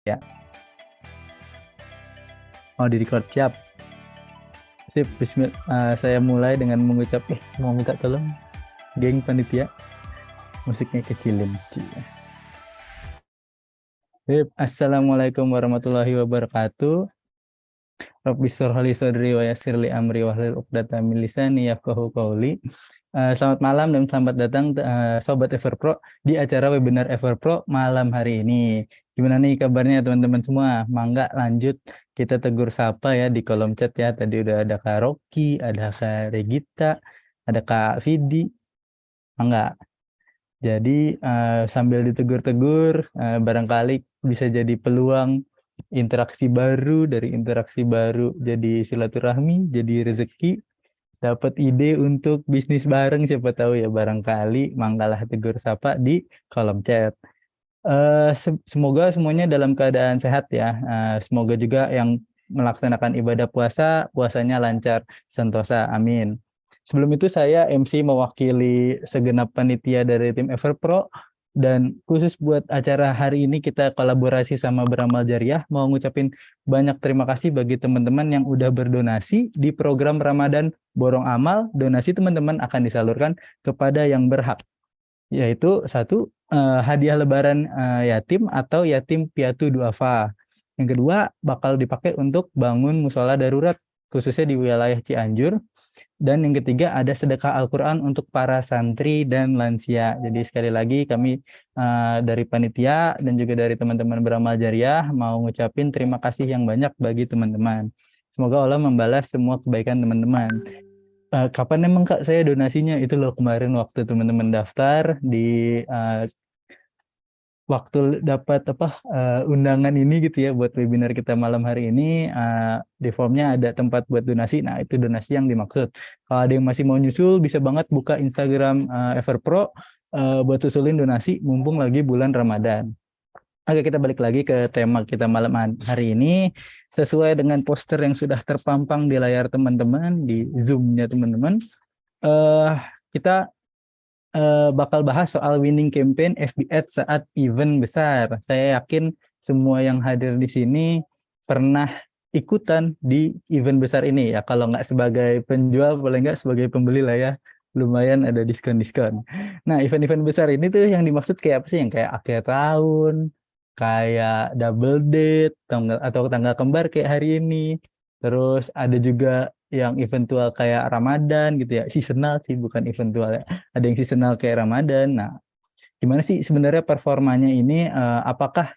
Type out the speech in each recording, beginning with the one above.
Ya, mau di record siap. Sip, bismillah. Saya mulai dengan mengucap, mau minta tolong, geng panitia, musiknya kecilin. Sip, assalamualaikum warahmatullahi wabarakatuh. Rabbi shrah li sadri wa yassir li amri wahlul 'uqdatam min lisani yafqahu qawli. Selamat malam dan selamat datang Sobat Everpro di acara webinar Everpro malam hari ini. Gimana nih kabarnya teman-teman semua? Mangga lanjut kita tegur sapa ya di kolom chat ya. Tadi udah ada Kak Rocky, ada Kak Regita, ada Kak Vidi. Mangga. Jadi sambil ditegur-tegur, barangkali bisa jadi peluang interaksi baru, dari interaksi baru jadi silaturahmi, jadi rezeki, dapat ide untuk bisnis bareng, siapa tahu ya, barangkali manggalah tegur sapa di kolom chat. Semoga semuanya dalam keadaan sehat ya. Semoga juga yang melaksanakan ibadah puasa, puasanya lancar, sentosa, amin. Sebelum itu saya MC mewakili segenap panitia dari tim Everpro, dan khusus buat acara hari ini kita kolaborasi sama Beramal Jariah, mau ngucapin banyak terima kasih bagi teman-teman yang udah berdonasi di program Ramadan Borong Amal. Donasi teman-teman akan disalurkan kepada yang berhak, yaitu satu, hadiah lebaran yatim atau yatim piatu duafa. Yang kedua bakal dipakai untuk bangun musola darurat khususnya di wilayah Cianjur. Dan yang ketiga ada sedekah Al-Quran untuk para santri dan lansia. Jadi sekali lagi kami dari panitia dan juga dari teman-teman Beramal Jariah mau ngucapin terima kasih yang banyak bagi teman-teman. Semoga Allah membalas semua kebaikan teman-teman. Kapan emang Kak saya donasinya? Itu loh kemarin waktu teman-teman daftar di waktu dapat undangan ini gitu ya buat webinar kita malam hari ini, di formnya ada tempat buat donasi. Nah, itu donasi yang dimaksud. Kalau ada yang masih mau nyusul bisa banget buka Instagram Everpro buat usulin donasi mumpung lagi bulan Ramadan. Oke, kita balik lagi ke tema kita malam hari ini. Sesuai dengan poster yang sudah terpampang di layar teman-teman, di Zoom-nya teman-teman, eh kita bakal bahas soal winning campaign FB Ads saat event besar. Saya yakin semua yang hadir di sini pernah ikutan di event besar ini ya. Kalau nggak sebagai penjual, boleh nggak sebagai pembeli lah ya. Lumayan ada diskon-diskon. Nah, event-event besar ini tuh yang dimaksud kayak apa sih? Yang kayak akhir tahun, kayak double date, atau tanggal kembar kayak hari ini. Terus ada juga yang eventual kayak Ramadan gitu ya. Seasonal sih, bukan eventual ya. Ada yang seasonal kayak Ramadan. Nah, gimana sih sebenarnya performanya ini? Apakah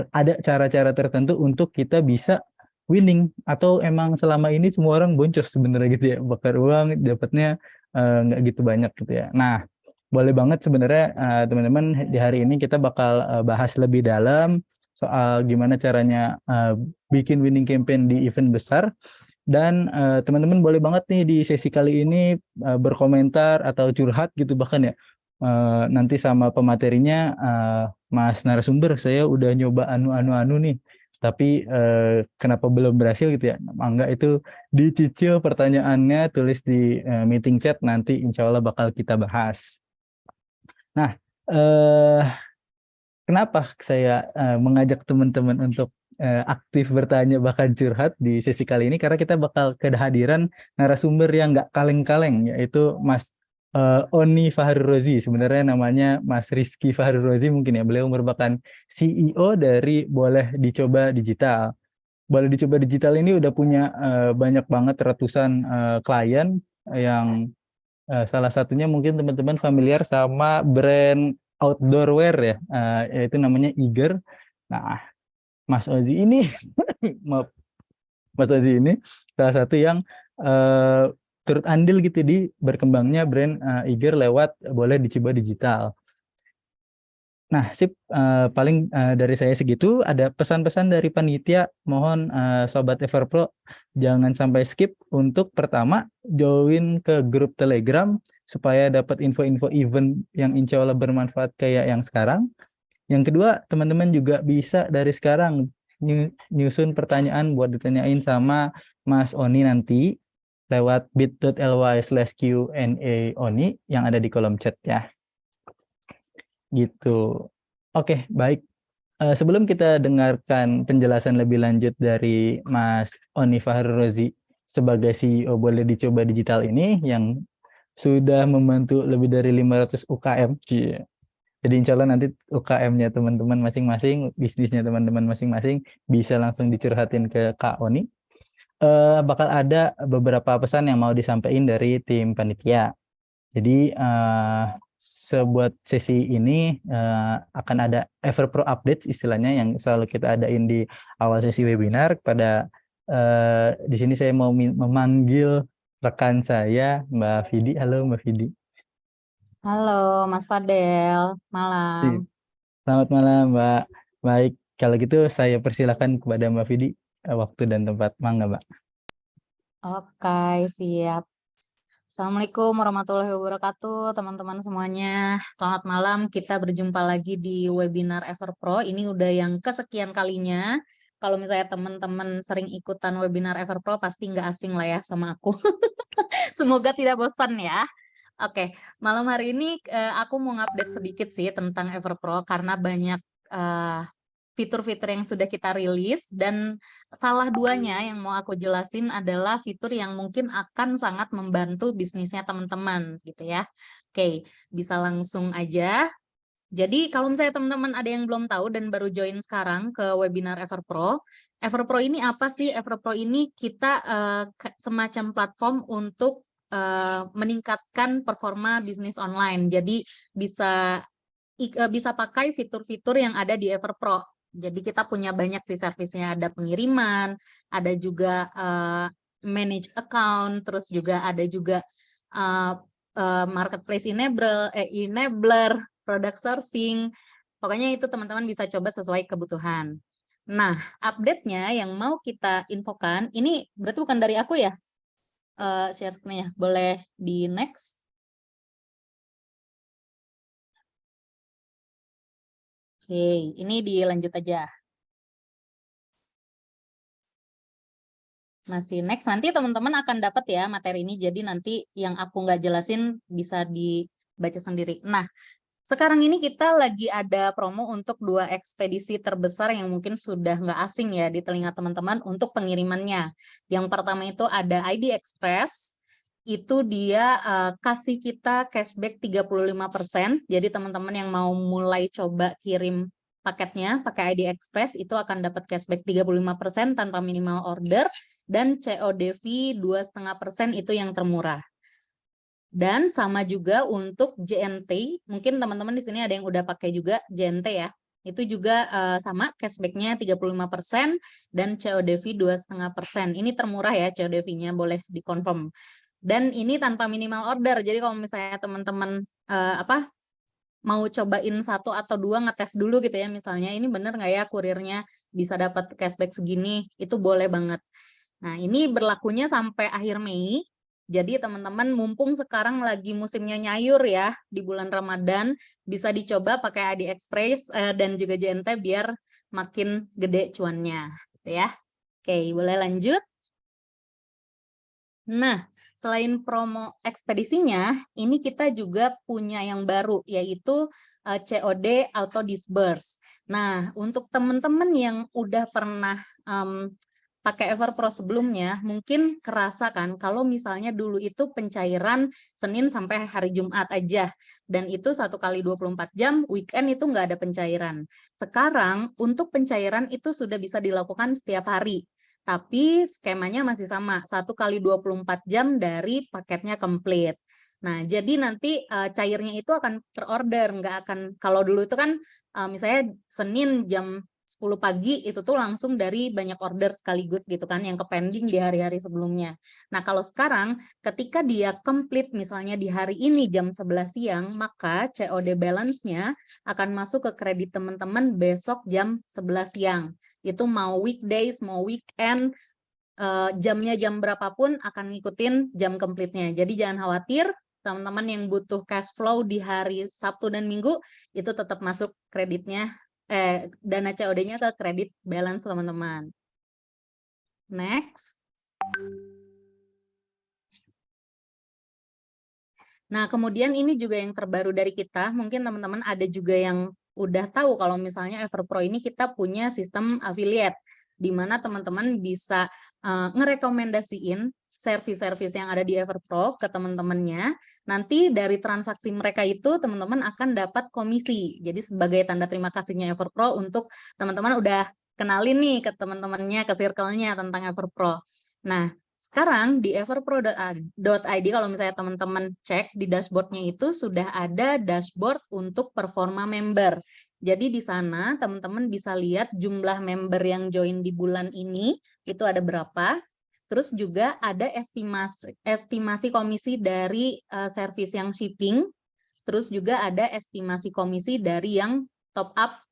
ada cara-cara tertentu untuk kita bisa winning, atau emang selama ini semua orang boncos sebenarnya gitu ya, bakar uang dapatnya nggak gitu banyak gitu ya. Nah, boleh banget sebenarnya teman-teman, di hari ini kita bakal bahas lebih dalam soal gimana caranya bikin winning campaign di event besar. Dan teman-teman boleh banget nih di sesi kali ini berkomentar atau curhat gitu bahkan ya. Nanti sama pematerinya, Mas narasumber, saya udah nyoba anu nih, tapi kenapa belum berhasil gitu ya. Mangga itu dicicil pertanyaannya, tulis di meeting chat, nanti insya Allah bakal kita bahas. Nah, eh, kenapa saya mengajak teman-teman untuk aktif bertanya bahkan curhat di sesi kali ini? Karena kita bakal kehadiran narasumber yang nggak kaleng-kaleng, yaitu Mas Oni Fahru Rozi. Sebenarnya namanya Mas Rizky Fahru Rozi mungkin ya. Beliau merupakan CEO dari Boleh Dicoba Digital. Boleh Dicoba Digital ini udah punya banyak banget ratusan klien, yang salah satunya mungkin teman-teman familiar sama brand outdoor wear ya, yaitu namanya Iger. Nah, Mas Ozi ini, maaf, Mas Ozi ini salah satu yang uh, turut andil gitu di berkembangnya brand Iger lewat Boleh Dicoba Digital. Nah, sip, paling dari saya segitu. Ada pesan-pesan dari panitia, mohon Sobat Everpro jangan sampai skip. Untuk pertama, join ke grup Telegram supaya dapat info-info event yang insya Allah bermanfaat kayak yang sekarang. Yang kedua, teman-teman juga bisa dari sekarang nyusun pertanyaan buat ditanyain sama Mas Oni nanti lewat bit.ly/Q&A Oni yang ada di kolom chat ya. Gitu. Oke, baik. Sebelum kita dengarkan penjelasan lebih lanjut dari Mas Oni Fahri Rozi sebagai CEO Boleh Dicoba Digital ini yang sudah membantu lebih dari 500 UKM. Cie. Jadi insya Allah nanti UKM-nya teman-teman masing-masing, bisnisnya teman-teman masing-masing bisa langsung dicurhatin ke Kak Oni. Bakal ada beberapa pesan yang mau disampaikan dari tim panitia. Jadi sebuat sesi ini akan ada Everpro updates istilahnya yang selalu kita adain di awal sesi webinar. Di sini saya mau memanggil rekan saya Mbak Vidi. Halo Mbak Vidi. Halo Mas Fadel, malam. Selamat malam Mbak. Baik, kalau gitu saya persilakan kepada Mbak Vidi waktu dan tempat. Mangga Mbak. Oke, siap. Assalamualaikum warahmatullahi wabarakatuh, teman-teman semuanya. Selamat malam, kita berjumpa lagi di webinar Everpro. Ini udah yang kesekian kalinya. Kalau misalnya teman-teman sering ikutan webinar Everpro, pasti nggak asing lah ya sama aku. Semoga tidak bosan ya. Oke, malam hari ini aku mau ngupdate sedikit sih tentang Everpro karena banyak eh, fitur-fitur yang sudah kita rilis dan salah duanya yang mau aku jelasin adalah fitur yang mungkin akan sangat membantu bisnisnya teman-teman gitu ya. Oke, bisa langsung aja. Jadi kalau misalnya teman-teman ada yang belum tahu dan baru join sekarang ke webinar Everpro, Everpro ini apa sih? Everpro ini kita semacam platform untuk meningkatkan performa bisnis online. Jadi bisa bisa pakai fitur-fitur yang ada di Everpro. Jadi kita punya banyak sih servisnya, ada pengiriman, ada juga manage account, terus juga ada juga uh, marketplace enabler, product sourcing. Pokoknya itu teman-teman bisa coba sesuai kebutuhan. Nah, update-nya yang mau kita infokan, ini berarti bukan dari aku ya, share screen-nya. Boleh di next. Oke, ini dilanjut aja. Masih next, nanti teman-teman akan dapat ya materi ini, jadi nanti yang aku nggak jelasin bisa dibaca sendiri. Nah, sekarang ini kita lagi ada promo untuk 2 ekspedisi terbesar yang mungkin sudah nggak asing ya di telinga teman-teman untuk pengirimannya. Yang pertama itu ada ID Express, itu dia kasih kita cashback 35%, jadi teman-teman yang mau mulai coba kirim paketnya pakai ID Express itu akan dapat cashback 35% tanpa minimal order, dan COD fee 2,5% itu yang termurah. Dan sama juga untuk JNT, mungkin teman-teman di sini ada yang udah pakai juga JNT ya. Itu juga sama cashback-nya 35% dan COD fee 2,5%. Ini termurah ya COD fee-nya, boleh dikonfirm. Dan ini tanpa minimal order. Jadi kalau misalnya teman-teman mau cobain 1 atau 2 ngetes dulu gitu ya, misalnya ini bener nggak ya kurirnya bisa dapat cashback segini, itu boleh banget. Nah, ini berlakunya sampai akhir Mei. Jadi teman-teman mumpung sekarang lagi musimnya nyayur ya di bulan Ramadan, bisa dicoba pakai AliExpress dan juga JNT biar makin gede cuannya, gitu ya. Oke, boleh lanjut. Nah, selain promo ekspedisinya, ini kita juga punya yang baru, yaitu COD Auto Disburse. Nah, untuk teman-teman yang udah pernah pakai Everpro sebelumnya, mungkin kerasa kan kalau misalnya dulu itu pencairan Senin sampai hari Jumat aja, dan itu 1 kali 24 jam, weekend itu nggak ada pencairan. Sekarang, untuk pencairan itu sudah bisa dilakukan setiap hari. Tapi skemanya masih sama, 1 kali 24 jam dari paketnya komplit. Nah, jadi nanti cairnya itu akan terorder, nggak akan, kalau dulu itu kan misalnya Senin jam 10 pagi itu tuh langsung dari banyak order sekaligus gitu kan, yang ke pending di hari-hari sebelumnya. Nah, kalau sekarang ketika dia komplit misalnya di hari ini jam 11 siang, maka COD balance-nya akan masuk ke kredit teman-teman besok jam 11 siang. Itu mau weekdays, mau weekend, jamnya jam berapapun akan ngikutin jam komplitnya. Jadi jangan khawatir, teman-teman yang butuh cash flow di hari Sabtu dan Minggu, itu tetap masuk kreditnya, dana COD-nya ke kredit balance teman-teman. Next. Nah, kemudian ini juga yang terbaru dari kita, mungkin teman-teman ada juga yang udah tahu kalau misalnya Everpro ini kita punya sistem affiliate, di mana teman-teman bisa ngerekomendasiin servis-servis yang ada di Everpro ke teman-temannya. Nanti dari transaksi mereka itu teman-teman akan dapat komisi. Jadi sebagai tanda terima kasihnya Everpro untuk teman-teman udah kenalin nih ke teman-temannya, ke circle-nya tentang Everpro. Nah, sekarang di everpro.id kalau misalnya teman-teman cek di dashboard-nya itu sudah ada dashboard untuk performa member. Jadi di sana teman-teman bisa lihat jumlah member yang join di bulan ini itu ada berapa. Terus juga ada estimasi komisi dari servis yang shipping. Terus juga ada estimasi komisi dari yang top up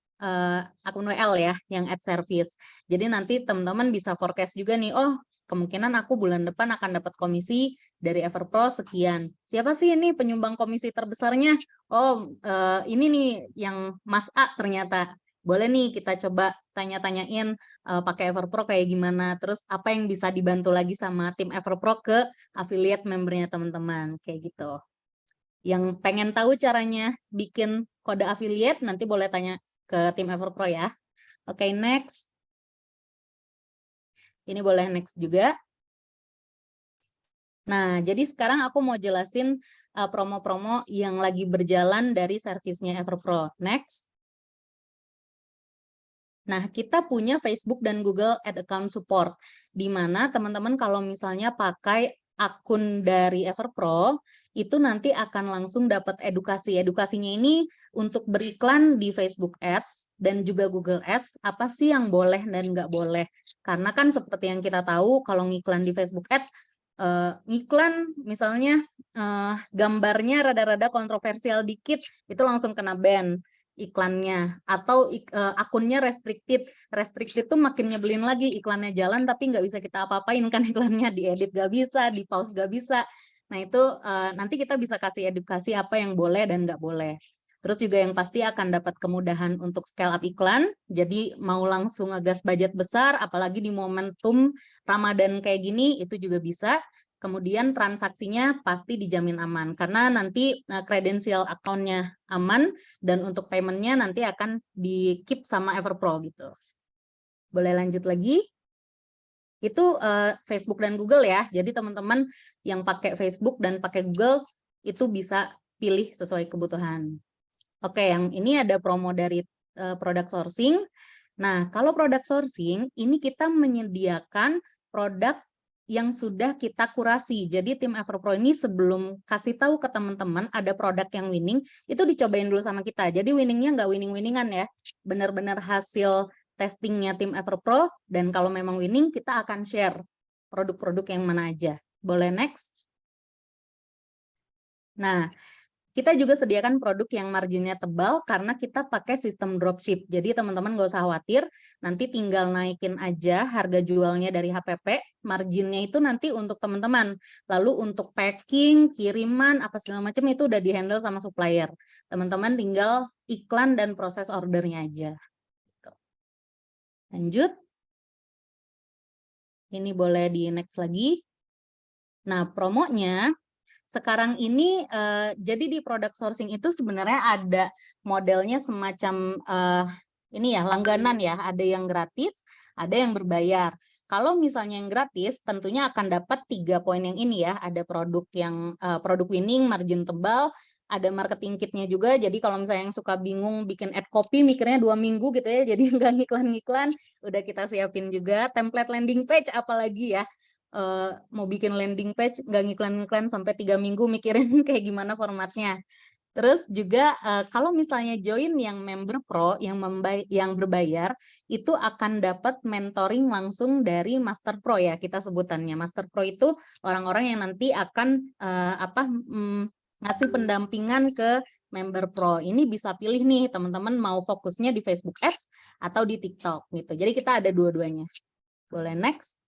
akun WL ya, yang ad service. Jadi nanti teman-teman bisa forecast juga nih, oh kemungkinan aku bulan depan akan dapat komisi dari Everpro sekian. Siapa sih ini penyumbang komisi terbesarnya? Oh, ini nih yang Mas A ternyata. Boleh nih kita coba tanya-tanyain pakai Everpro kayak gimana. Terus apa yang bisa dibantu lagi sama tim Everpro ke affiliate membernya teman-teman. Kayak gitu. Yang pengen tahu caranya bikin kode affiliate, nanti boleh tanya ke tim Everpro ya. Oke, next. Ini boleh next juga. Nah, jadi sekarang aku mau jelasin promo-promo yang lagi berjalan dari servisnya Everpro. Next. Nah, kita punya Facebook dan Google Ad Account Support, di mana teman-teman kalau misalnya pakai akun dari Everpro, itu nanti akan langsung dapat edukasi. Edukasinya ini untuk beriklan di Facebook Ads dan juga Google Ads, apa sih yang boleh dan nggak boleh. Karena kan seperti yang kita tahu, kalau ngiklan di Facebook Ads, ngiklan misalnya gambarnya rada-rada kontroversial dikit, itu langsung kena ban iklannya, atau akunnya restricted tuh makin nyebelin lagi, iklannya jalan tapi nggak bisa kita apa-apain kan, iklannya diedit nggak bisa, di pause nggak bisa. Nah itu nanti kita bisa kasih edukasi apa yang boleh dan nggak boleh. Terus juga yang pasti akan dapat kemudahan untuk scale up iklan, jadi mau langsung ngegas budget besar, apalagi di momentum Ramadan kayak gini, itu juga bisa. Kemudian transaksinya pasti dijamin aman, karena nanti kredensial akunnya aman, dan untuk paymentnya nanti akan di-keep sama Everpro gitu. Boleh lanjut lagi? Itu Facebook dan Google ya, jadi teman-teman yang pakai Facebook dan pakai Google itu bisa pilih sesuai kebutuhan. Oke, yang ini ada promo dari product sourcing. Nah, kalau product sourcing, ini kita menyediakan produk yang sudah kita kurasi. Jadi tim Everpro ini sebelum kasih tahu ke teman-teman ada produk yang winning, itu dicobain dulu sama kita. Jadi winningnya nggak winning-winningan ya, benar-benar hasil testingnya tim Everpro, dan kalau memang winning, kita akan share produk-produk yang mana aja. Boleh next? Nah, kita juga sediakan produk yang marginnya tebal karena kita pakai sistem dropship. Jadi teman-teman nggak usah khawatir, nanti tinggal naikin aja harga jualnya dari HPP, marginnya itu nanti untuk teman-teman. Lalu untuk packing, kiriman, apa segala macam itu udah di-handle sama supplier. Teman-teman tinggal iklan dan proses ordernya aja. Lanjut. Ini boleh di next lagi. Nah, promonya sekarang ini jadi di product sourcing itu sebenarnya ada modelnya semacam ini ya, langganan ya, ada yang gratis, ada yang berbayar. Kalau misalnya yang gratis tentunya akan dapat 3 poin yang ini ya, ada produk yang produk winning, margin tebal, ada marketing kitnya juga. Jadi kalau misalnya yang suka bingung bikin ad copy mikirnya 2 minggu gitu ya, jadi nggak ngiklan-ngiklan, udah kita siapin juga template landing page apalagi ya. Mau bikin landing page nggak ngiklan-ngiklan sampai 3 minggu mikirin kayak gimana formatnya. Terus juga kalau misalnya join yang member pro yang berbayar, itu akan dapat mentoring langsung dari Master Pro ya, kita sebutannya. Master Pro itu orang-orang yang nanti akan ngasih pendampingan ke member pro. Ini bisa pilih nih teman-teman mau fokusnya di Facebook Ads atau di TikTok gitu. Jadi kita ada dua-duanya. Boleh next?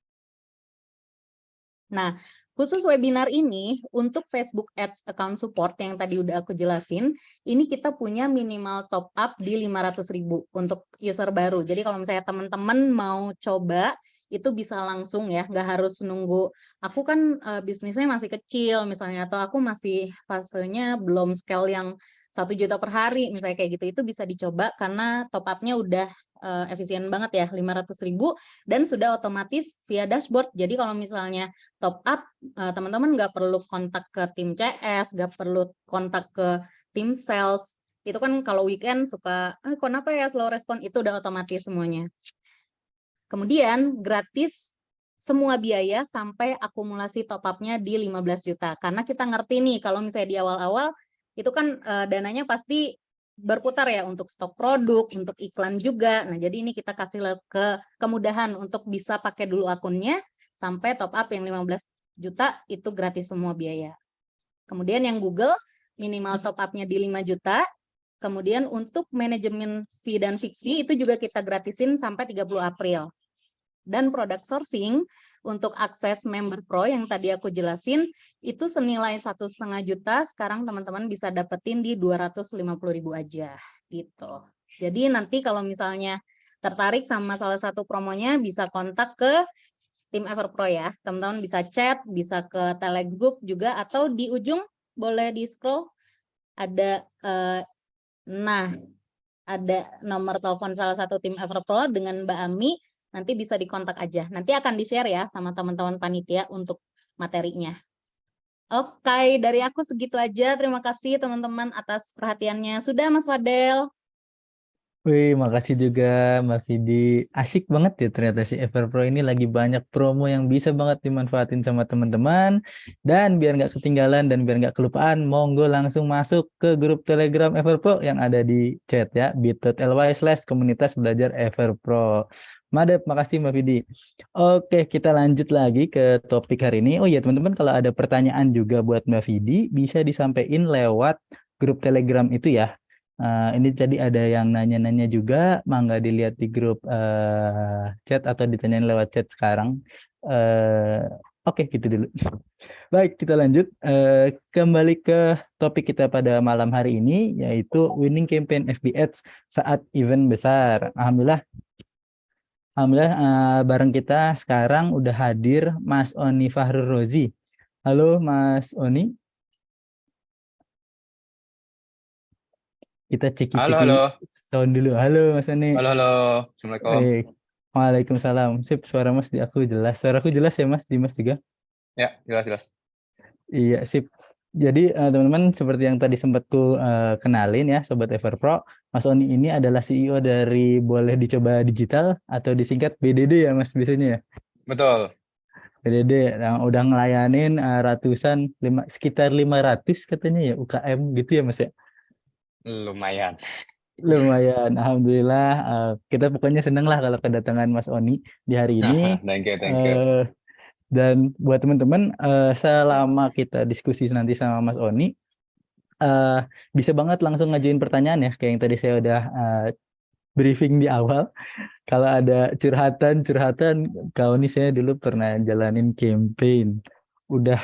Nah, khusus webinar ini untuk Facebook Ads Account Support yang tadi udah aku jelasin, ini kita punya minimal top up di 500.000 untuk user baru. Jadi kalau misalnya teman-teman mau coba, itu bisa langsung ya, nggak harus nunggu. Aku kan bisnisnya masih kecil misalnya, atau aku masih fasenya belum scale yang 1 juta per hari misalnya kayak gitu, itu bisa dicoba karena top up-nya udah efisien banget ya, 500.000 dan sudah otomatis via dashboard. Jadi kalau misalnya top up, teman-teman nggak perlu kontak ke tim CS, nggak perlu kontak ke tim sales. Itu kan kalau weekend suka, kenapa ya slow respon, itu udah otomatis semuanya. Kemudian gratis semua biaya sampai akumulasi top up-nya di 15 juta. Karena kita ngerti nih kalau misalnya di awal-awal itu kan dananya pasti berputar ya untuk stok produk, untuk iklan juga. Nah, jadi ini kita kasih kemudahan untuk bisa pakai dulu akunnya sampai top up yang 15 juta itu gratis semua biaya. Kemudian yang Google minimal top up-nya di 5 juta. Kemudian untuk manajemen fee dan fixed fee itu juga kita gratisin sampai 30 April. Dan product sourcing untuk akses member pro yang tadi aku jelasin itu senilai 1,5 juta, sekarang teman-teman bisa dapetin di 250.000 aja gitu. Jadi nanti kalau misalnya tertarik sama salah satu promonya bisa kontak ke tim Everpro ya. Teman-teman bisa chat, bisa ke Telegram juga, atau di ujung boleh di scroll ada ada nomor telepon salah satu tim Everpro dengan Mbak Ami, nanti bisa dikontak aja. Nanti akan di-share ya sama teman-teman panitia untuk materinya. Oke, dari aku segitu aja. Terima kasih teman-teman atas perhatiannya. Sudah, Mas Fadel. Wih, makasih juga Mbak Vidi. Asik banget ya ternyata si Everpro ini lagi banyak promo yang bisa banget dimanfaatin sama teman-teman. Dan biar nggak ketinggalan dan biar nggak kelupaan, monggo langsung masuk ke grup Telegram Everpro yang ada di chat ya, bit.ly/komunitas belajar Everpro. Madep, makasih Mbak Vidi. Oke, kita lanjut lagi ke topik hari ini. Oh iya teman-teman, kalau ada pertanyaan juga buat Mbak Vidi, bisa disampaikan lewat grup Telegram itu ya. Ini tadi ada yang nanya-nanya juga, mangga dilihat di grup chat atau ditanyain lewat chat sekarang. Oke, gitu dulu. Baik, kita lanjut. Kembali ke topik kita pada malam hari ini, yaitu winning campaign FB Ads saat event besar. Alhamdulillah, bareng kita sekarang udah hadir Mas Oni Fahrul Rozi. Halo Mas Oni. Kita Halo, ceki-ceki halo. sound dulu. Halo Mas Oni. Halo, halo. Assalamualaikum. Baik. Waalaikumsalam. Sip, suara Mas di aku jelas. Suaraku jelas ya Mas, di Mas juga? Ya, jelas, jelas. Iya, sip. Jadi teman-teman seperti yang tadi sempat ku kenalin ya Sobat Everpro, Mas Oni ini adalah CEO dari Boleh Dicoba Digital atau disingkat BDD ya Mas biasanya ya. Betul. BDD yang udah ngelayanin sekitar 500 katanya ya UKM gitu ya Mas ya. Lumayan. Lumayan, alhamdulillah. Kita pokoknya seneng lah kalau kedatangan Mas Oni di hari ini. Thank you, thank you. Dan buat teman-teman, selama kita diskusi nanti sama Mas Oni, bisa banget langsung ngajuin pertanyaan ya, kayak yang tadi saya udah briefing di awal. Kalau ada curhatan, Kak Oni saya dulu pernah jalanin campaign. Udah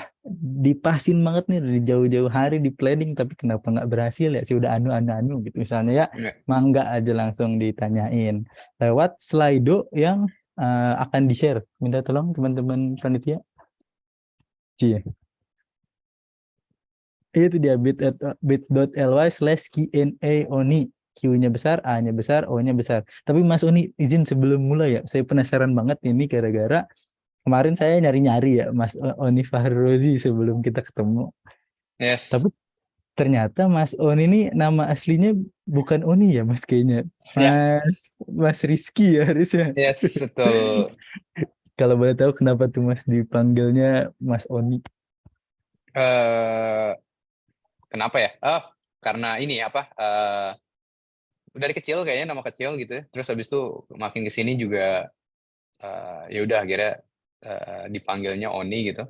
dipasin banget nih dari jauh-jauh hari di planning, tapi kenapa nggak berhasil ya, sih udah anu gitu misalnya ya, mangga aja langsung ditanyain lewat Slido yang akan di-share. Minta tolong teman-teman panitia. Iya. Itu dia bit.ly/Q&A Oni. Q-nya besar, A-nya besar, O-nya besar. Tapi Mas Oni, izin sebelum mulai ya, saya penasaran banget ini gara-gara kemarin saya nyari-nyari ya Mas Oni Fahrul Rozi sebelum kita ketemu. Yes. Tapi ternyata Mas Oni ini nama aslinya bukan Oni ya Mas kayaknya. Mas Rizky ya harusnya. Yes, betul. Kalau boleh tahu kenapa tuh Mas dipanggilnya Mas Oni? Kenapa ya? Karena ini apa? Dari kecil kayaknya nama kecil gitu ya. Terus habis itu makin kesini juga ya udah akhirnya dipanggilnya Oni gitu.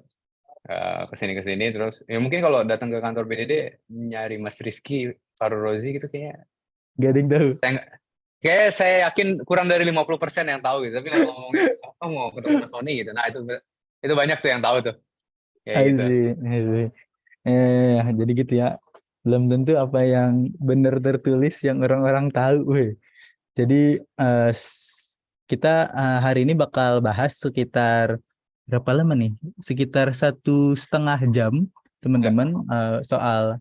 Kesini terus ya mungkin kalau datang ke kantor BDD nyari Mas Rizky Fahrul Rozi gitu kayak Gak ada yang tahu. Kayak saya yakin kurang dari 50% yang tahu gitu. Tapi kalau ngomongin mau ketemu Mas Oni gitu. Nah, itu banyak tuh yang tahu tuh. Kayak gitu. Jadi gitu ya. Belum tentu apa yang benar tertulis yang orang-orang tahu. Jadi kita hari ini bakal bahas sekitar berapa lama nih? Sekitar 1,5 jam teman-teman soal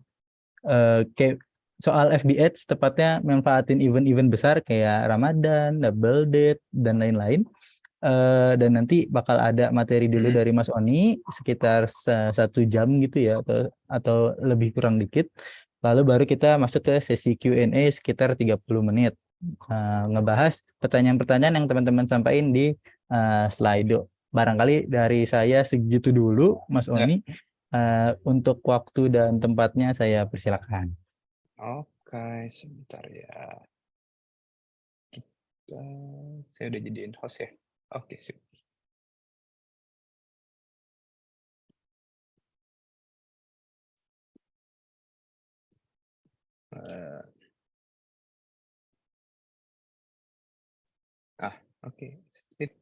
soal FB Ads, tepatnya manfaatin event-event besar kayak Ramadan, Double Date, dan lain-lain. Dan nanti bakal ada materi dulu dari Mas Oni sekitar 1 jam gitu ya, atau lebih kurang dikit. Lalu baru kita masuk ke sesi Q&A sekitar 30 menit. Ngebahas pertanyaan-pertanyaan yang teman-teman sampaikan di Slido. Barangkali dari saya segitu dulu, Mas Ya. Oni. Untuk waktu dan tempatnya saya persilakan. Oke, sebentar ya. Saya udah jadiin host ya. Oke, sip. Oke, sip.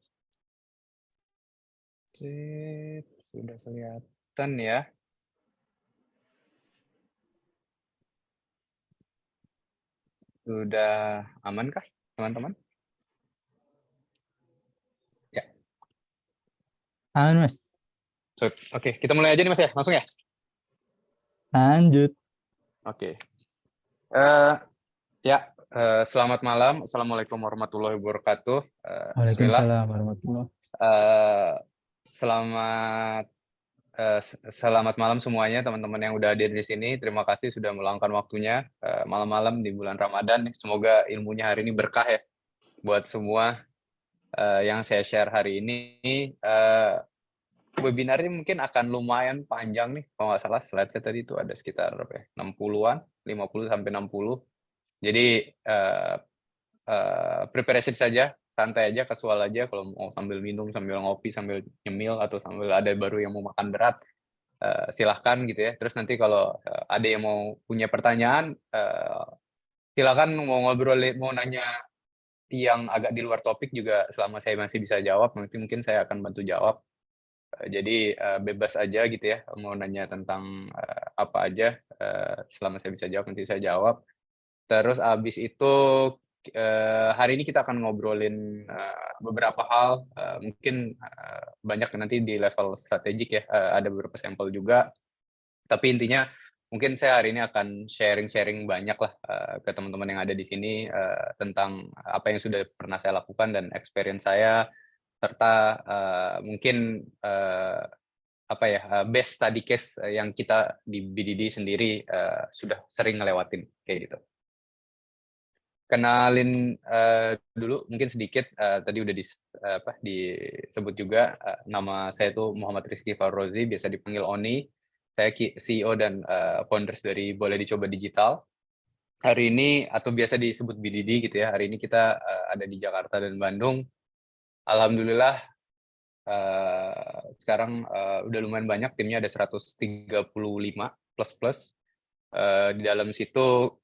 Sip, sudah kelihatan ya. Sudah aman kah, teman-teman? Ya. Mas, Oke, kita mulai aja nih Mas ya, langsung ya. lanjut. Oke. Selamat malam. Assalamualaikum warahmatullahi wabarakatuh. Bismillah. Waalaikumsalam warahmatullahi. Selamat malam semuanya teman-teman yang udah hadir di sini. Terima kasih sudah meluangkan waktunya malam-malam di bulan Ramadan. Semoga ilmunya hari ini berkah ya buat semua yang saya share hari ini. Webinar ini mungkin akan lumayan panjang nih. Kalau nggak salah slide saya tadi itu ada sekitar 60-an, 50 sampai 60. Jadi preparation saja, santai aja, casual aja. Kalau mau sambil minum, sambil ngopi, sambil nyemil, atau sambil ada baru yang mau makan berat, silahkan gitu ya. Terus nanti kalau ada yang mau punya pertanyaan, silahkan mau ngobrol, mau nanya yang agak di luar topik juga, selama saya masih bisa jawab, nanti mungkin saya akan bantu jawab. Jadi bebas aja gitu ya, mau nanya tentang apa aja, selama saya bisa jawab, nanti saya jawab. Terus abis itu hari ini kita akan ngobrolin beberapa hal, mungkin banyak nanti di level strategik ya, ada beberapa sampel juga. Tapi intinya mungkin saya hari ini akan sharing-sharing banyak lah ke teman-teman yang ada di sini tentang apa yang sudah pernah saya lakukan dan experience saya, serta mungkin best study case yang kita di BDD sendiri sudah sering ngelewatin kayak gitu. Kenalin dulu mungkin sedikit, tadi udah disebut juga, nama saya itu Muhammad Rizky Farrozi, biasa dipanggil Oni. Saya CEO dan founders dari Boleh Dicoba Digital. Hari ini, atau biasa disebut BDD gitu ya, hari ini kita ada di Jakarta dan Bandung. Alhamdulillah sekarang udah lumayan banyak, timnya ada 135 plus. Di dalam situ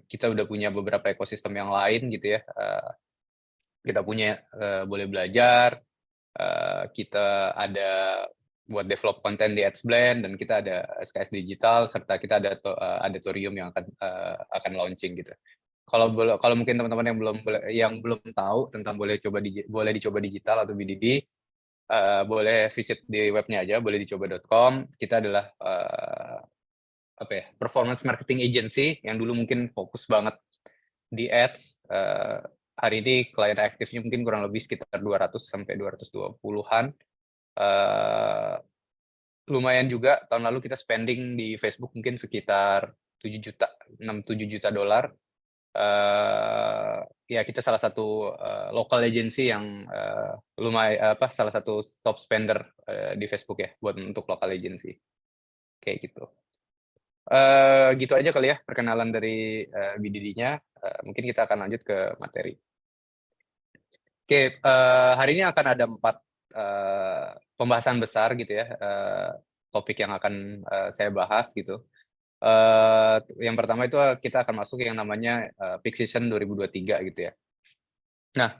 kita udah punya beberapa ekosistem yang lain gitu ya. Kita punya Boleh Belajar, kita ada buat develop konten di Adsblend, dan kita ada SKS Digital, serta kita ada Auditorium yang akan launching gitu. Kalau mungkin teman-teman yang belum tahu tentang Boleh Dicoba Digital atau BDD, boleh visit di webnya aja, bolehdicoba.com. Kita adalah performance marketing agency yang dulu mungkin fokus banget di ads. Hari ini klien aktifnya mungkin kurang lebih sekitar 200 sampai 220-an. Lumayan juga, tahun lalu kita spending di Facebook mungkin sekitar 6-7 juta dolar. Ya, kita salah satu local agency yang lumayan salah satu top spender di Facebook ya, buat untuk local agency kayak gitu. Gitu aja kali ya perkenalan dari BDD-nya. Mungkin kita akan lanjut ke materi. Oke, hari ini akan ada 4 pembahasan besar gitu ya, topik yang akan saya bahas gitu. Yang pertama itu kita akan masuk yang namanya peak season 2023 gitu ya. Nah,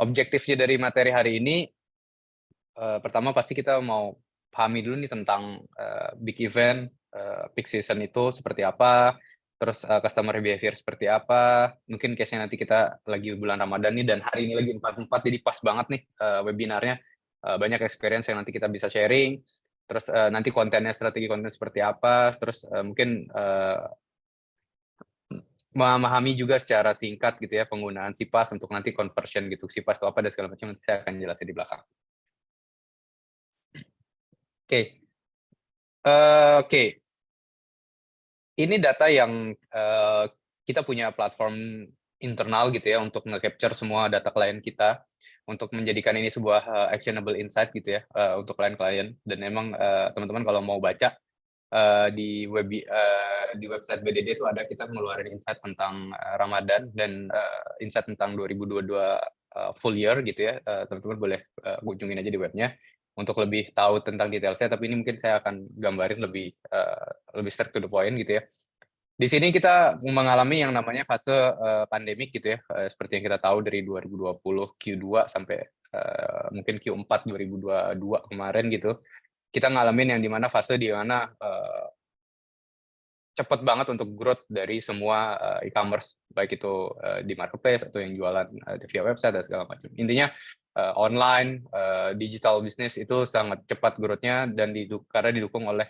objektifnya dari materi hari ini, pertama pasti kita mau pahami dulu nih tentang big event, peak season itu seperti apa, terus customer behavior seperti apa. Mungkin case-nya nanti kita lagi bulan Ramadan nih, dan hari ini lagi 4/4, jadi pas banget nih webinarnya. Banyak experience yang nanti kita bisa sharing. Terus nanti kontennya, strategi konten seperti apa. Terus mungkin memahami juga secara singkat gitu ya penggunaan CPaaS untuk nanti conversion gitu. CPaaS itu apa dan segala macam nanti saya akan jelasin di belakang. Oke. Oke. Ini data yang kita punya platform internal gitu ya untuk nge-capture semua data klien kita untuk menjadikan ini sebuah actionable insight gitu ya untuk klien-klien. Dan memang teman-teman kalau mau baca di website BDD itu ada kita ngeluarin insight tentang Ramadan dan insight tentang 2022 full year gitu ya. Teman-teman boleh kunjungin aja di webnya untuk lebih tahu tentang detailnya. Tapi ini mungkin saya akan gambarin lebih straight to the point gitu ya. Di sini kita mengalami yang namanya fase pandemik gitu ya, seperti yang kita tahu dari 2020 Q2 sampai mungkin Q4 2022 kemarin gitu. Kita ngalamin yang dimana fase di mana cepat banget untuk growth dari semua e-commerce, baik itu di marketplace atau yang jualan via website dan segala macam. Intinya online, digital business itu sangat cepat growth-nya dan karena didukung oleh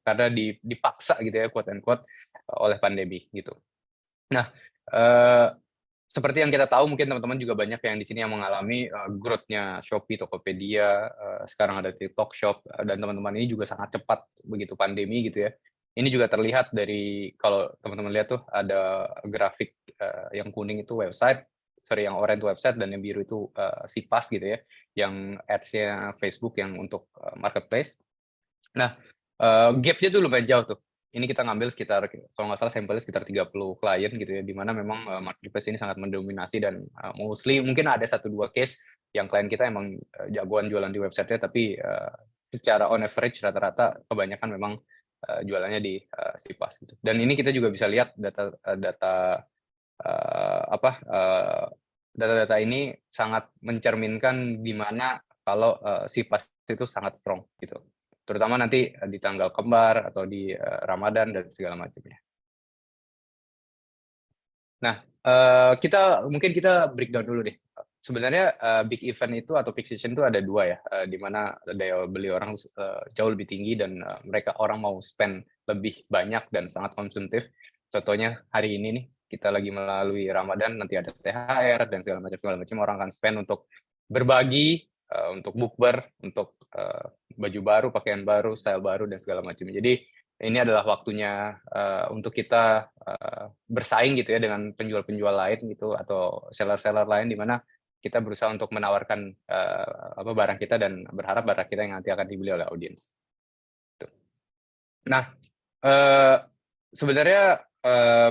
karena dipaksa gitu ya quote and quote oleh pandemi gitu. Nah, seperti yang kita tahu mungkin teman-teman juga banyak yang di sini yang mengalami growth-nya Shopee, Tokopedia, sekarang ada TikTok Shop dan teman-teman ini juga sangat cepat begitu pandemi gitu ya. Ini juga terlihat dari kalau teman-teman lihat tuh ada grafik yang kuning itu website, yang orange itu website dan yang biru itu CPaaS gitu ya, yang ads-nya Facebook yang untuk marketplace. Nah, gap-nya tuh lumayan jauh tuh. Ini kita ngambil sekitar, kalau nggak salah sampelnya sekitar 30 klien gitu ya, di mana memang marketplace ini sangat mendominasi dan mostly mungkin ada 1-2 case yang klien kita emang jagoan jualan di website-nya, tapi secara on average rata-rata kebanyakan memang jualannya di CPaaS gitu. Dan ini kita juga bisa lihat data-data ini sangat mencerminkan di mana kalau CPaaS itu sangat strong gitu. Terutama nanti di tanggal kembar atau di Ramadan dan segala macamnya. Nah, mungkin kita breakdown dulu deh. Sebenarnya big event itu atau peak season itu ada 2 ya, di mana daya beli orang jauh lebih tinggi dan orang mau spend lebih banyak dan sangat konsumtif. Contohnya hari ini nih, kita lagi melalui Ramadan, nanti ada THR dan segala macam orang akan spend untuk berbagi, untuk bukber, untuk baju baru, pakaian baru, style baru dan segala macam. Jadi ini adalah waktunya untuk kita bersaing gitu ya dengan penjual-penjual lain gitu atau seller-seller lain di mana kita berusaha untuk menawarkan barang kita dan berharap barang kita yang nanti akan dibeli oleh audiens. Nah, sebenarnya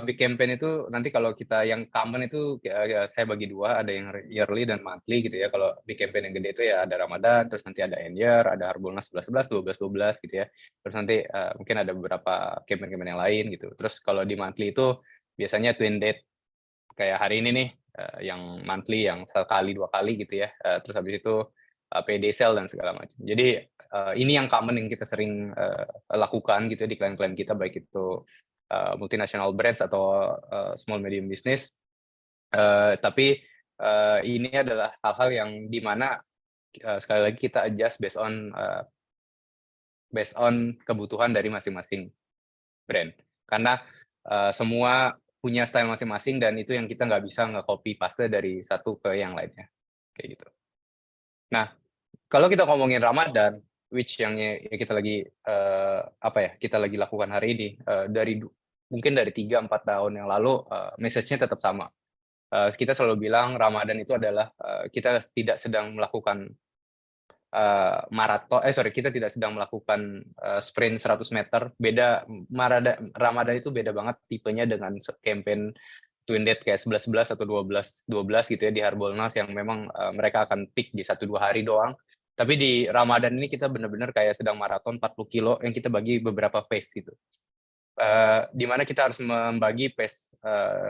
big campaign itu nanti kalau kita yang common itu saya bagi 2, ada yang yearly dan monthly gitu ya. Kalau big campaign yang gede itu ya ada Ramadan, terus nanti ada end year, ada Harbolnas 11-11, 12-12 gitu ya. Terus nanti mungkin ada beberapa campaign-campaign yang lain gitu. Terus kalau di monthly itu biasanya twin date kayak hari ini nih yang monthly yang sekali 2 kali gitu ya. Terus habis itu payday sale dan segala macam. Jadi ini yang common yang kita sering lakukan gitu di klien-klien kita, baik itu multinational brands atau small medium business. Tapi ini adalah hal-hal yang di mana sekali lagi kita adjust based on kebutuhan dari masing-masing brand. Karena semua punya style masing-masing dan itu yang kita nggak bisa nge-copy paste dari satu ke yang lainnya. Kayak gitu. Nah, kalau kita ngomongin Ramadan, which yang kita lagi kita lagi lakukan hari ini mungkin dari 3-4 tahun yang lalu message-nya tetap sama. Kita selalu bilang Ramadan itu adalah kita tidak sedang melakukan kita tidak sedang melakukan sprint 100 meter. Beda Ramadan itu beda banget tipenya dengan campaign twin date kayak 11-11 atau 12-12 gitu ya di Harbolnas yang memang mereka akan peak di 1-2 hari doang. Tapi di Ramadan ini kita benar-benar kayak sedang maraton 40 kilo yang kita bagi beberapa phase gitu. Di mana kita harus membagi pace.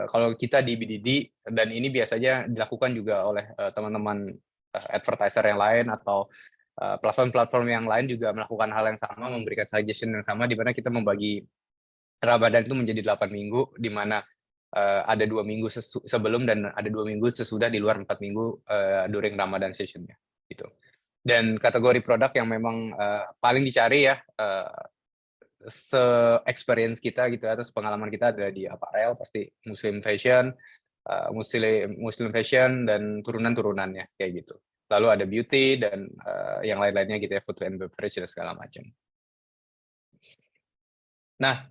Kalau kita di BDD, dan ini biasanya dilakukan juga oleh teman-teman advertiser yang lain atau platform-platform yang lain juga melakukan hal yang sama, memberikan suggestion yang sama, di mana kita membagi Ramadan itu menjadi 8 minggu, di mana ada 2 minggu sebelum dan ada 2 minggu sesudah di luar 4 minggu during Ramadan session-nya gitu. Dan kategori produk yang memang paling dicari ya se-experience kita gitu, atas pengalaman kita ada di apparel, pasti Muslim fashion, Muslim fashion dan turunan-turunannya kayak gitu. Lalu ada beauty dan yang lain-lainnya gitu ya, food and beverage dan segala macam. Nah,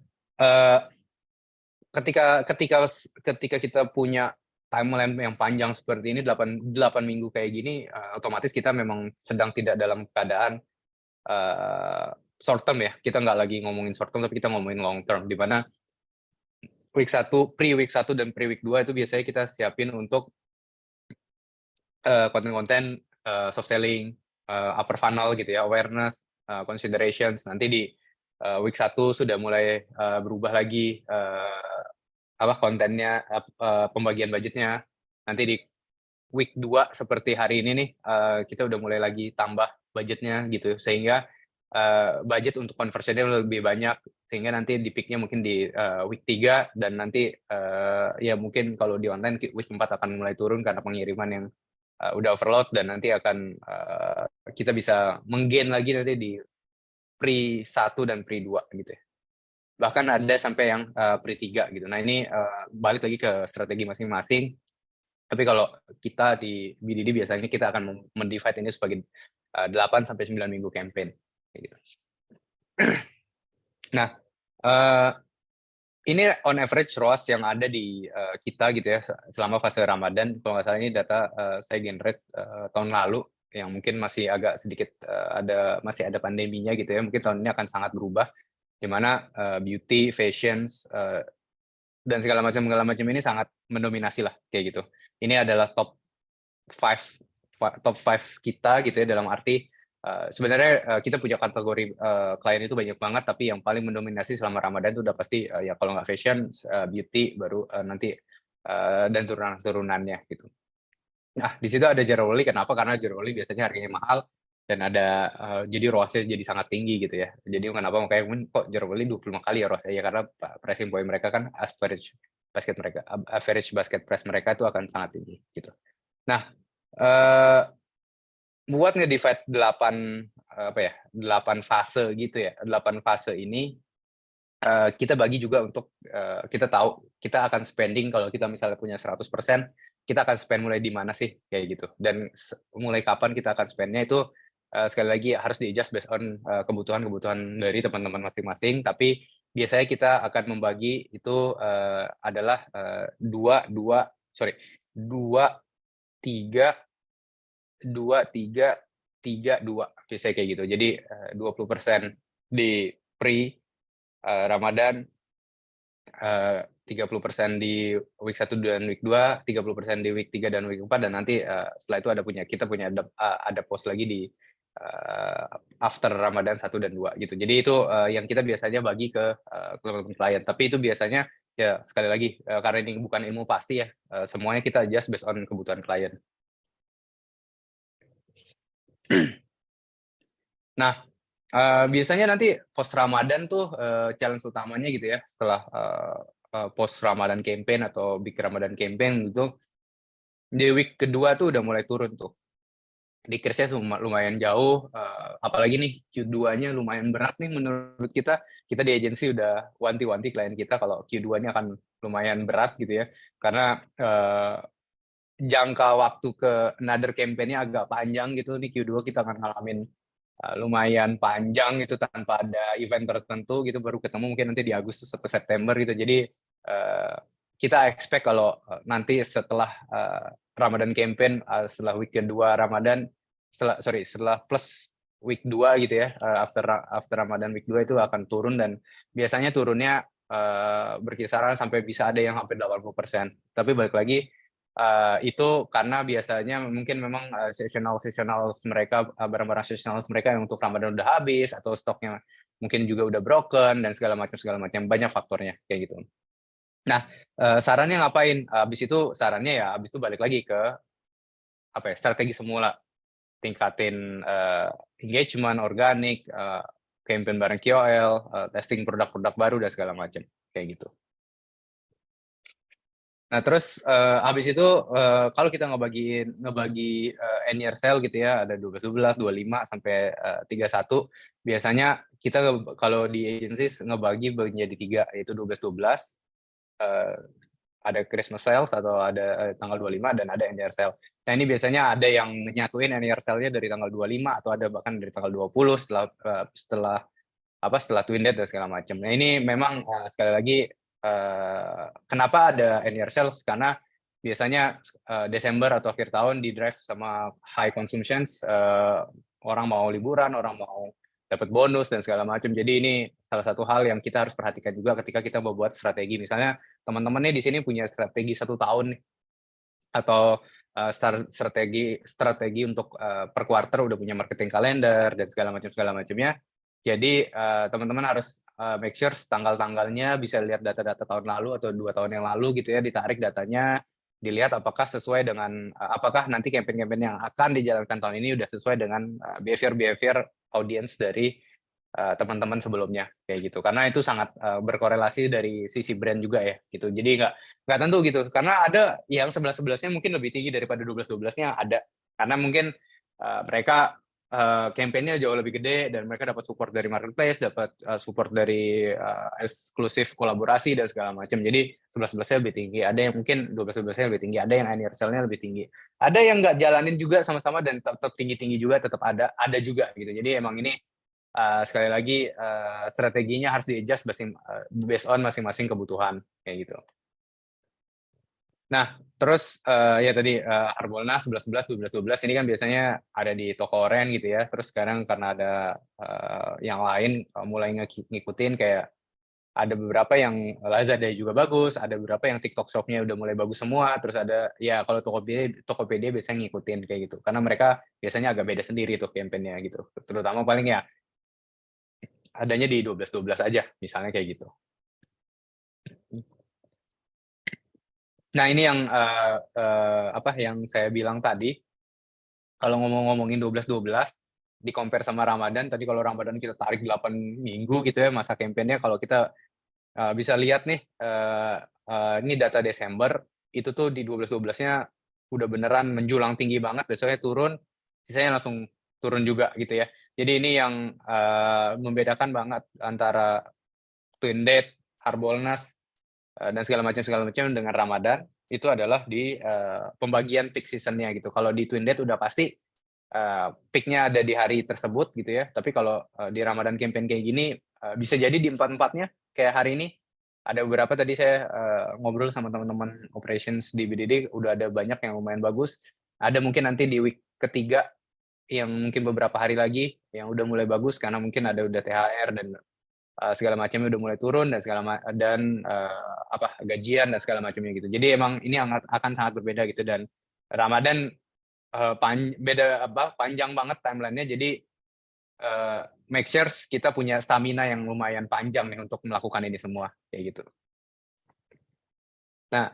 ketika kita punya timeline yang panjang seperti ini, 8 minggu kayak gini, otomatis kita memang sedang tidak dalam keadaan short term ya. Kita nggak lagi ngomongin short term, tapi kita ngomongin long term, di mana pre-week 1 dan pre-week 2 itu biasanya kita siapin untuk konten-konten soft selling, upper funnel gitu ya, awareness, considerations. Nanti di week 1 sudah mulai berubah lagi kontennya, pembagian budgetnya. Nanti di week 2 seperti hari ini nih, kita udah mulai lagi tambah budgetnya gitu, sehingga budget untuk conversion-nya lebih banyak, sehingga nanti di peak-nya mungkin di week 3 dan nanti ya mungkin kalau di online week 4 akan mulai turun karena pengiriman yang udah overload, dan nanti akan kita bisa menggain lagi nanti di pre 1 dan pre 2 gitu ya. Bahkan ada sampai yang pre 3 gitu. Nah ini balik lagi ke strategi masing-masing. Tapi kalau kita di BDD biasanya kita akan mendivide ini sebagai 8 sampai 9 minggu campaign gitu. Nah, ini on average ROAS yang ada di kita gitu ya selama fase Ramadan. Kalau nggak salah ini data saya generate tahun lalu, yang mungkin masih agak sedikit masih ada pandeminya gitu ya. Mungkin tahun ini akan sangat berubah, di mana beauty, fashions, dan segala macam ini sangat mendominasi lah kayak gitu. Ini adalah top 5 kita gitu ya, dalam arti sebenarnya kita punya kategori klien itu banyak banget, tapi yang paling mendominasi selama Ramadan itu udah pasti ya kalau nggak fashion, beauty, baru nanti dan turunannya gitu. Nah, di situ ada Jeroli. Kenapa? Karena Jeroli biasanya harganya mahal dan ada jadi ROAS-nya jadi sangat tinggi gitu ya. Jadi kenapa makanya kok Jeroli 25 kali ya ROAS-nya, ya karena pricing point mereka kan average basket price mereka itu akan sangat tinggi gitu. Nah, buat nge-divide 8 fase gitu ya. 8 fase ini kita bagi juga untuk kita tahu kita akan spending, kalau kita misalnya punya 100%, kita akan spend mulai di mana sih kayak gitu. Dan mulai kapan kita akan spend-nya itu sekali lagi harus di-adjust based on kebutuhan dari teman-teman masing-masing, tapi biasanya kita akan membagi itu adalah 2 3 3 2 biasanya kayak gitu. Jadi 20% di pre Ramadan, 30% di week 1 dan week 2, 30% di week 3 dan week 4, dan nanti setelah itu kita punya ada post lagi di after Ramadan 1 dan 2 gitu. Jadi itu yang kita biasanya bagi ke klien. Tapi itu biasanya ya sekali lagi karena ini bukan ilmu pasti ya, semuanya kita adjust based on kebutuhan klien. Nah, biasanya nanti post Ramadan tuh challenge utamanya gitu ya, setelah post Ramadan campaign atau big Ramadan campaign gitu, di week kedua tuh udah mulai turun tuh. Decrease-nya lumayan jauh, apalagi nih Q2-nya lumayan berat nih menurut kita. Kita di agensi udah wanti-wanti klien kita kalau Q2-nya akan lumayan berat gitu ya, karena jangka waktu ke another campaign-nya agak panjang gitu. Di Q2 kita akan ngalamin lumayan panjang itu tanpa ada event tertentu gitu, baru ketemu mungkin nanti di Agustus atau September gitu. Jadi kita expect kalau nanti setelah Ramadan campaign, setelah week kedua Ramadan, setelah plus week 2 gitu ya, after Ramadan week 2 itu akan turun, dan biasanya turunnya berkisaran sampai bisa ada yang hampir 80%. Tapi balik lagi, itu karena biasanya mungkin memang seasonal mereka, barang-barang seasonal mereka yang untuk Ramadan udah habis, atau stoknya mungkin juga udah broken dan segala macam, banyak faktornya kayak gitu. Nah, sarannya ngapain? Habis itu balik lagi ke strategi semula, tingkatin engagement organik, campaign bareng KOL, testing produk-produk baru dan segala macam kayak gitu. Nah, terus habis itu kalau kita ngebagi annual sale gitu ya, ada 12, 25 sampai 31. Biasanya kita kalau di agencies ngebagi menjadi 3, yaitu 12, ada Christmas sales atau ada tanggal 25 dan ada annual sale. Nah, ini biasanya ada yang nyatuin annual sale-nya dari tanggal 25 atau ada bahkan dari tanggal 20 setelah Twin Dead dan segala macam. Nah, ini memang sekali lagi kenapa ada annual sales, karena biasanya Desember atau akhir tahun di drive sama high consumptions, orang mau liburan, orang mau dapat bonus dan segala macam. Jadi ini salah satu hal yang kita harus perhatikan juga ketika kita membuat strategi. Misalnya teman-teman nih di sini punya strategi 1 tahun nih, atau strategi untuk per quarter udah punya marketing calendar dan segala macamnya. Jadi teman-teman harus make sure tanggal-tanggalnya bisa lihat data-data tahun lalu atau 2 tahun yang lalu gitu ya, ditarik datanya, dilihat apakah sesuai dengan apakah nanti campaign-campaign yang akan dijalankan tahun ini udah sesuai dengan behavior audience dari teman-teman sebelumnya kayak gitu. Karena itu sangat berkorelasi dari sisi brand juga ya gitu. Jadi nggak tentu gitu. Karena ada yang 11-11-nya mungkin lebih tinggi daripada 12-12-nya ada. Karena mungkin mereka campaign-nya jauh lebih gede dan mereka dapat support dari marketplace, dapat support dari eksklusif kolaborasi dan segala macam. Jadi 11-11-nya lebih tinggi. Ada yang mungkin 12-12-nya lebih tinggi. Ada yang annual sale-nya lebih tinggi. Ada yang nggak jalanin juga sama-sama dan tetap tinggi-tinggi juga, tetap ada juga gitu. Jadi emang ini sekali lagi strateginya harus di-adjust based on masing-masing kebutuhan kayak gitu. Nah, terus ya tadi Harbolnas 11-11, 12-12 ini kan biasanya ada di toko oren gitu ya. Terus sekarang karena ada yang lain mulai ngikutin, kayak ada beberapa yang Lazada juga bagus, ada beberapa yang TikTok Shop-nya udah mulai bagus semua. Terus ada ya kalau Tokopedia biasanya ngikutin kayak gitu. Karena mereka biasanya agak beda sendiri tuh campaign-nya gitu. Terutama paling ya adanya di 12-12 aja, misalnya kayak gitu. Nah, ini yang yang saya bilang tadi, kalau ngomongin 12-12, di-compare sama Ramadan, tadi kalau Ramadan kita tarik 8 minggu gitu ya masa campaign-nya, kalau kita bisa lihat nih, ini data Desember, itu tuh di 12-12-nya udah beneran menjulang tinggi banget, besoknya turun, sisanya langsung turun juga gitu ya. Jadi ini yang membedakan banget antara Twin Dead, Harbolnas, dan segala macam dengan Ramadan, itu adalah di pembagian peak season-nya gitu. Kalau di Twin Dead udah pasti peak-nya ada di hari tersebut gitu ya. Tapi kalau di Ramadan campaign kayak gini, bisa jadi di 4-4-nya, kayak hari ini, ada beberapa tadi saya ngobrol sama teman-teman operations di BDD, udah ada banyak yang lumayan bagus. Ada mungkin nanti di week ketiga, yang mungkin beberapa hari lagi, yang udah mulai bagus, karena mungkin ada udah THR dan segala macamnya udah mulai turun dan gajian dan segala macamnya gitu. Jadi emang ini akan sangat berbeda gitu, dan Ramadan panjang banget timeline-nya. Jadi make sure kita punya stamina yang lumayan panjang nih untuk melakukan ini semua kayak gitu. Nah,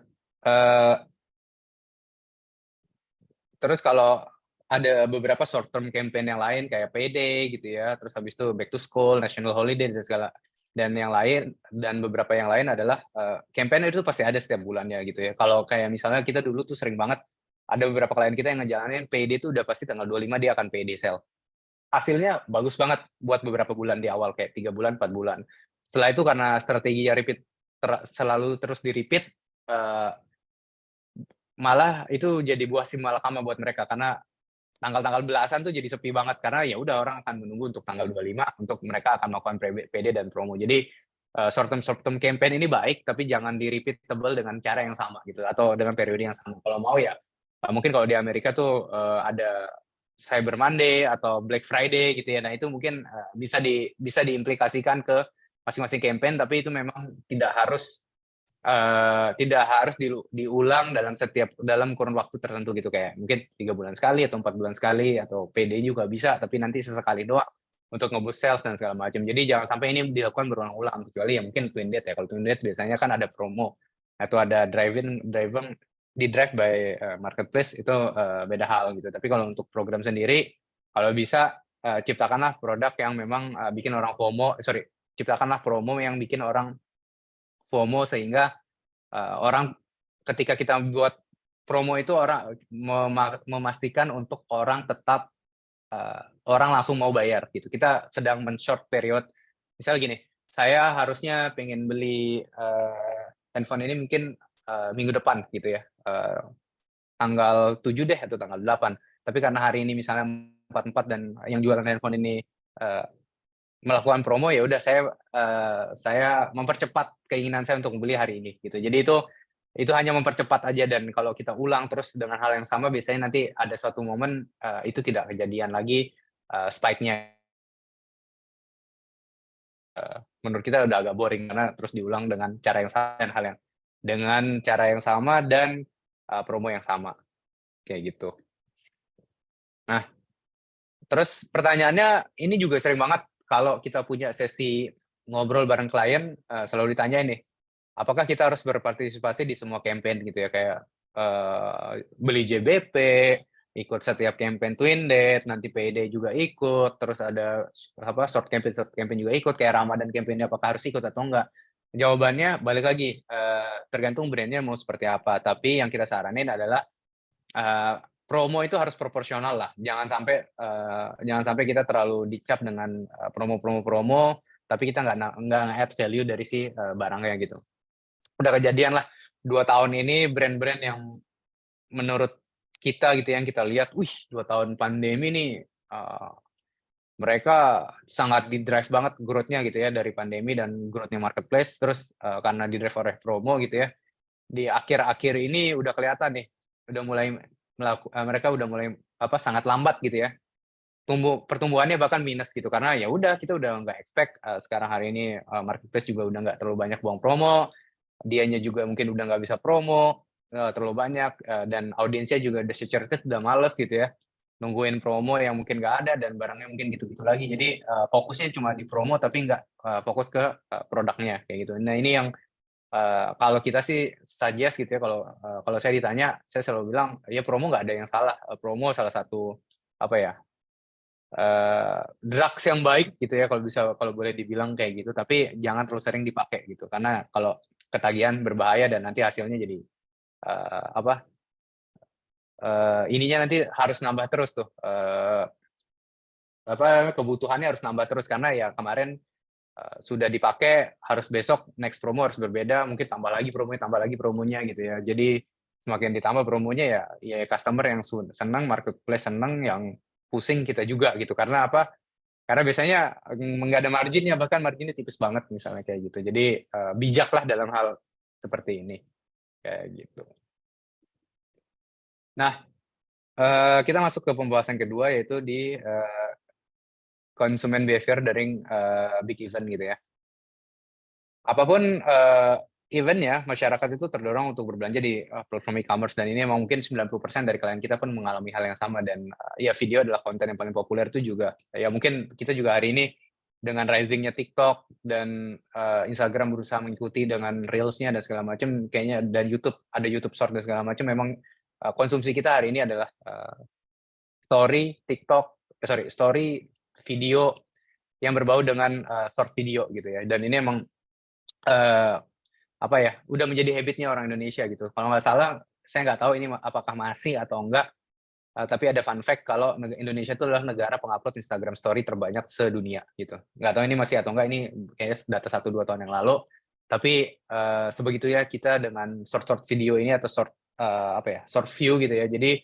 terus kalau ada beberapa short term campaign yang lain kayak PD gitu ya, terus habis itu back to school, national holiday dan yang lain, dan beberapa yang lain adalah campaign itu pasti ada setiap bulannya gitu ya. Kalau kayak misalnya kita dulu tuh sering banget ada beberapa klien kita yang ngejalanin PD itu udah pasti tanggal 25 dia akan PD sale. Hasilnya bagus banget buat beberapa bulan di awal, kayak 3 bulan, 4 bulan. Setelah itu karena strateginya selalu terus di-repeat, malah itu jadi buah si malakama buat mereka, karena tanggal-tanggal belasan tuh jadi sepi banget, karena ya udah orang akan menunggu untuk tanggal 25 untuk mereka akan melakukan PD dan promo. Jadi short term campaign ini baik, tapi jangan di-repeatable dengan cara yang sama gitu, atau dengan periode yang sama. Kalau mau ya mungkin kalau di Amerika tuh ada Cyber Monday atau Black Friday gitu ya. Nah, itu mungkin bisa diimplikasikan ke masing-masing campaign, tapi itu memang tidak harus diulang dalam kurun waktu tertentu gitu, kayak mungkin 3 bulan sekali atau 4 bulan sekali, atau PD juga bisa, tapi nanti sesekali doang untuk nge-boost sales dan segala macam. Jadi jangan sampai ini dilakukan berulang-ulang, kecuali ya mungkin Twin Dead ya. Kalau Twin Dead biasanya kan ada promo atau ada di drive by marketplace, itu beda hal gitu. Tapi kalau untuk program sendiri, kalau bisa ciptakanlah produk yang memang bikin orang ciptakanlah promo yang bikin orang FOMO, sehingga orang ketika kita buat promo itu orang memastikan untuk orang tetap orang langsung mau bayar gitu. Kita sedang men-short period. Misalnya gini, saya harusnya pengen beli handphone ini mungkin minggu depan gitu ya. Tanggal 7 deh atau tanggal 8. Tapi karena hari ini misalnya 44 dan yang jualan handphone ini melakukan promo, ya udah saya mempercepat keinginan saya untuk membeli hari ini gitu. Jadi itu hanya mempercepat aja, dan kalau kita ulang terus dengan hal yang sama biasanya nanti ada suatu momen itu tidak kejadian lagi spike-nya. Menurut kita udah agak boring karena terus diulang dengan cara yang sama dan dengan cara yang sama dan promo yang sama kayak gitu. Nah, terus pertanyaannya ini juga sering banget kalau kita punya sesi ngobrol bareng klien, selalu ditanya nih, apakah kita harus berpartisipasi di semua campaign gitu ya, kayak beli JBP, ikut setiap campaign Twin Date, nanti Payday juga ikut, terus ada short campaign juga ikut, kayak Ramadan campaign apakah harus ikut atau enggak? Jawabannya balik lagi, tergantung brandnya mau seperti apa. Tapi yang kita saranin adalah promo itu harus proporsional lah. Jangan sampai kita terlalu dicap dengan promo, tapi kita nggak add value dari si barangnya gitu. Udah kejadian lah 2 tahun ini brand-brand yang menurut kita gitu yang kita lihat, 2 tahun pandemi nih mereka sangat di-drive banget growth-nya gitu ya dari pandemi dan growth-nya marketplace. Terus karena di-drive oleh promo gitu ya, di akhir-akhir ini udah kelihatan nih, udah mulai mereka udah mulai sangat lambat gitu ya. Pertumbuhannya bahkan minus gitu, karena ya udah kita udah nggak expect sekarang hari ini marketplace juga udah nggak terlalu banyak buang promo, dianya juga mungkin udah nggak bisa promo terlalu banyak, dan audiensnya juga udah saturated, udah males gitu ya nungguin promo yang mungkin nggak ada dan barangnya mungkin gitu-gitu lagi. Jadi fokusnya cuma di promo tapi nggak fokus ke produknya kayak gitu. Nah ini yang kalau kita sih suggest gitu ya, kalau saya ditanya, saya selalu bilang, ya promo nggak ada yang salah. Promo salah satu drugs yang baik gitu ya, kalau boleh dibilang kayak gitu. Tapi jangan terlalu sering dipakai gitu, karena kalau ketagihan berbahaya dan nanti hasilnya jadi ininya nanti harus nambah terus tuh. Kebutuhannya harus nambah terus karena ya kemarin sudah dipakai, harus besok next promo harus berbeda, mungkin tambah lagi promonya gitu ya. Jadi semakin ditambah promonya ya customer yang senang, marketplace senang, yang pusing kita juga gitu. Karena apa? Karena biasanya nggak ada marginnya, bahkan marginnya tipis banget misalnya kayak gitu. Jadi bijaklah dalam hal seperti ini kayak gitu. Nah, kita masuk ke pembahasan kedua, yaitu di consumer behavior dari big event gitu ya. Apapun event-nya, masyarakat itu terdorong untuk berbelanja di platform e-commerce, dan ini memang mungkin 90% dari klien kita pun mengalami hal yang sama. Dan ya video adalah konten yang paling populer itu juga. Ya mungkin kita juga hari ini dengan rising-nya TikTok dan Instagram berusaha mengikuti dengan Reels-nya dan segala macam, kayaknya, dan YouTube, ada YouTube Short dan segala macam, memang konsumsi kita hari ini adalah story video yang berbau dengan short video gitu ya. Dan ini emang udah menjadi habitnya orang Indonesia gitu. Kalau nggak salah, saya nggak tahu ini apakah masih atau enggak, tapi ada fun fact kalau Indonesia itu adalah negara pengupload Instagram Story terbanyak sedunia gitu. Nggak tahu ini masih atau enggak, ini kayaknya data 1-2 tahun yang lalu. Tapi sebegitu ya kita dengan short video ini atau short view gitu ya. Jadi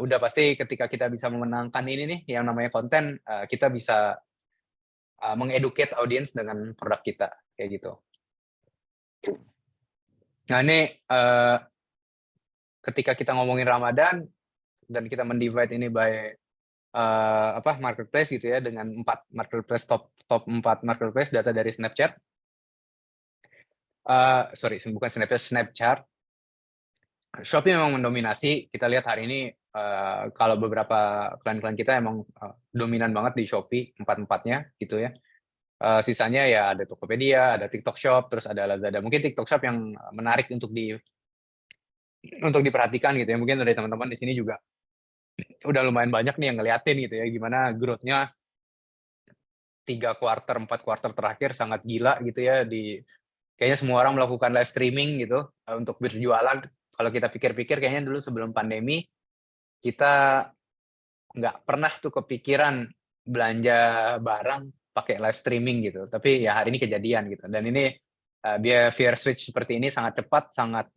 udah pasti ketika kita bisa memenangkan ini nih yang namanya konten, kita bisa mengeducate audience dengan produk kita kayak gitu. Nah ini ketika kita ngomongin Ramadan dan kita mendivide ini by marketplace gitu ya, dengan 4 marketplace, top 4 marketplace data dari Snapchat. Bukan Snapchat. Shopee memang mendominasi. Kita lihat hari ini kalau beberapa klien-klien kita emang dominan banget di Shopee, 4-4-nya gitu ya. Sisanya ya ada Tokopedia, ada TikTok Shop, terus ada Lazada. Mungkin TikTok Shop yang menarik untuk diperhatikan gitu ya. Mungkin dari teman-teman di sini juga udah lumayan banyak nih yang ngeliatin gitu ya, gimana growth-nya 3 kuarter, 4 kuarter terakhir sangat gila gitu ya. Di kayaknya semua orang melakukan live streaming gitu untuk berjualan. Kalau kita pikir-pikir kayaknya dulu sebelum pandemi kita nggak pernah tuh kepikiran belanja barang pakai live streaming gitu. Tapi ya hari ini kejadian gitu. Dan ini behavior switch seperti ini sangat cepat, sangat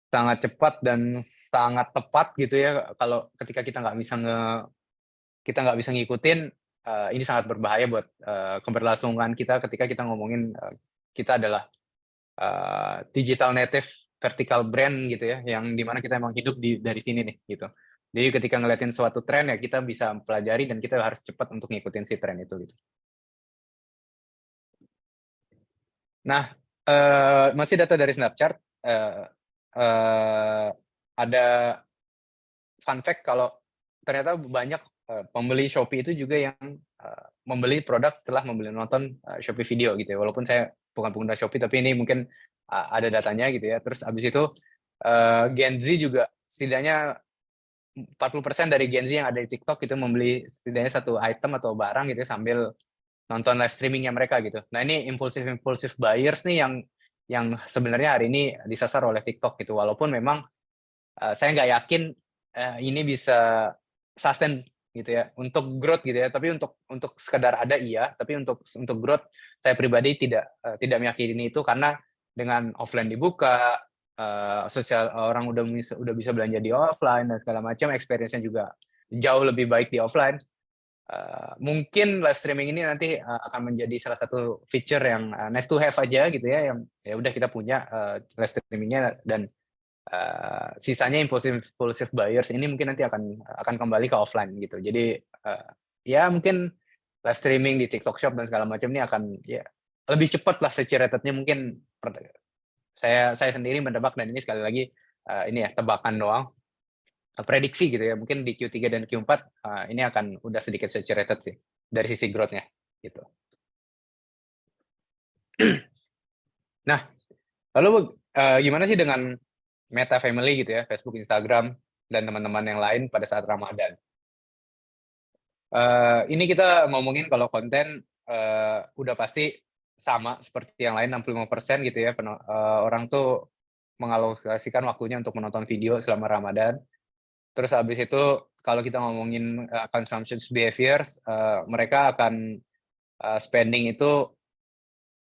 dan sangat tepat gitu ya. Kalau ketika kita nggak bisa ngikutin, ini sangat berbahaya buat keberlangsungan kita ketika kita ngomongin kita adalah digital native vertical brand gitu ya, yang dimana kita emang hidup dari sini nih gitu. Jadi ketika ngeliatin suatu tren ya kita bisa pelajari dan kita harus cepat untuk ngikutin si tren itu gitu. Nah, masih data dari Snapchat, ada fun fact kalau ternyata banyak pembeli Shopee itu juga yang membeli produk setelah nonton Shopee video gitu ya. Walaupun saya bukan pengguna Shopee, tapi ini mungkin ada datanya gitu ya. Terus abis itu Gen Z juga setidaknya 40% dari Gen Z yang ada di TikTok itu membeli setidaknya satu item atau barang gitu ya, sambil nonton live streamingnya mereka gitu. Nah ini impulsif buyers nih yang sebenarnya hari ini disasar oleh TikTok gitu. Walaupun memang saya nggak yakin ini bisa sustain gitu ya untuk growth gitu ya. Tapi untuk sekedar ada iya, tapi untuk growth saya pribadi tidak meyakini itu, karena dengan offline dibuka, sosial orang udah bisa belanja di offline dan segala macam, experience-nya juga jauh lebih baik di offline. Mungkin live streaming ini nanti akan menjadi salah satu feature yang nice to have aja gitu ya, yang ya udah kita punya live streamingnya, dan sisanya impulsive buyers ini mungkin nanti akan kembali ke offline gitu. Jadi ya mungkin live streaming di TikTok Shop dan segala macam ini akan ya lebih cepat lah ratednya mungkin. Saya sendiri menebak, dan ini sekali lagi ini ya tebakan doang, prediksi gitu ya, mungkin di Q3 dan Q4 ini akan udah sedikit saturated sih dari sisi growth-nya gitu. Nah, lalu gimana sih dengan Meta Family gitu ya, Facebook, Instagram, dan teman-teman yang lain pada saat Ramadan? Ini kita ngomongin kalau konten udah pasti sama seperti yang lain, 65% gitu ya, orang tuh mengalokasikan waktunya untuk menonton video selama Ramadan. Terus habis itu kalau kita ngomongin consumption behaviors, mereka akan spending itu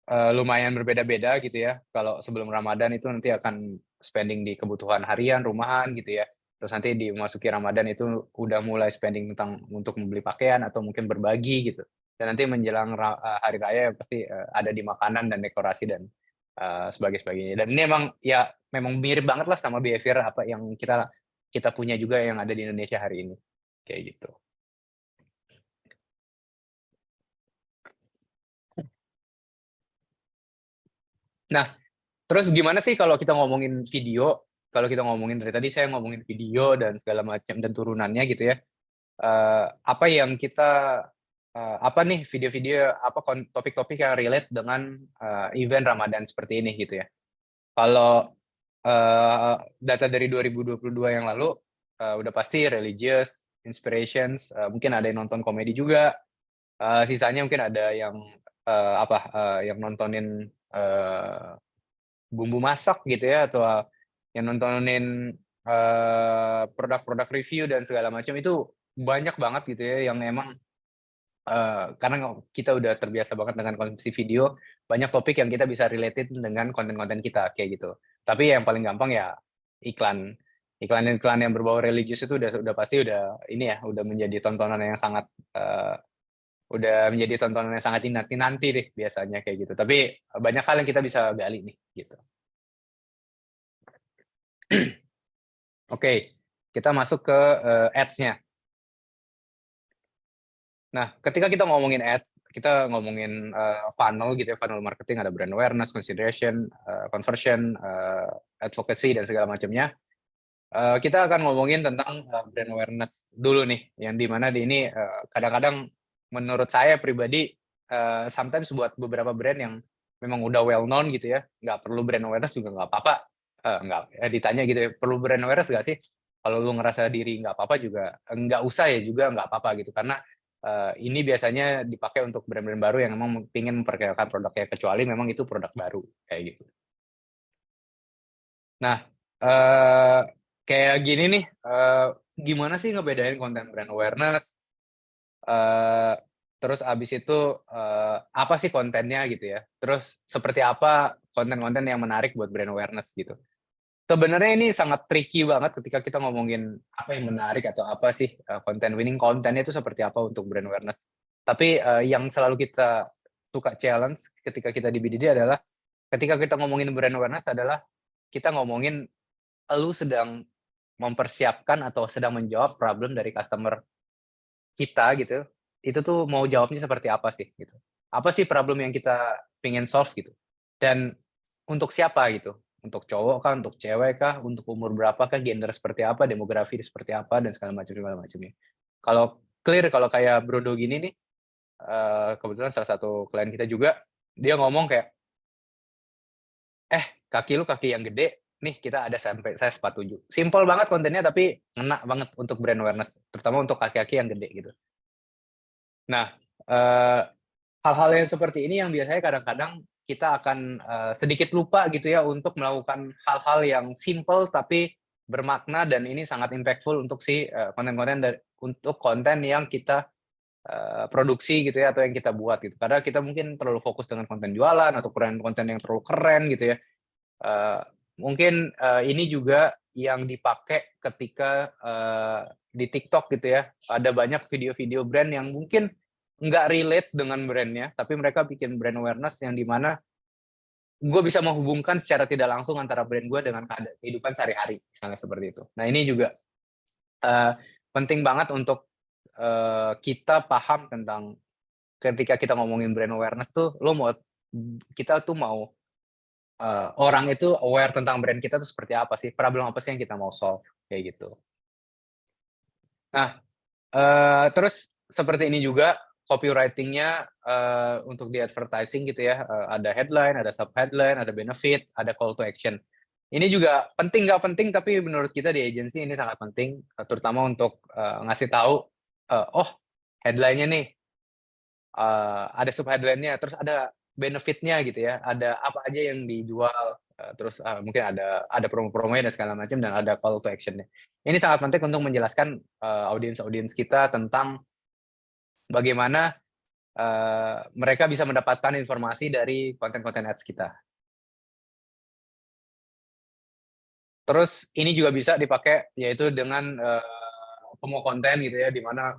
lumayan berbeda-beda gitu ya. Kalau sebelum Ramadan itu nanti akan spending di kebutuhan harian, rumahan gitu ya. Terus nanti dimasuki Ramadan itu udah mulai spending untuk membeli pakaian atau mungkin berbagi gitu. Dan nanti menjelang hari raya pasti ada di makanan dan dekorasi dan sebagainya. Dan ini memang mirip banget lah sama behavior apa yang kita punya juga yang ada di Indonesia hari ini. Kayak gitu. Nah, terus gimana sih kalau kita ngomongin video? Kalau kita ngomongin dari tadi saya ngomongin video dan segala macam dan turunannya gitu ya. Apa yang kita apa nih video-video, apa topik-topik yang relate dengan event Ramadan seperti ini gitu ya. Kalau data dari 2022 yang lalu udah pasti religious, inspirations, mungkin ada yang nonton komedi juga. Sisanya mungkin ada yang yang nontonin bumbu masak gitu ya, atau yang nontonin produk-produk review dan segala macam. Itu banyak banget gitu ya, yang emang karena kita udah terbiasa banget dengan konsumsi video, banyak topik yang kita bisa related dengan konten-konten kita kayak gitu. Tapi yang paling gampang ya iklan yang berbau religius itu udah pasti udah ini ya, udah menjadi tontonan yang sangat dinanti deh biasanya kayak gitu. Tapi banyak hal yang kita bisa gali nih gitu. Oke, kita masuk ke ads-nya. Nah, ketika kita ngomongin ads, kita ngomongin funnel gitu ya, funnel marketing, ada brand awareness, consideration, conversion, advocacy, dan segala macamnya. Kita akan ngomongin tentang brand awareness dulu nih, yang dimana di ini kadang-kadang menurut saya pribadi sometimes buat beberapa brand yang memang udah well known gitu ya, nggak perlu brand awareness juga nggak apa-apa. Ditanya gitu ya, perlu brand awareness nggak sih? Kalau lu ngerasa diri nggak apa-apa juga, nggak usah ya juga nggak apa-apa gitu, karena ini biasanya dipakai untuk brand-brand baru yang memang ingin memperkenalkan produknya, kecuali memang itu produk baru kayak gitu. Nah, kayak gini nih, gimana sih ngebedain konten brand awareness, terus abis itu apa sih kontennya gitu ya, terus seperti apa konten-konten yang menarik buat brand awareness gitu. Sebenarnya ini sangat tricky banget ketika kita ngomongin apa yang menarik atau apa sih konten winning, kontennya itu seperti apa untuk brand awareness. Tapi yang selalu kita suka challenge ketika kita di BDD adalah ketika kita ngomongin brand awareness adalah kita ngomongin lu sedang mempersiapkan atau sedang menjawab problem dari customer kita gitu. Itu tuh mau jawabnya seperti apa sih gitu. Apa sih problem yang kita pengen solve gitu. Dan untuk siapa gitu. Untuk cowok kah, untuk cewek kah, untuk umur berapa kah, gender seperti apa, demografi seperti apa, dan segala macamnya. Kalau clear, kalau kayak Brodo gini nih, kebetulan salah satu klien kita juga, dia ngomong kayak, kaki lu kaki yang gede, nih kita ada sampai size 47. Simple banget kontennya, tapi ngena banget untuk brand awareness, terutama untuk kaki-kaki yang gede gitu. Nah, hal-hal yang seperti ini yang biasanya kadang-kadang kita akan sedikit lupa gitu ya untuk melakukan hal-hal yang simple tapi bermakna, dan ini sangat impactful untuk si untuk konten yang kita produksi gitu ya, atau yang kita buat gitu. Karena kita mungkin terlalu fokus dengan konten jualan atau konten yang terlalu keren gitu ya. Mungkin ini juga yang dipakai ketika di TikTok gitu ya. Ada banyak video-video brand yang mungkin nggak relate dengan brandnya, tapi mereka bikin brand awareness yang dimana gue bisa menghubungkan secara tidak langsung antara brand gue dengan kehidupan sehari-hari, misalnya seperti itu. Nah ini juga penting banget untuk kita paham tentang ketika kita ngomongin brand awareness tuh, kita tuh mau orang itu aware tentang brand kita tuh seperti apa sih, problem apa sih yang kita mau solve, kayak gitu. Nah, terus seperti ini juga copywriting-nya untuk di advertising gitu ya, ada headline, ada sub-headline, ada benefit, ada call to action. Ini juga penting nggak penting, tapi menurut kita di agency ini sangat penting, terutama untuk ngasih tahu, oh headline-nya nih, ada sub-headline-nya, terus ada benefit-nya gitu ya, ada apa aja yang dijual, terus mungkin ada promo-promonya dan segala macam, dan ada call to action-nya. Ini sangat penting untuk menjelaskan audiens kita tentang bagaimana mereka bisa mendapatkan informasi dari konten-konten ads kita. Terus ini juga bisa dipakai yaitu dengan promo konten gitu ya, di mana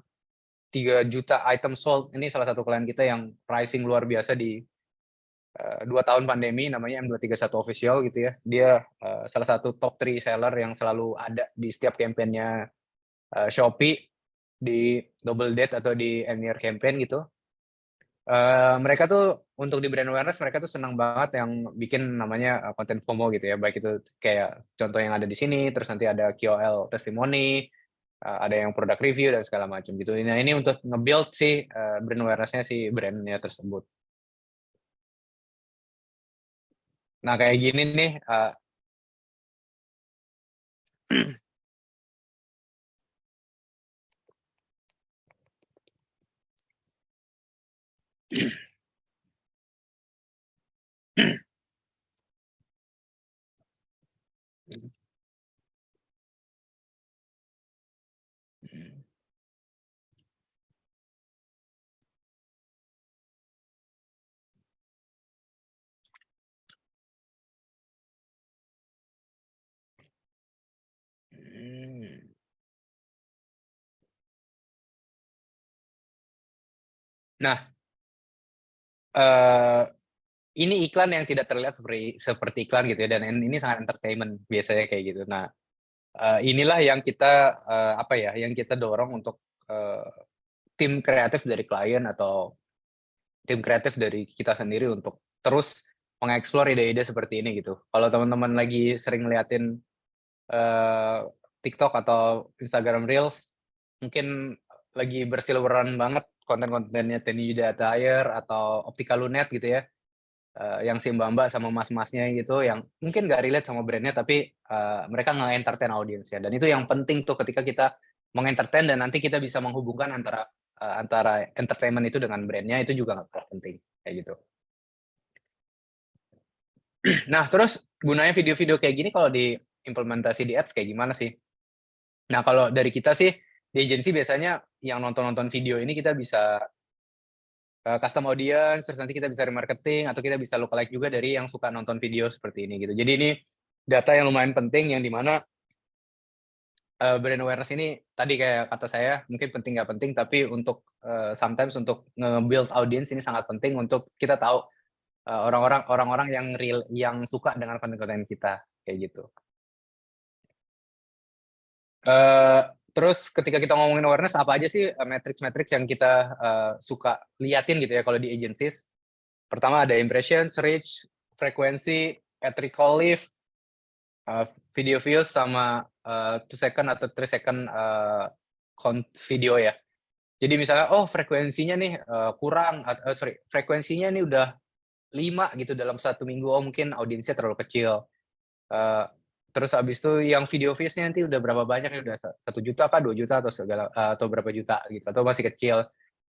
3 juta item sold, ini salah satu klien kita yang pricing luar biasa di 2 tahun pandemi, namanya M231 Official gitu ya. Dia salah satu top 3 seller yang selalu ada di setiap campaign-nya Shopee, di Double Date atau di End Year Campaign gitu. Mereka tuh untuk di brand awareness, mereka tuh senang banget yang bikin namanya konten FOMO gitu ya, baik itu kayak contoh yang ada di sini, terus nanti ada KOL testimoni, ada yang product review dan segala macam gitu. Nah ini untuk nge-build si brand awareness-nya si brand-nya tersebut. Nah kayak gini nih, nah ini iklan yang tidak terlihat seperti iklan gitu ya, dan ini sangat entertainment biasanya kayak gitu. Nah inilah yang kita yang kita dorong untuk tim kreatif dari klien atau tim kreatif dari kita sendiri untuk terus mengeksplor ide-ide seperti ini gitu. Kalau teman-teman lagi sering ngeliatin TikTok atau Instagram Reels, mungkin lagi berseliweran banget konten-kontennya Tenny Yuda Attire atau Optika Lunet gitu ya, yang si mbak-mbak sama mas-masnya gitu, yang mungkin nggak relate sama brandnya, tapi mereka nge-entertain audiensnya. Dan itu yang penting tuh ketika kita meng-entertain, dan nanti kita bisa menghubungkan antara antara entertainment itu dengan brand-nya itu juga nggak kalah penting, kayak gitu. Nah, terus gunanya video-video kayak gini kalau diimplementasi di ads kayak gimana sih? Nah, kalau dari kita sih, di agency biasanya yang nonton-nonton video ini kita bisa custom audience, terus nanti kita bisa remarketing, atau kita bisa lookalike juga dari yang suka nonton video seperti ini gitu. Jadi ini data yang lumayan penting, yang dimana brand awareness ini tadi kayak kata saya mungkin penting nggak penting, tapi untuk sometimes untuk nge-build audience ini sangat penting untuk kita tahu orang-orang yang suka dengan konten-konten kita kayak gitu. Terus ketika kita ngomongin awareness, apa aja sih metrics-metrics yang kita suka liatin gitu ya kalau di agencies? Pertama ada impressions, reach, frekuensi, ad recall lift, video views, sama 2 second atau 3 second count video ya. Jadi misalnya, oh frekuensinya nih kurang, frekuensinya nih udah 5 gitu dalam 1 minggu, oh mungkin audiensnya terlalu kecil. Terus abis itu yang video views-nya nanti udah berapa banyak nih, udah 1 juta apa 2 juta atau berapa juta gitu, atau masih kecil,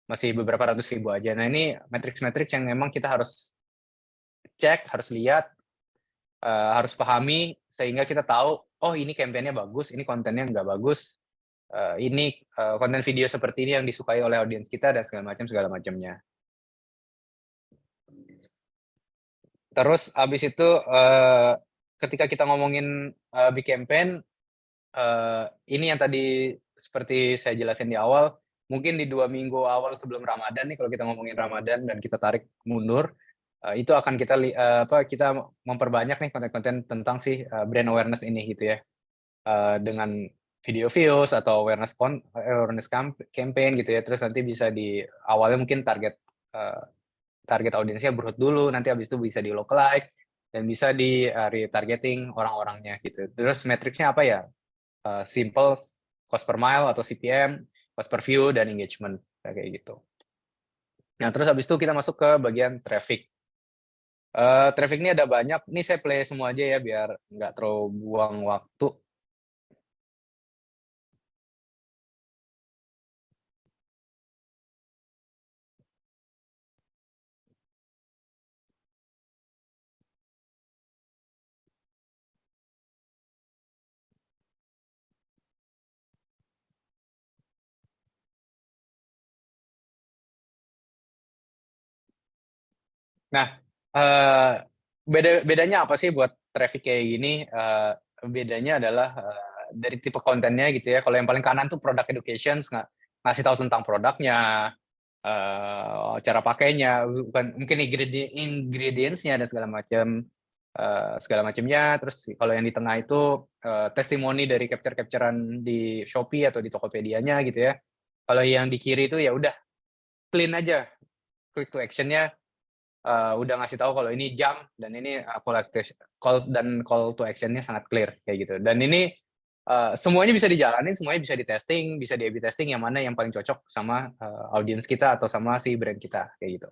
masih beberapa ratus ribu aja. Nah ini metrics-metrics yang memang kita harus cek, harus lihat, harus pahami, sehingga kita tahu, oh ini campaign-nya bagus, ini kontennya nggak bagus, ini konten video seperti ini yang disukai oleh audiens kita, dan segala macamnya. Terus abis itu ketika kita ngomongin big campaign, ini yang tadi seperti saya jelasin di awal, mungkin di 2 minggu awal sebelum Ramadan nih, kalau kita ngomongin Ramadan dan kita tarik mundur, itu akan kita memperbanyak nih konten-konten tentang si brand awareness ini gitu ya, dengan video views atau awareness campaign gitu ya. Terus nanti bisa di awalnya mungkin target audiensnya broad dulu, nanti habis itu bisa di lookalike, dan bisa di retargeting orang-orangnya gitu. Terus metricsnya apa ya? Simple, cost per mile atau CPM, cost per view, dan engagement kayak gitu. Nah, terus habis itu kita masuk ke bagian traffic. Traffic ini ada banyak. Ini saya play semua aja ya biar nggak terlalu buang waktu. Nah, bedanya apa sih buat traffic kayak gini? Bedanya adalah dari tipe kontennya gitu ya. Kalau yang paling kanan tuh product education, ngasih tahu tentang produknya, cara pakainya, mungkin ingredients-nya dan segala macamnya. Terus kalau yang di tengah itu testimoni dari capture-capturean di Shopee atau di Tokopedia-nya gitu ya. Kalau yang di kiri itu ya udah clean aja, click to action-nya. Udah ngasih tahu kalau ini jam, dan ini call to action-nya sangat clear kayak gitu. Dan ini semuanya bisa dijalanin, semuanya bisa di-testing, bisa di A/B testing yang mana yang paling cocok sama audiens kita atau sama si brand kita kayak gitu.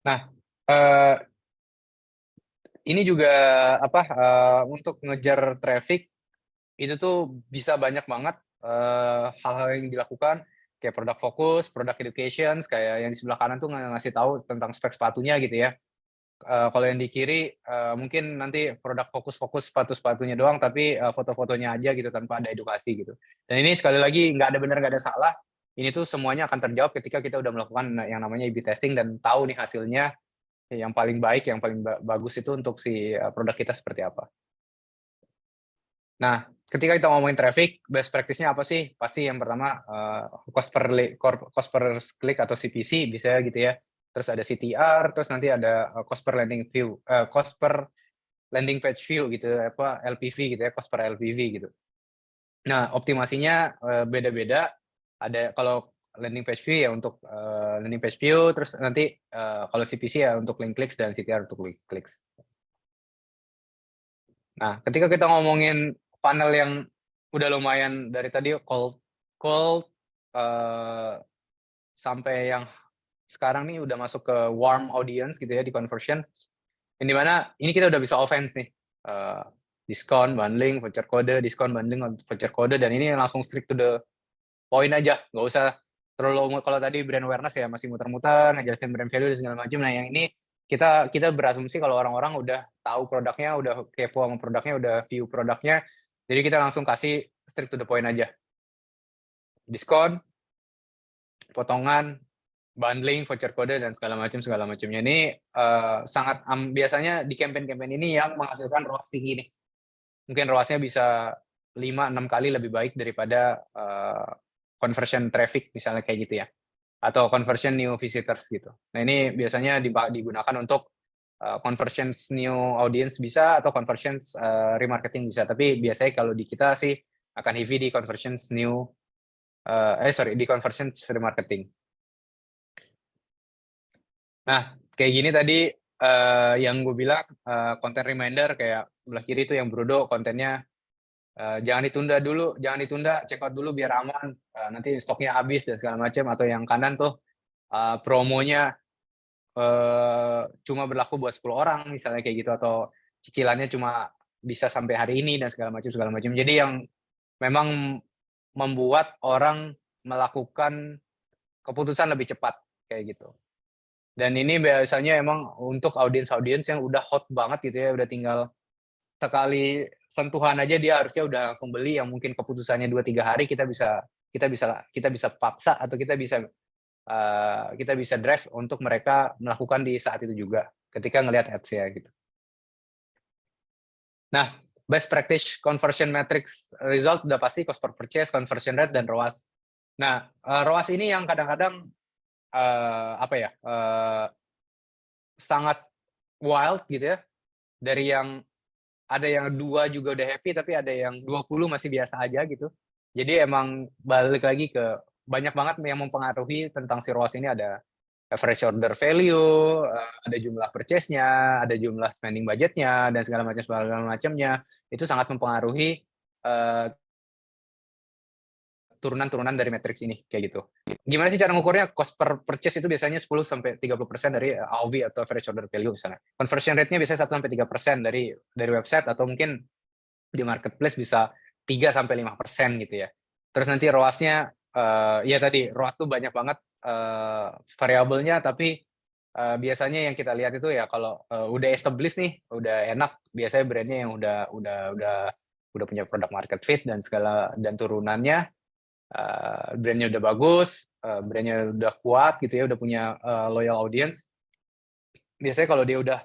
Nah, ini juga untuk ngejar traffic itu tuh bisa banyak banget hal-hal yang dilakukan, kayak product focus, product education, kayak yang di sebelah kanan tuh ngasih tahu tentang spek sepatunya gitu ya. Kalau yang di kiri mungkin nanti produk fokus sepatu-sepatunya doang, tapi foto-fotonya aja gitu tanpa ada edukasi gitu. Dan ini sekali lagi nggak ada benar, nggak ada salah. Ini tuh semuanya akan terjawab ketika kita udah melakukan yang namanya A/B testing dan tahu nih hasilnya yang paling baik, yang paling bagus itu untuk si produk kita seperti apa. Nah, ketika kita ngomongin traffic, best practice-nya apa sih? Pasti yang pertama cost per click atau CPC bisa gitu ya. Terus ada CTR, terus nanti ada cost per landing page view gitu, LPV gitu ya, cost per LPV gitu. Nah, optimasinya beda-beda. Ada kalau landing page view ya untuk landing page view, terus nanti kalau CPC ya untuk link clicks, dan CTR untuk link clicks. Nah, ketika kita ngomongin funnel yang udah lumayan dari tadi cold sampai yang sekarang nih udah masuk ke warm audience gitu ya di conversion. Yang dimana ini kita udah bisa offense nih. Diskon, bundling, voucher code, diskon, bundling, voucher code, dan ini langsung strict to the point aja. Nggak usah terlalu, kalau tadi brand awareness ya masih muter-muter, ngejelasin brand value dan segala macam. Nah yang ini kita berasumsi kalau orang-orang udah tahu produknya, udah kepo sama produknya, udah view produknya, jadi kita langsung kasih strict to the point aja. Diskon, potongan, bundling, voucher code, dan segala macamnya. Ini sangat biasanya di campaign-campaign ini yang menghasilkan ROAS tinggi nih. Mungkin ROAS-nya bisa 5-6 kali lebih baik daripada conversion traffic misalnya kayak gitu ya. Atau conversion new visitors gitu. Nah ini biasanya digunakan untuk conversions new audience bisa, atau conversions remarketing bisa. Tapi biasanya kalau di kita sih akan heavy di conversions new, di conversions remarketing. Nah, kayak gini tadi yang gue bilang, konten reminder kayak sebelah kiri itu yang Brudo, kontennya jangan ditunda dulu, jangan ditunda, check out dulu biar aman, nanti stoknya habis dan segala macam. Atau yang kanan tuh promonya cuma berlaku buat 10 orang misalnya kayak gitu, atau cicilannya cuma bisa sampai hari ini dan segala macam. Jadi yang memang membuat orang melakukan keputusan lebih cepat kayak gitu. Dan ini biasanya emang untuk audiens-audiens yang udah hot banget gitu ya, udah tinggal sekali sentuhan aja dia harusnya udah langsung beli, yang mungkin keputusannya 2-3 hari kita bisa paksa, atau kita bisa drive untuk mereka melakukan di saat itu juga ketika ngelihat ads-nya gitu. Nah, best practice conversion metrics result udah pasti cost per purchase, conversion rate, dan ROAS. Nah, ROAS ini yang kadang-kadang sangat wild gitu ya. Dari yang ada yang 2 juga udah happy, tapi ada yang 20 masih biasa aja gitu. Jadi emang balik lagi ke banyak banget yang mempengaruhi tentang si ROAS ini. Ada average order value, ada jumlah purchase-nya, ada jumlah spending budget-nya, dan segala macamnya. Itu sangat mempengaruhi turunan-turunan dari matriks ini kayak gitu. Gimana sih cara ngukurnya? Cost per purchase itu biasanya 10-30% dari AOV atau average order value misalnya. Conversion rate-nya biasanya 1-3% dari website, atau mungkin di marketplace bisa 3-5% gitu ya. Terus nanti ROAS-nya ya tadi ROAS tuh banyak banget variabelnya, tapi biasanya yang kita lihat itu ya kalau udah established nih, udah enak, biasanya brandnya yang udah punya product market fit dan turunannya, brandnya udah bagus, brandnya udah kuat gitu ya, udah punya loyal audience. Biasanya kalau dia udah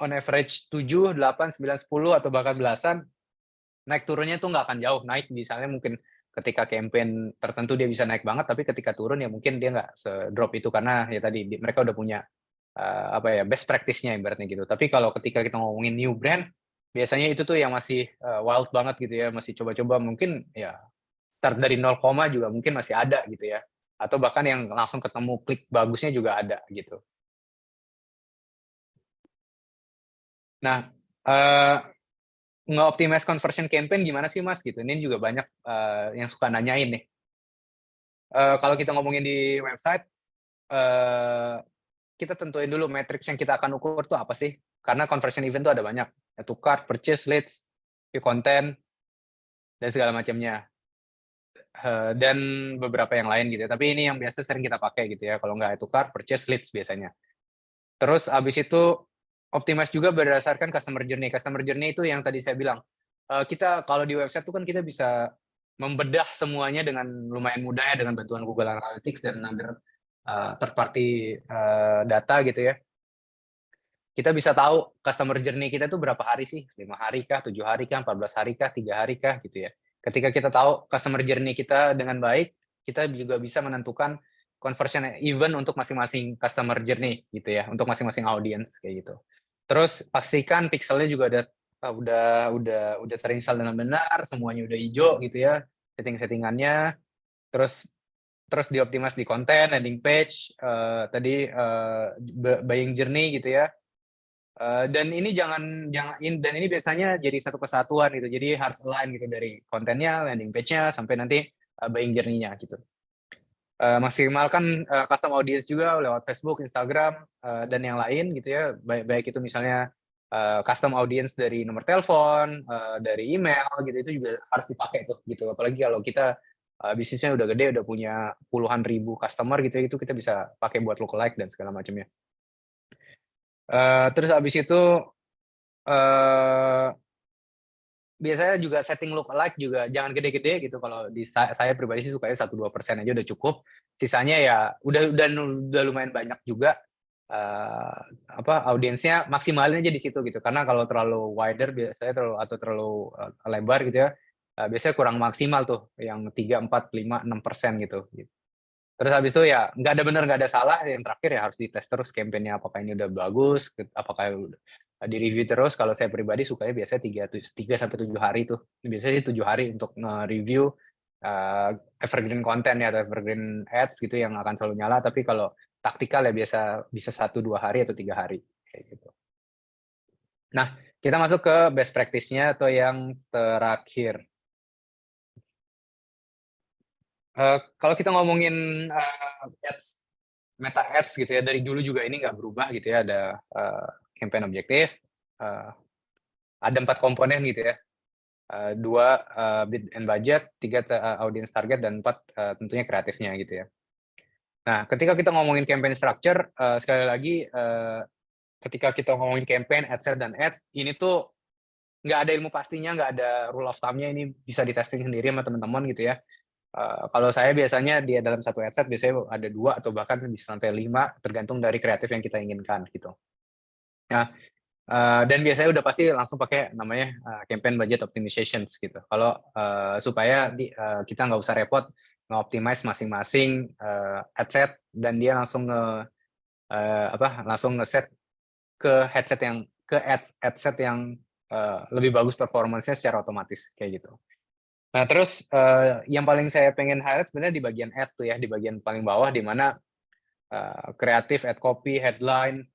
on average 7, 8, 9, 10 atau bahkan belasan, naik turunnya tuh nggak akan jauh. Naik misalnya mungkin ketika campaign tertentu dia bisa naik banget, tapi ketika turun ya mungkin dia nggak se-drop itu, karena ya tadi mereka udah punya best practice-nya ibaratnya gitu. Tapi kalau ketika kita ngomongin new brand, biasanya itu tuh yang masih wild banget gitu ya, masih coba-coba, mungkin ya start dari 0, juga mungkin masih ada gitu ya. Atau bahkan yang langsung ketemu klik bagusnya juga ada gitu. Nah, nge-optimize conversion campaign gimana sih Mas gitu? Ini juga banyak yang suka nanyain nih. Kalau kita ngomongin di website, kita tentuin dulu matrix yang kita akan ukur tuh apa sih? Karena conversion event tuh ada banyak. To cart, purchase, leads, view content, dan segala macamnya. Dan beberapa yang lain gitu ya. Tapi ini yang biasa sering kita pakai gitu ya. Kalau nggak to cart, purchase, leads biasanya. Terus abis itu optimize juga berdasarkan customer journey. Customer journey itu yang tadi saya bilang. Kita kalau di website itu kan kita bisa membedah semuanya dengan lumayan mudah ya, dengan bantuan Google Analytics dan other third party data gitu ya. Kita bisa tahu customer journey kita itu berapa hari sih? 5 hari kah, 7 hari kah, 14 hari kah, 3 hari kah gitu ya. Ketika kita tahu customer journey kita dengan baik, kita juga bisa menentukan conversion event untuk masing-masing customer journey gitu ya, untuk masing-masing audience kayak gitu. Terus pastikan pixelnya juga udah terinstall dengan benar, semuanya udah hijau gitu ya, setting-settingannya. Terus dioptimas di konten, landing page, buying journey gitu ya. Dan ini dan ini biasanya jadi satu kesatuan gitu. Jadi harus align gitu dari kontennya, landing page-nya, sampai nanti buying journey-nya gitu. maksimalkan custom audience juga lewat Facebook, Instagram, dan yang lain gitu ya. Baik itu misalnya custom audience dari nomor telepon, dari email gitu, itu juga harus dipakai tuh gitu. Apalagi kalau kita bisnisnya udah gede, udah punya puluhan ribu customer gitu ya, itu kita bisa pakai buat lookalike dan segala macamnya. Terus habis itu biasanya juga setting lookalike juga jangan gede-gede gitu. Kalau di saya pribadi sih sukanya 1-2% aja udah cukup. Sisanya ya udah lumayan banyak juga audiensnya, maksimalin aja di situ gitu. Karena kalau terlalu wider biasanya terlalu lebar gitu ya, biasanya kurang maksimal tuh yang 3, 4, 5, 6% gitu. Terus habis itu ya nggak ada benar nggak ada salah, yang terakhir ya harus dites terus campaign-nya apakah ini udah bagus, apakah di-review terus. Kalau saya pribadi sukanya biasanya 3 sampai 7 hari tuh. Biasanya 7 hari untuk nge-review evergreen content ya atau evergreen ads gitu yang akan selalu nyala, tapi kalau taktikal ya bisa 1-2 hari atau 3 hari kayak gitu. Nah, kita masuk ke best practice-nya atau yang terakhir. Kalau kita ngomongin ads, meta ads gitu ya, dari dulu juga ini nggak berubah gitu ya, ada campaign objektif, ada 4 komponen gitu ya, 2 bid and budget, 3 audience target, dan 4 tentunya kreatifnya gitu ya. Nah, ketika kita ngomongin campaign structure, sekali lagi ketika kita ngomongin campaign, ad set, dan ad, ini tuh nggak ada ilmu pastinya, nggak ada rule of thumb-nya, ini bisa di-testing sendiri sama teman-teman gitu ya. Kalau saya biasanya dalam satu ad set biasanya ada 2 atau bahkan bisa sampai 5 tergantung dari kreatif yang kita inginkan gitu. Nah, dan biasanya udah pasti langsung pakai namanya campaign budget optimizations gitu. Kalau supaya kita nggak usah repot nge-optimize masing-masing ad set dan dia langsung langsung nge-set ke headset yang ke ad set yang lebih bagus performance-nya secara otomatis kayak gitu. Nah, terus yang paling saya pengen highlight sebenarnya di bagian ad tuh ya, di bagian paling bawah di mana kreatif, ad copy, headline,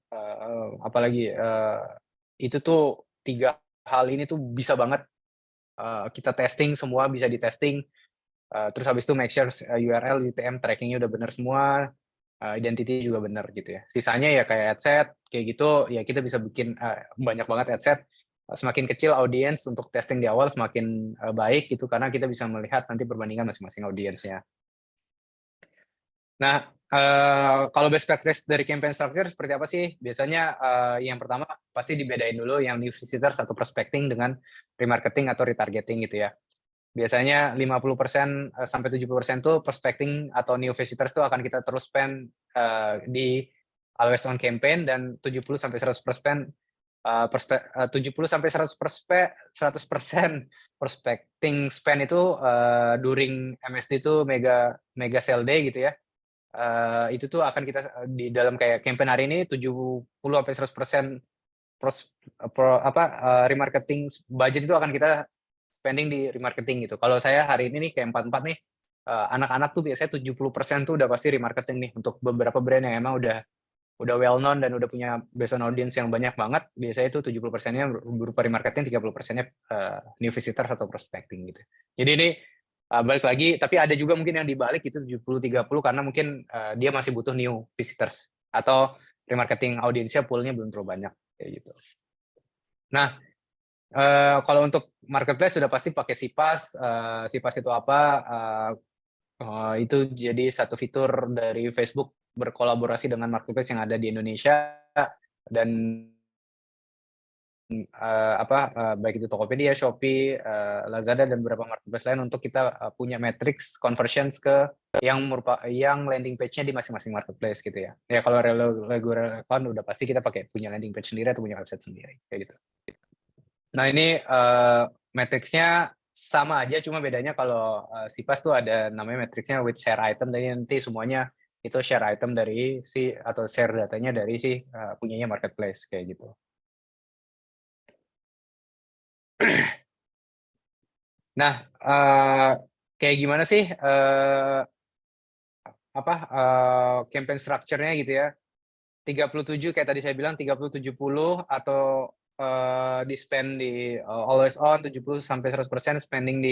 apalagi itu tuh 3 hal ini tuh bisa banget kita testing, semua bisa di-testing. Terus habis itu make sure URL, UTM tracking-nya udah benar semua, identity juga benar gitu ya. Sisanya ya kayak ad set, kayak gitu ya kita bisa bikin banyak banget ad set. Semakin kecil audiens untuk testing di awal semakin baik gitu karena kita bisa melihat nanti perbandingan masing-masing audiensnya. Nah, kalau best practice dari campaign structure seperti apa sih? Biasanya yang pertama pasti dibedain dulu yang new visitors atau prospecting dengan remarketing atau retargeting gitu ya. Biasanya 50% sampai 70% tuh prospecting atau new visitors tuh akan kita terus spend di always on campaign, dan 70 sampai 100% 70 sampai 100% prospecting spend itu during MSD itu mega sale day gitu ya. Itu tuh akan kita di dalam kayak campaign hari ini 70 sampai 100% remarketing budget itu akan kita spending di remarketing gitu. Kalau saya hari ini nih kayak 44 nih, anak-anak tuh biasanya 70% tuh udah pasti remarketing nih untuk beberapa brand yang emang udah well known dan udah punya based on audience yang banyak banget. Biasanya itu 70%-nya berupa remarketing, 30%-nya new visitors atau prospecting gitu. Jadi ini balik lagi, tapi ada juga mungkin yang dibalik itu 70-30 karena mungkin dia masih butuh new visitors atau remarketing audiensnya poolnya belum terlalu banyak kayak gitu. Nah, kalau untuk marketplace sudah pasti pakai CPAS. CPAS itu apa? Itu jadi satu fitur dari Facebook berkolaborasi dengan marketplace yang ada di Indonesia dan baik itu Tokopedia, Shopee, Lazada, dan beberapa marketplace lain untuk kita punya matrix conversions ke yang landing page-nya di masing-masing marketplace gitu ya. Ya kalau regular account udah pasti kita punya landing page sendiri atau punya website sendiri kayak gitu. Nah, ini matrix-nya sama aja, cuma bedanya kalau CPAS tuh ada namanya matrix-nya with share item, jadi nanti semuanya itu share item dari atau share datanya dari punyanya marketplace kayak gitu. Nah, kayak gimana sih campaign structure-nya gitu ya. 37 kayak tadi saya bilang 30-70 atau di spend di always on, 70 sampai 100% spending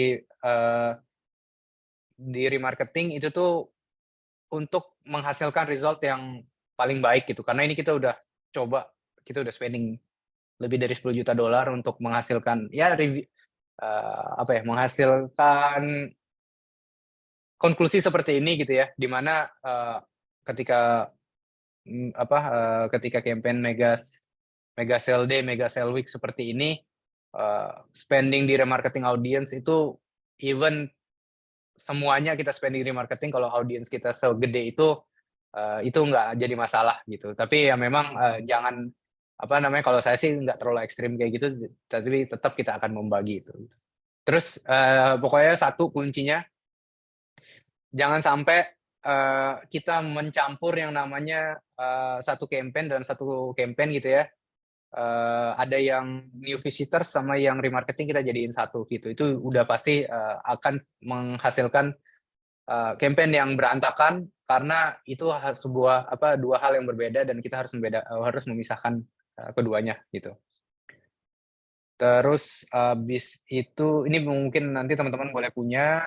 di remarketing itu tuh untuk menghasilkan result yang paling baik gitu. Karena ini kita udah spending lebih dari $10 juta untuk menghasilkan menghasilkan konklusi seperti ini gitu ya, di mana ketika ketika campaign Mega Sale Day, Mega Sale Week seperti ini, spending di remarketing audience itu even semuanya kita spending di remarketing, kalau audience kita segede itu nggak jadi masalah gitu. Tapi ya memang jangan kalau saya sih nggak terlalu ekstrim kayak gitu, tapi tetap kita akan membagi itu. Terus pokoknya satu kuncinya, jangan sampai kita mencampur yang namanya satu campaign dalam satu campaign gitu ya. Ada yang new visitor sama yang remarketing kita jadiin satu gitu. Itu udah pasti akan menghasilkan campaign yang berantakan, karena itu dua hal yang berbeda dan kita harus memisahkan keduanya gitu. Terus habis itu ini mungkin nanti teman-teman boleh punya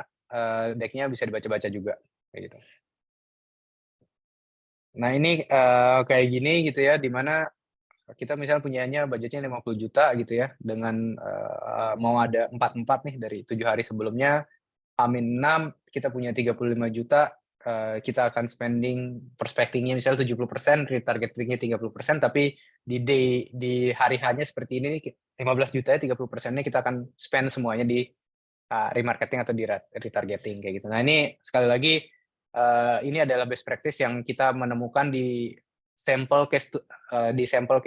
deck-nya, bisa dibaca-baca juga kayak gitu. Nah ini kayak gini gitu ya, dimana kita misalnya punyanya budgetnya 50 juta gitu ya, dengan mau ada 44 nih dari 7 hari sebelumnya, H-6 kita punya 35 juta, kita akan spending prospecting-nya misalnya 70%, retargeting-nya 30%, tapi di hari H-nya seperti ini 15 juta ya, 30%-nya kita akan spend semuanya di remarketing atau di retargeting kayak gitu. Nah ini sekali lagi ini adalah best practice yang kita menemukan di sampel case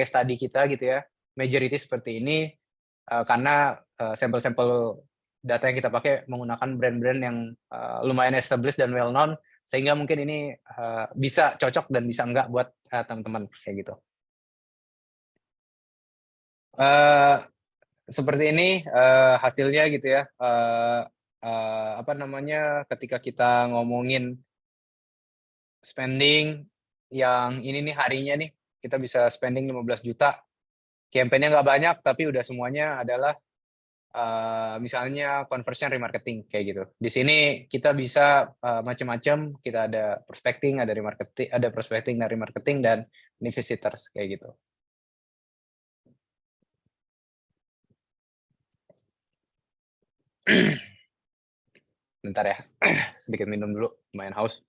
study kita gitu ya, majority seperti ini, karena sampel-sampel data yang kita pakai menggunakan brand-brand yang lumayan established dan well known, sehingga mungkin ini bisa cocok dan bisa enggak buat teman-teman kayak gitu. Seperti ini hasilnya gitu ya. Ketika kita ngomongin spending yang ini nih harinya nih, kita bisa spending 15 juta. Campaign-nya nggak banyak, tapi udah semuanya adalah misalnya conversion remarketing kayak gitu. Di sini kita bisa macam-macam, kita ada prospecting, ada remarketing, ada prospecting dan remarketing, dan new visitors kayak gitu. Bentar ya, sedikit minum dulu, lumayan haus.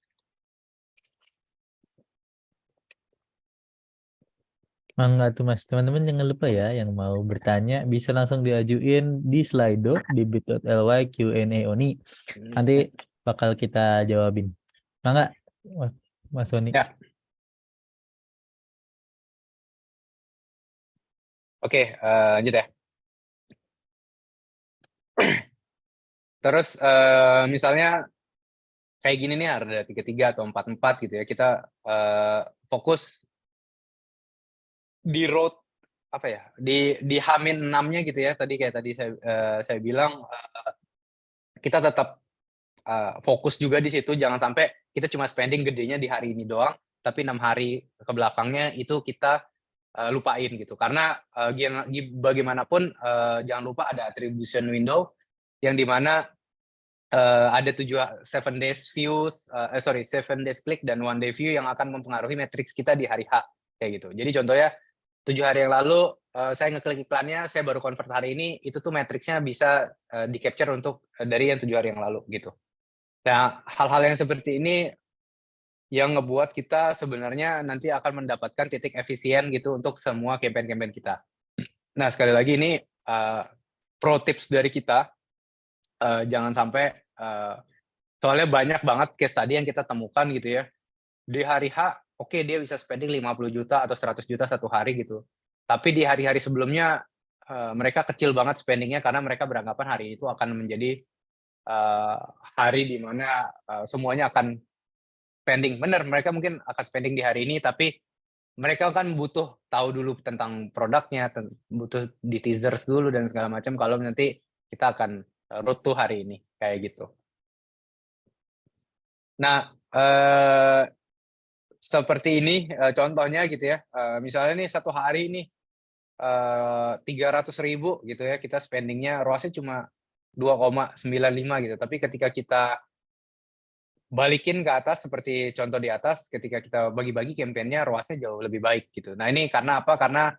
Mangga tuh Mas, teman-teman jangan lupa ya yang mau bertanya bisa langsung diajuin di Slido di bit.ly Q&A Oni. Nanti bakal kita jawabin. Mangga, Mas Oni. Ya. Oke, lanjut ya. Terus misalnya kayak gini nih, ada 33 atau 44 gitu ya, kita fokus di road di H-6-nya gitu ya. Tadi saya bilang kita tetap fokus juga di situ, jangan sampai kita cuma spending gedenya di hari ini doang, tapi 6 hari ke belakangnya itu kita lupain gitu. Karena bagaimanapun jangan lupa ada attribution window yang dimana ada 7 days views, 7 days click dan 1 day view yang akan mempengaruhi matriks kita di hari H kayak gitu. Jadi contohnya 7 hari yang lalu saya ngeklik iklannya, saya baru convert hari ini, itu tuh matriksnya bisa di-capture untuk dari yang 7 hari yang lalu gitu. Nah, hal-hal yang seperti ini yang ngebuat kita sebenarnya nanti akan mendapatkan titik efisien gitu untuk semua campaign-campaign kita. Nah, sekali lagi ini pro tips dari kita, jangan sampai soalnya banyak banget case tadi yang kita temukan gitu ya. Di hari H, oke, dia bisa spending 50 juta atau 100 juta satu hari gitu. Tapi di hari-hari sebelumnya mereka kecil banget spendingnya karena mereka beranggapan hari itu akan menjadi hari di mana semuanya akan spending. Benar, mereka mungkin akan spending di hari ini, tapi mereka kan butuh tahu dulu tentang produknya, butuh di teasers dulu dan segala macam kalau nanti kita akan road to hari ini kayak gitu. Nah, seperti ini contohnya gitu ya. Misalnya nih satu hari nih 300.000 gitu ya, kita spendingnya ROAS-nya cuma 2,95 gitu. Tapi ketika kita balikin ke atas seperti contoh di atas ketika kita bagi-bagi kampanye ROAS-nya jauh lebih baik gitu. Nah ini karena apa? Karena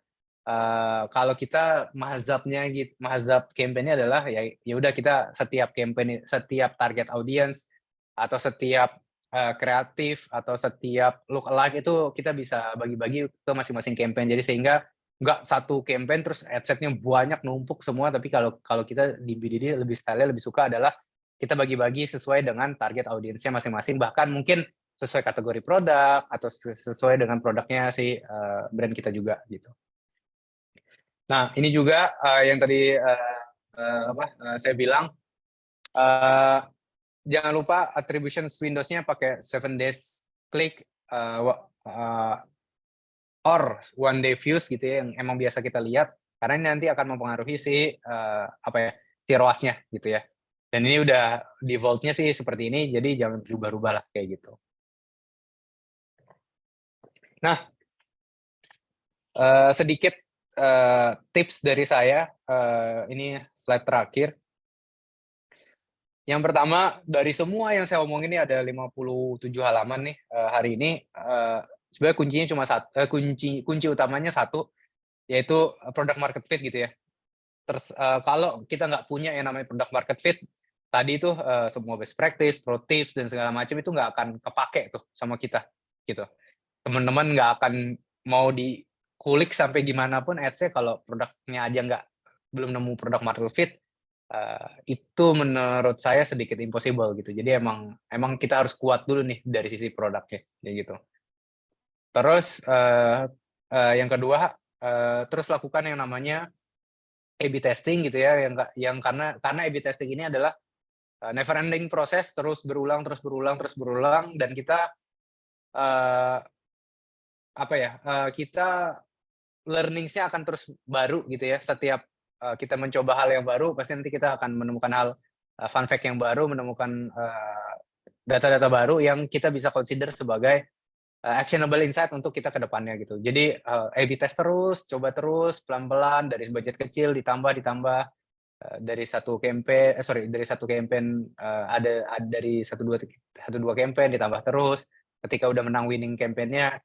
kalau kita mazhabnya gitu, mazhab kampanye adalah ya udah kita setiap kampanye, setiap target audience atau setiap kreatif atau setiap look alike itu kita bisa bagi-bagi ke masing-masing campaign. Jadi sehingga nggak satu campaign terus adset-nya banyak numpuk semua, tapi kalau kita di BDD lebih style-nya lebih suka adalah kita bagi-bagi sesuai dengan target audiensnya masing-masing, bahkan mungkin sesuai kategori produk atau sesuai dengan produknya si brand kita juga gitu. Nah ini juga yang tadi saya bilang, jangan lupa attribution Windows-nya pakai 7 days click or 1 day views gitu ya, yang emang biasa kita lihat, karena ini nanti akan mempengaruhi si ROAS-nya gitu ya. Dan ini udah default-nya sih seperti ini, jadi jangan berubah-ubah lah kayak gitu. Nah, sedikit tips dari saya, ini slide terakhir. Yang pertama, dari semua yang saya omongin ini ada 57 halaman nih hari ini, sebenarnya kuncinya cuma kunci utamanya satu, yaitu product market fit gitu ya. Terus kalau kita nggak punya yang namanya product market fit, tadi itu semua best practice, pro tips dan segala macam itu nggak akan kepake tuh sama kita gitu. Teman-teman nggak akan mau dikulik sampai gimana pun ads-nya kalau produknya aja belum nemu product market fit, itu menurut saya sedikit impossible gitu. Jadi emang kita harus kuat dulu nih dari sisi produknya kayak gitu. Terus yang kedua, terus lakukan yang namanya A/B testing gitu ya, yang karena A/B testing ini adalah never ending proses, terus berulang dan kita kita learning-nya akan terus baru gitu ya. Setiap kita mencoba hal yang baru, pasti nanti kita akan menemukan hal fun fact yang baru, menemukan data-data baru yang kita bisa consider sebagai actionable insight untuk kita ke depannya gitu. Jadi A/B test terus, coba terus pelan-pelan dari budget kecil ditambah dari satu campaign ada dari satu dua campaign ditambah terus. Ketika udah menang winning campaign-nya,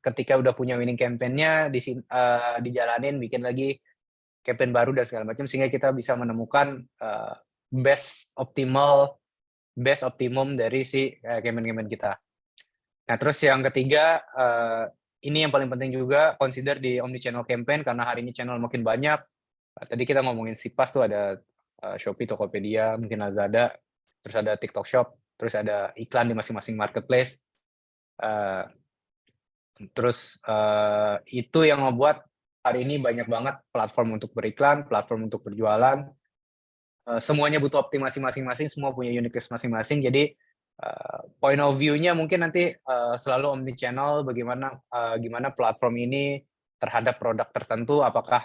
ketika udah punya winning campaign-nya dijalanin, bikin lagi campaign baru dan segala macam sehingga kita bisa menemukan best optimum dari si campaign kita. Nah, terus yang ketiga, ini yang paling penting juga, consider di omnichannel campaign, karena hari ini channel makin banyak. Tadi kita ngomongin Sipas tuh ada Shopee, Tokopedia, mungkin Lazada, terus ada TikTok Shop, terus ada iklan di masing-masing marketplace. Terus itu yang membuat hari ini banyak banget platform untuk beriklan, platform untuk berjualan. Semuanya butuh optimasi masing-masing, semua punya uniqueness masing-masing. Jadi point of view-nya mungkin nanti selalu omnichannel, gimana platform ini terhadap produk tertentu, apakah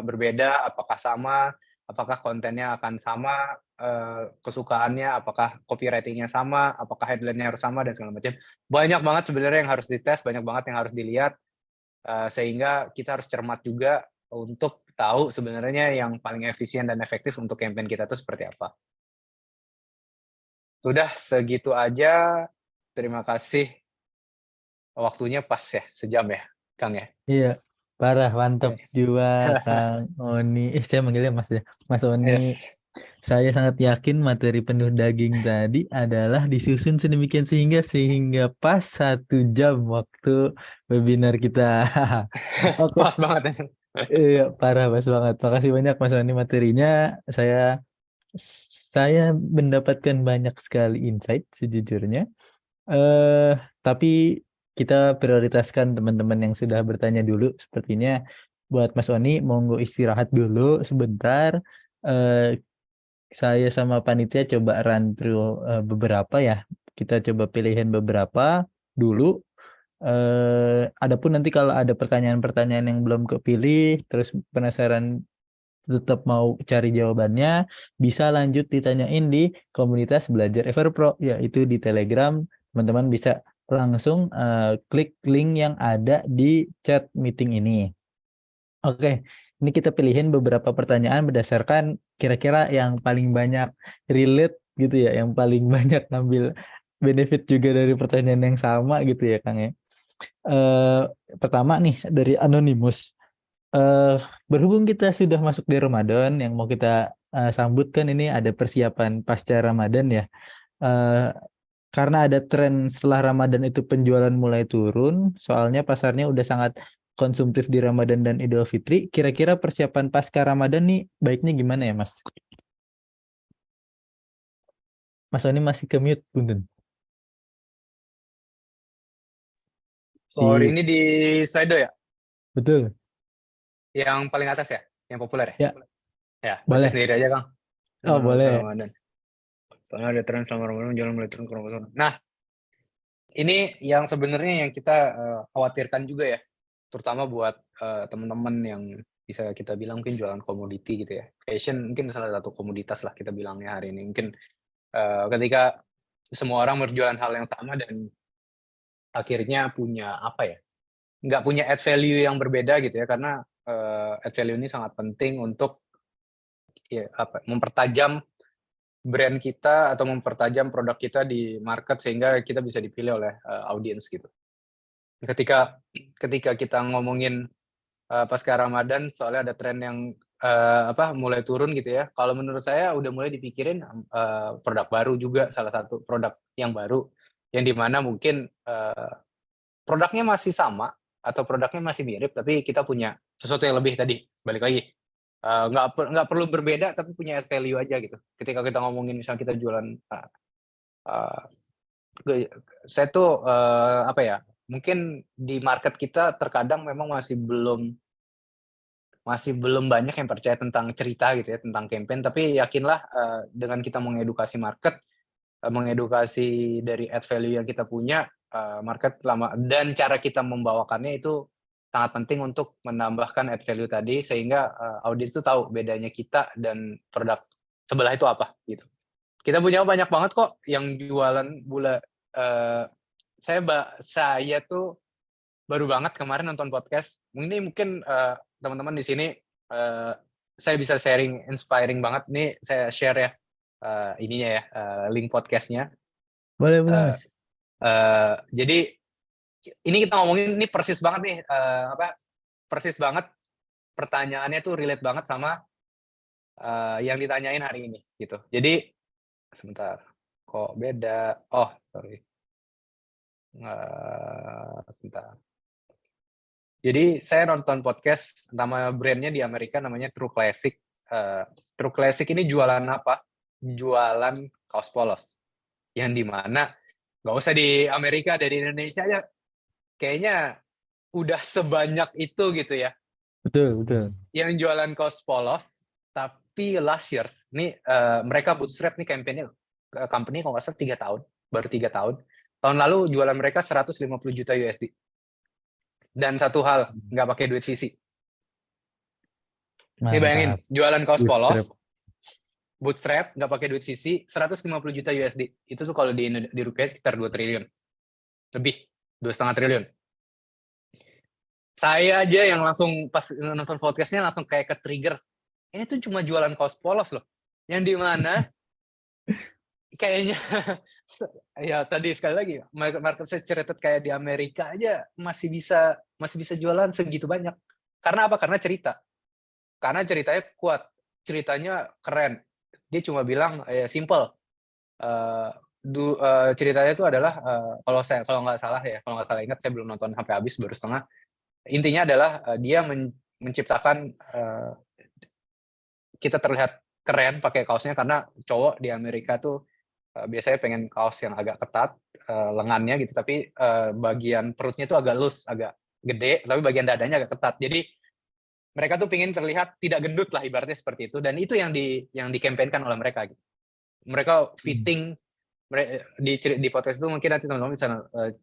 berbeda, apakah sama, apakah kontennya akan sama, kesukaannya, apakah copywriting-nya sama, apakah headline-nya harus sama dan segala macam. Banyak banget sebenarnya yang harus dites, banyak banget yang harus dilihat, sehingga kita harus cermat juga untuk tahu sebenarnya yang paling efisien dan efektif untuk campaign kita itu seperti apa. Sudah segitu aja. Terima kasih. Waktunya pas ya, sejam ya, Kang ya. Iya, parah, mantap juga Kang Oni. Saya manggilnya Mas ya, Mas Oni. Yes. Saya sangat yakin materi penuh daging tadi adalah disusun sedemikian sehingga pas 1 jam waktu webinar kita. Oke. Pas banget ya. Iya, parah, pas banget. Makasih banyak Mas Oni materinya. Saya mendapatkan banyak sekali insight sejujurnya. Tapi kita prioritaskan teman-teman yang sudah bertanya dulu. Sepertinya buat Mas Oni monggo istirahat dulu sebentar. Saya sama panitia coba run through beberapa ya. Kita coba pilihin beberapa dulu. Adapun nanti kalau ada pertanyaan-pertanyaan yang belum kepilih, terus penasaran tetap mau cari jawabannya, bisa lanjut ditanyain di komunitas Belajar Everpro, yaitu di Telegram. Teman-teman bisa langsung klik link yang ada di chat meeting ini. Oke, ini kita pilihin beberapa pertanyaan berdasarkan kira-kira yang paling banyak relate gitu ya, yang paling banyak ngambil benefit juga dari pertanyaan yang sama gitu ya Kang ya. Eh, Pertama nih dari Anonymous. Eh, Berhubung kita sudah masuk di Ramadan, yang mau kita sambut kan ini ada persiapan pasca Ramadan ya. Eh, karena ada tren setelah Ramadan itu penjualan mulai turun, soalnya pasarnya udah sangat konsumtif di Ramadan dan Idul Fitri. Kira-kira persiapan pasca Ramadan nih baiknya gimana ya Mas? Mas Oni masih ke mute, Bun. Oh, Sip, ini di Slido ya? betul. Yang paling atas ya? Yang populer ya? Ya, Ya, baca boleh. sendiri aja, Kang. Oh, boleh. Ramadan. Soalnya ada tren selama Ramadan jualan mulai turun ke Ramadan. Nah, ini yang sebenarnya yang kita khawatirkan juga ya, terutama buat teman-teman yang bisa kita bilang mungkin jualan komoditi gitu ya. Fashion mungkin salah satu komoditas lah kita bilangnya hari ini. Mungkin ketika semua orang berjualan hal yang sama dan akhirnya punya apa ya? Nggak punya add value yang berbeda gitu ya, karena add value ini sangat penting untuk ya apa mempertajam brand kita atau mempertajam produk kita di market sehingga kita bisa dipilih oleh audiens gitu. Ketika kita ngomongin pasca Ramadan soalnya ada tren yang mulai turun gitu ya. Kalau menurut saya udah mulai dipikirin produk baru juga, salah satu produk yang baru yang dimana mungkin produknya masih sama atau produknya masih mirip tapi kita punya sesuatu yang lebih tadi. Balik lagi nggak perlu berbeda tapi punya add value aja gitu. Ketika kita ngomongin misalnya kita jualan saya tuh apa ya? Mungkin di market kita terkadang memang masih belum banyak yang percaya tentang cerita gitu ya, tentang campaign, tapi yakinlah dengan kita mengedukasi market, mengedukasi dari add value yang kita punya, market lama dan cara kita membawakannya itu sangat penting untuk menambahkan add value tadi sehingga audiens itu tahu bedanya kita dan produk sebelah itu apa gitu. Kita punya banyak banget kok yang jualan saya tuh baru banget kemarin nonton podcast. Mungkin teman-teman di sini saya bisa sharing inspiring banget nih. Saya share ya ininya ya link podcastnya. Boleh, boleh Uh, Mas. jadi ini kita ngomongin ini persis banget nih persis banget pertanyaannya tuh relate banget sama yang ditanyain hari ini gitu. Jadi sebentar kok beda. Oh sorry. Sebentar. Jadi saya nonton podcast nama brandnya di Amerika namanya True Classic. True Classic ini jualan apa? Jualan kaos polos. Yang dimana nggak usah di Amerika, dari Indonesia aja kayaknya udah sebanyak itu gitu ya. Betul, betul. Yang jualan kaos polos, tapi last years. Ini mereka bootstrap nih campaign-nya. Company kalau nggak salah 3 tahun. Baru 3 tahun. Tahun lalu jualan mereka 150 juta USD. Dan satu hal, nggak pakai duit VC. Ini bayangin, Mantap. jualan kaos Bootstrap. polos, bootstrap, nggak pakai duit VC, 150 juta USD. Itu tuh kalau di rupiah sekitar 2 triliun. Lebih, 2,5 triliun. Saya aja yang langsung pas nonton podcastnya langsung kayak ke trigger. Ini tuh cuma jualan kaos polos loh. Yang dimana kayaknya ya tadi sekali lagi market saturated kayak di Amerika aja masih bisa jualan segitu banyak. Karena apa? Karena cerita. Karena ceritanya kuat, ceritanya keren. Dia cuma bilang ya simple. Ceritanya itu adalah kalau nggak salah ingat, saya belum nonton sampai habis, baru setengah. Intinya adalah dia menciptakan kita terlihat keren pakai kaosnya karena cowok di Amerika tuh biasanya pengen kaos yang agak ketat lengannya gitu, tapi bagian perutnya tuh agak loose, agak gede, tapi bagian dadanya agak ketat. Jadi mereka tuh pengen terlihat tidak gendut lah, ibaratnya seperti itu, dan itu yang dikampanyinkan oleh mereka gitu. Mereka fitting di podcast itu, mungkin nanti teman-teman bisa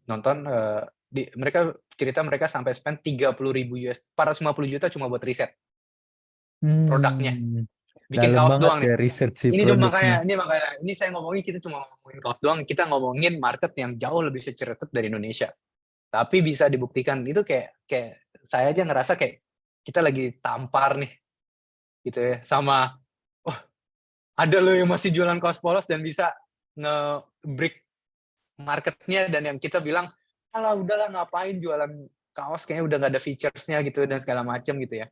nonton, mereka sampai spend 30.000 US, 450 juta cuma buat riset produknya, bikin Dalam kaos banget doang ya nih. riset si Ini produknya. makanya saya ngomongin, kita cuma ngomongin kaos doang, kita ngomongin market yang jauh lebih saturated dari Indonesia. Tapi bisa dibuktikan itu kayak saya aja ngerasa kayak kita lagi tampar nih gitu ya sama ada lo yang masih jualan kaos polos dan bisa nge-break marketnya, dan yang kita bilang, alah udahlah ngapain jualan kaos, kayaknya udah nggak ada features-nya gitu dan segala macam gitu ya.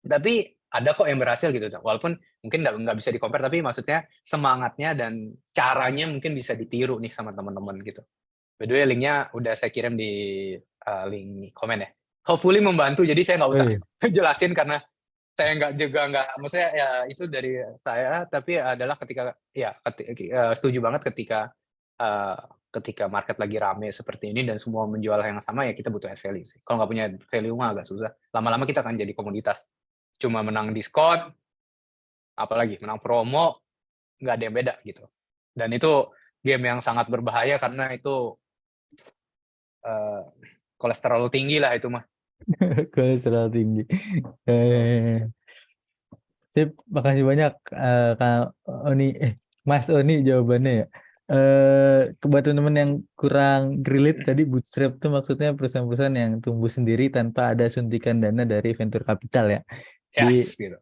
Tapi ada kok yang berhasil gitu, walaupun mungkin nggak bisa di-compare, tapi maksudnya semangatnya dan caranya mungkin bisa ditiru nih sama teman-teman gitu. By the way, link-nya udah saya kirim di link komen ya. Hopefully membantu, jadi saya nggak Oh usah iya. jelasin karena saya maksudnya ya itu dari saya, tapi adalah ketika ya setuju banget ketika market lagi rame seperti ini dan semua menjual yang sama, ya kita butuh add value sih. Kalau nggak punya value mah agak susah. Lama-lama kita akan jadi komoditas. Cuma menang diskon, apalagi menang promo, nggak ada yang beda gitu. Dan itu game yang sangat berbahaya karena itu kolesterol tinggi lah itu mah. Kolesterol tinggi. Sip, makasih banyak Kak Oni, Mas Oni jawabannya ya. Buat teman-teman yang kurang relate tadi, bootstrap itu maksudnya perusahaan-perusahaan yang tumbuh sendiri tanpa ada suntikan dana dari venture capital ya. Jadi Yes gitu.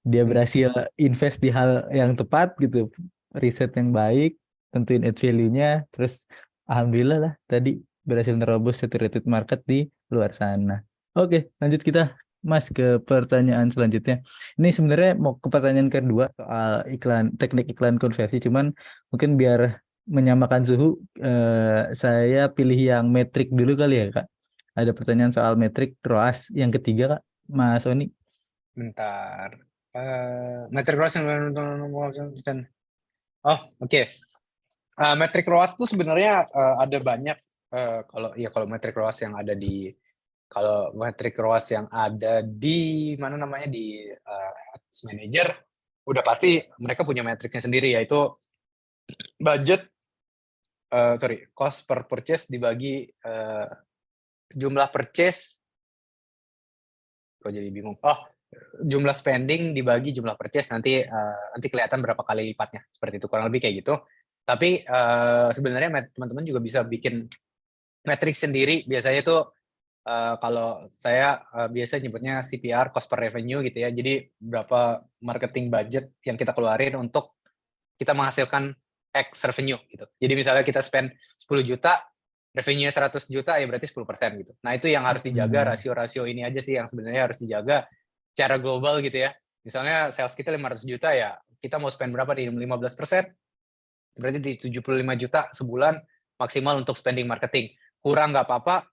dia berhasil invest di hal yang tepat gitu, riset yang baik, tentuin add value-nya, terus alhamdulillah lah tadi berhasil nerobos saturated market di luar sana. Oke, lanjut kita Mas ke pertanyaan selanjutnya. Ini sebenarnya mau ke pertanyaan kedua soal teknik iklan konversi, cuman mungkin biar menyamakan suhu, saya pilih yang metrik dulu kali ya Kak. Ada pertanyaan soal metrik ROAS yang ketiga Kak, Mas Oni. Bentar. Metric ROAS oke. Metric ROAS itu sebenarnya ada banyak. Kalau metric ROAS yang ada di mana namanya di Ads Manager, udah pasti mereka punya metriknya sendiri, yaitu budget, cost per purchase dibagi jumlah purchase. Kok jadi bingung? Jumlah spending dibagi jumlah purchase, nanti kelihatan berapa kali lipatnya, seperti itu, kurang lebih kayak gitu. Tapi sebenarnya teman-teman juga bisa bikin metrik sendiri. Biasanya itu kalau saya biasa nyebutnya CPR, cost per revenue gitu ya. Jadi berapa marketing budget yang kita keluarin untuk kita menghasilkan X revenue gitu. Jadi misalnya kita spend 10 juta, revenue 100 juta, ya berarti 10% gitu. Nah itu yang harus dijaga, rasio-rasio ini aja sih yang sebenarnya harus dijaga secara global gitu ya. Misalnya sales kita 500 juta, ya kita mau spend berapa di 15%, berarti di 75 juta sebulan maksimal untuk spending marketing. Kurang nggak apa-apa,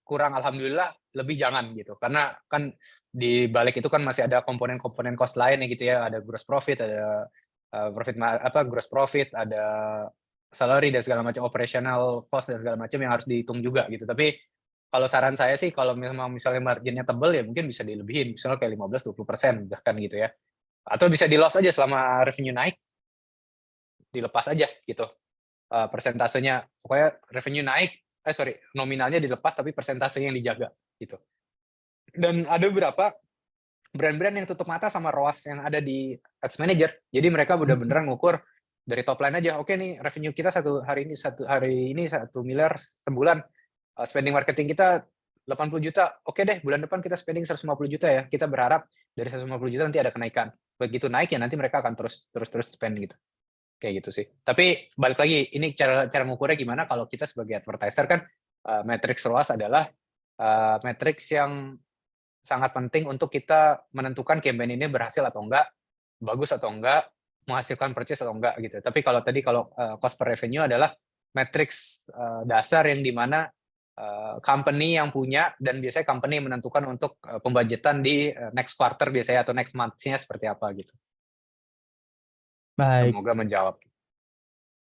kurang alhamdulillah, lebih jangan gitu. Karena kan di balik itu kan masih ada komponen-komponen cost lain ya gitu ya, ada gross profit, ada gross profit, ada salary dan segala macam, operational cost dan segala macam yang harus dihitung juga gitu. Tapi kalau saran saya sih, kalau misalnya marginnya tebal, ya mungkin bisa dilebihin, misalnya kayak 15-20% bahkan gitu ya. Atau bisa di loss aja selama revenue naik, dilepas aja gitu persentasenya. Pokoknya revenue naik, nominalnya dilepas tapi persentasenya yang dijaga gitu. Dan ada beberapa brand-brand yang tutup mata sama ROAS yang ada di Ads Manager. Jadi mereka benar-benar ngukur dari top line aja. Oke nih, revenue kita hari ini 1 miliar sebulan. Spending marketing kita 80 juta. Oke deh, bulan depan kita spending 150 juta ya. Kita berharap dari 150 juta nanti ada kenaikan. Begitu naik ya nanti mereka akan terus spend gitu. Kayak gitu sih. Tapi balik lagi, ini cara mengukurnya gimana? Kalau kita sebagai advertiser kan, matrix ROAS adalah matrix yang sangat penting untuk kita menentukan campaign ini berhasil atau enggak, bagus atau enggak, menghasilkan purchase atau enggak gitu. Tapi kalau cost per revenue adalah matrix dasar yang dimana company yang punya, dan biasanya company yang menentukan untuk pembajetan di next quarter biasanya atau next month-nya seperti apa gitu. Baik. Semoga menjawab.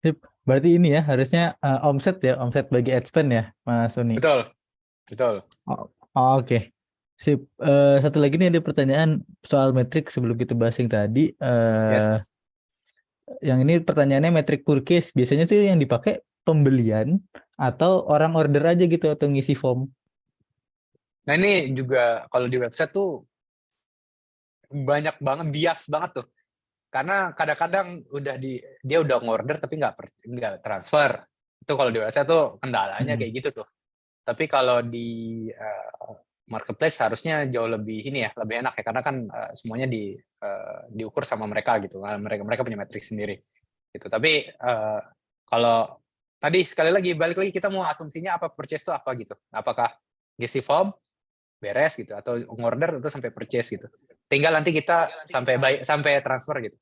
Sip. Berarti ini ya harusnya omset bagi ad spend ya, Mas Sony. Betul. Oke. Sip. Satu lagi nih, ada pertanyaan soal metrik sebelum kita bahas yang tadi. Yes. Yang ini pertanyaannya metrik purchase. Biasanya tuh yang dipakai pembelian atau orang order aja gitu atau ngisi form. Nah ini juga kalau di website tuh banyak banget, bias banget tuh. Karena kadang-kadang dia udah ngorder tapi nggak transfer. Itu kalau di website tuh kendalanya kayak gitu tuh. Tapi kalau di marketplace harusnya jauh lebih ini ya, lebih enak ya, karena kan semuanya diukur sama mereka gitu. Mereka punya metrik sendiri gitu. Tapi kalau tadi sekali lagi balik lagi, kita mau asumsinya apa purchase itu apa gitu. Apakah ngisi form beres gitu, atau order atau sampai purchase gitu. Tinggal nanti kita sampai transfer gitu.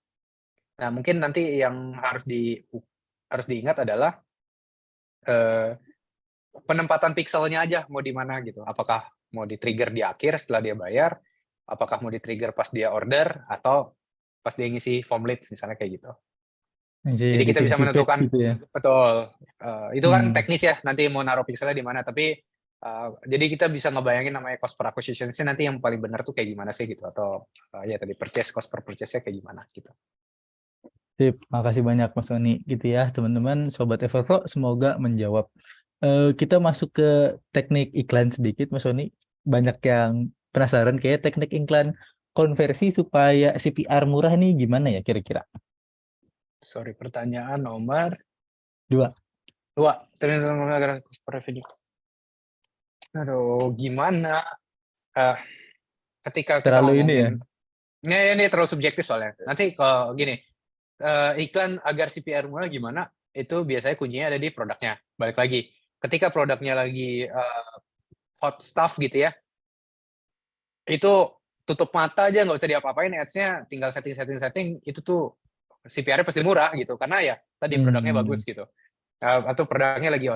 Nah, mungkin nanti yang harus diingat adalah penempatan pixelnya aja mau di mana gitu. Apakah mau di-trigger di akhir setelah dia bayar, apakah mau di-trigger pas dia order, atau pas dia ngisi form leads misalnya kayak gitu. Jadi di kita bisa pinky page menentukan, gitu ya. betul. Itu kan Hmm. teknis ya, nanti mau naruh pixelnya di mana. Tapi jadi kita bisa ngebayangin namanya cost per acquisition-nya nanti yang paling benar tuh kayak gimana sih gitu. Atau ya tadi cost per purchase-nya kayak gimana gitu. Sip, makasih banyak Mas Sony gitu ya teman-teman Sobat Everpro, semoga menjawab. Kita masuk ke teknik iklan sedikit Mas Sony. Banyak yang penasaran kayak teknik iklan konversi supaya CPR murah nih gimana ya kira-kira? Sorry, pertanyaan nomor 2. 2. Ternyata cost per revenue. Aduh, gimana? Ketika kita Terlalu ini ya. ngomongin, ini terlalu subjektif soalnya. Nanti kalau gini, iklan agar CPR murah gimana? Itu biasanya kuncinya ada di produknya. Balik lagi, ketika produknya lagi hot stuff gitu ya, itu tutup mata aja, nggak usah diapa-apain, ads-nya tinggal setting, itu tuh CPR-nya pasti murah gitu, karena ya tadi produknya bagus gitu. Atau produknya lagi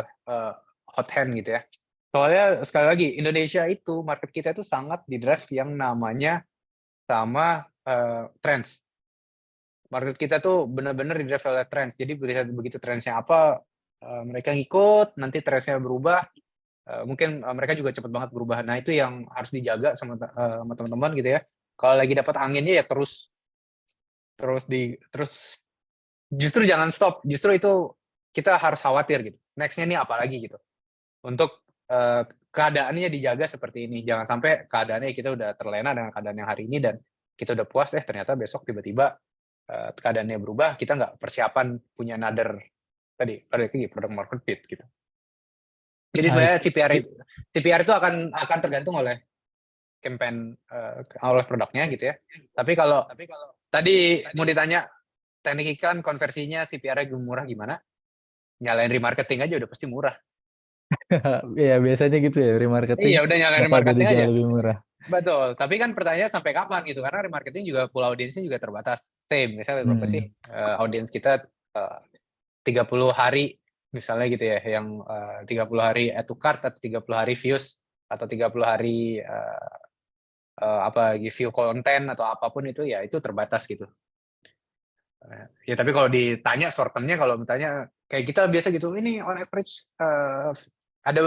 hot hand gitu ya. Soalnya sekali lagi, Indonesia itu, market kita itu sangat di-drive yang namanya sama trends. Market kita tuh benar-benar di-drive oleh trends. Jadi begitu trendsnya apa, mereka ngikut, nanti trendsnya berubah, mungkin mereka juga cepat banget berubah. Nah, itu yang harus dijaga sama teman-teman gitu ya. Kalau lagi dapat anginnya ya terus justru jangan stop. Justru itu kita harus khawatir gitu. Next-nya nih apa lagi gitu. Untuk keadaannya dijaga seperti ini. Jangan sampai keadaannya kita udah terlena dengan keadaan yang hari ini dan kita udah puas, ternyata besok tiba-tiba keadaannya berubah, kita nggak persiapan punya another tadi product market fit gitu. Jadi sebenarnya CPR itu akan tergantung oleh campaign, oleh produknya gitu ya. Tapi kalau tadi mau ditanya teknik iklan konversinya CPR-nya murah gimana? Nyalain remarketing aja udah pasti murah. Ya biasanya gitu ya, remarketing Iya, udah nyalain bakal jadi remarketing aja. jauh lebih murah. Betul. Tapi kan pertanyaannya sampai kapan gitu? Karena remarketing juga pool audiensnya juga terbatas. Misalnya berapa sih audiens kita 30 hari misalnya gitu ya, yang 30 hari add to cart atau 30 hari views atau 30 hari view konten atau apapun itu ya itu terbatas gitu. Ya tapi kalau ditanya short term-nya, kalau bertanya kayak kita biasa gitu, ini on average ada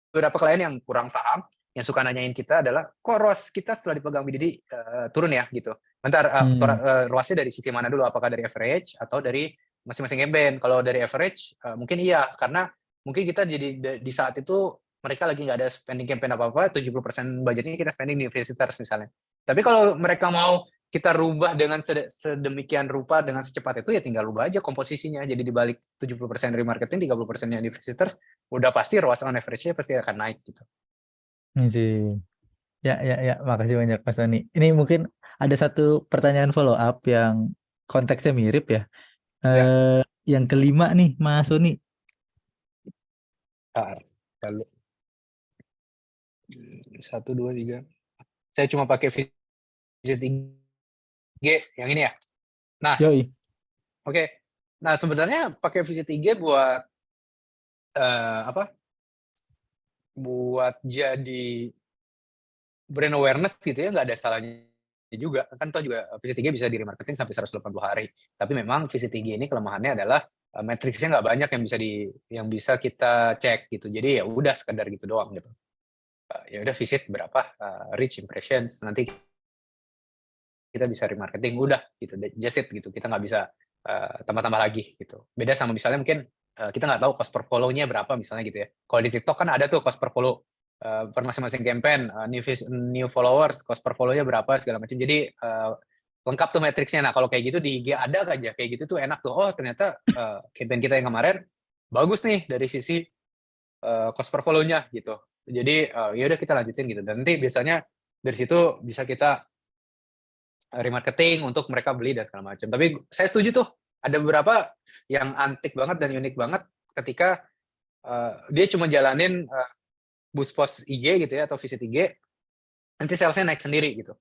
beberapa klien yang kurang paham, yang suka nanyain kita adalah, kok ROAS kita setelah dipegang BDD turun ya gitu. Bentar, ROAS-nya dari sisi mana dulu? Apakah dari average atau dari masing-masing campaign? Kalau dari average, mungkin iya, karena mungkin kita jadi di saat itu mereka lagi nggak ada spending campaign apa-apa, 70% budgetnya kita spending di visitors misalnya. Tapi kalau mereka mau kita rubah dengan sedemikian rupa dengan secepat itu, ya tinggal rubah aja komposisinya. Jadi dibalik 70% remarketing, 30% yang di visitors, udah pasti ROAS on average-nya pasti akan naik gitu. Ini sih. Ya, makasih banyak Mas Sony. Ini mungkin ada satu pertanyaan follow up yang konteksnya mirip ya. Yang kelima nih Mas Sony. Lalu 1, 2, 3. Saya cuma pakai visit IG yang ini ya. Nah, Yoi. Oke. Nah, sebenarnya pakai visit IG buat buat jadi brand awareness gitu ya, nggak ada salahnya juga. Kan toh juga visit IG bisa di remarketing sampai 180 hari. Tapi memang visit IG ini kelemahannya adalah matriksnya nggak banyak yang bisa kita cek gitu. Jadi ya udah sekedar gitu doang gitu. Ya udah visit berapa reach impressions, nanti kita bisa remarketing, udah gitu, just it gitu. Kita nggak bisa tambah-tambah lagi gitu. Beda sama misalnya mungkin kita nggak tahu cost per follow-nya berapa misalnya gitu ya. Kalau di TikTok kan ada tuh cost per follow per masing-masing campaign, new followers, cost per follow-nya berapa segala macam. Jadi lengkap tuh matriksnya. Nah kalau kayak gitu di IG ada aja kayak gitu tuh enak tuh. Oh ternyata campaign kita yang kemarin bagus nih dari sisi cost per follow-nya gitu. Jadi ya udah kita lanjutin gitu. Dan nanti biasanya dari situ bisa kita remarketing untuk mereka beli dan segala macam. Tapi saya setuju tuh, ada beberapa yang antik banget dan unik banget ketika dia cuma jalanin boost post IG gitu ya atau visit IG, nanti salesnya naik sendiri gitu.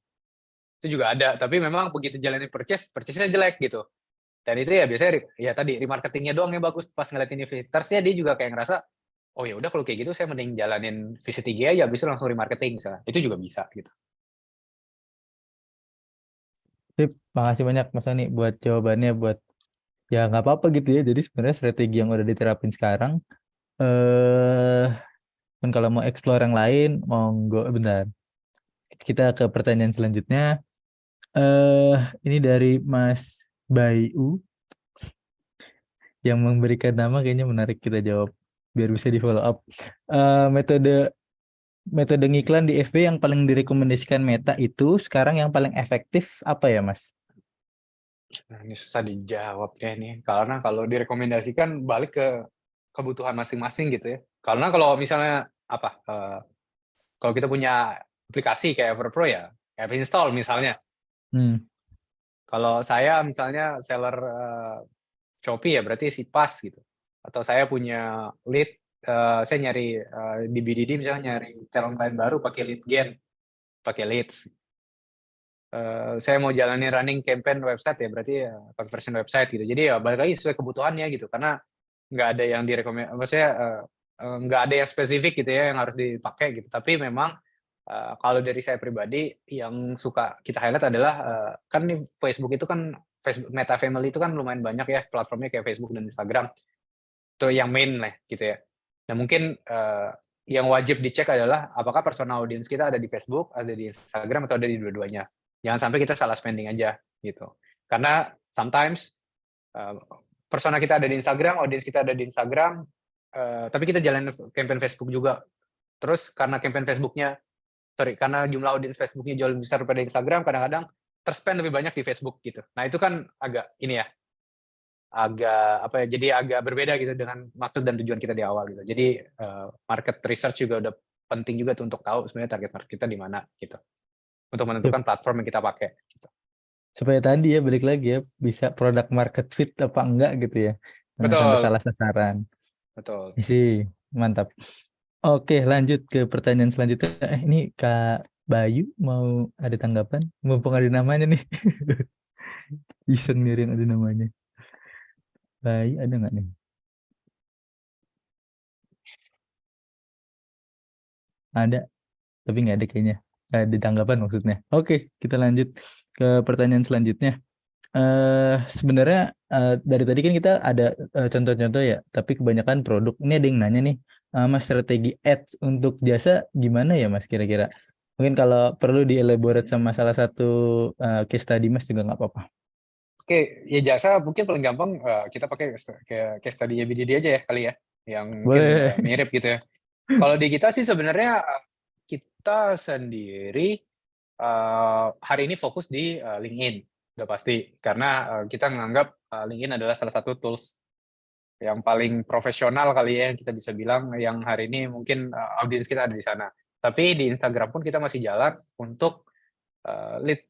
Itu juga ada, tapi memang begitu jalanin purchase-nya jelek gitu. Dan itu ya biasanya ya tadi remarketingnya doang yang bagus, pas ngeliatin visitorsnya dia juga kayak ngerasa, oh ya udah kalau kayak gitu saya mending jalanin visit IG aja, habis itu langsung remarketing misalnya. Itu juga bisa gitu. Sip, makasih banyak Mas Ani buat jawabannya, buat ya nggak apa-apa gitu ya. Jadi sebenarnya strategi yang udah diterapin sekarang, dan kalau mau explore yang lain, monggo. Bentar, kita ke pertanyaan selanjutnya. Ini dari Mas Bayu yang memberikan nama, kayaknya menarik kita jawab biar bisa di follow up. Metode ngiklan di FB yang paling direkomendasikan Meta itu sekarang yang paling efektif apa ya, Mas? Nah, ini susah dijawab ya nih, karena kalau direkomendasikan balik ke kebutuhan masing-masing gitu ya. Karena kalau misalnya kalau kita punya aplikasi kayak Everpro ya, kayak install misalnya. Kalau saya misalnya seller Shopee ya berarti si pas gitu. Atau saya punya lead, saya nyari di BDD misalnya nyari calon klien baru pakai lead gen, pakai leads. Saya mau jalanin running campaign website ya berarti ya conversion website gitu. Jadi ya balik lagi sesuai kebutuhannya gitu. Karena nggak ada yang direkomendasi, maksudnya nggak ada yang spesifik gitu ya yang harus dipakai gitu. Tapi memang kalau dari saya pribadi yang suka kita highlight adalah kan nih Facebook itu kan Facebook Meta Family itu kan lumayan banyak ya platformnya kayak Facebook dan Instagram. Itu yang main lah gitu ya. Nah mungkin yang wajib dicek adalah apakah persona audience kita ada di Facebook, ada di Instagram, atau ada di dua-duanya. Jangan sampai kita salah spending aja gitu. Karena sometimes persona kita ada di Instagram, audience kita ada di Instagram, tapi kita jalan campaign Facebook juga. Terus karena campaign Facebooknya, karena jumlah audience Facebooknya jauh lebih besar daripada Instagram, kadang-kadang terspend lebih banyak di Facebook gitu. Nah itu kan agak ini ya, jadi agak berbeda gitu dengan maksud dan tujuan kita di awal gitu. Jadi market research juga udah penting juga tuh untuk tahu sebenarnya target market kita di mana gitu. Untuk menentukan platform yang kita pakai. Gitu. Supaya tadi ya balik lagi ya, bisa product market fit apa enggak gitu ya. Jangan sampai salah sasaran. Betul. Isi, mantap. Oke, lanjut ke pertanyaan selanjutnya. Ini Kak Bayu mau ada tanggapan? Mumpung ada namanya nih. Iseng nih yang ada namanya. Bayu ada nggak nih? Ada, tapi nggak ada kayaknya. Ada tanggapan maksudnya. Oke, kita lanjut ke pertanyaan selanjutnya. Sebenarnya dari tadi kan kita ada contoh-contoh ya, tapi kebanyakan produk. Ini ada yang nanya nih, Mas, strategi ads untuk jasa gimana ya Mas kira-kira? Mungkin kalau perlu dielaborate sama salah satu case study Mas juga nggak apa-apa. Oke, ya jasa mungkin paling gampang kita pakai case study BDD aja ya kali ya, yang mungkin mirip gitu ya. Kalau di kita sih sebenarnya kita sendiri hari ini fokus di LinkedIn, udah pasti. Karena kita menganggap LinkedIn adalah salah satu tools yang paling profesional kali ya, kita bisa bilang, yang hari ini mungkin audiens kita ada di sana. Tapi di Instagram pun kita masih jalan untuk lead.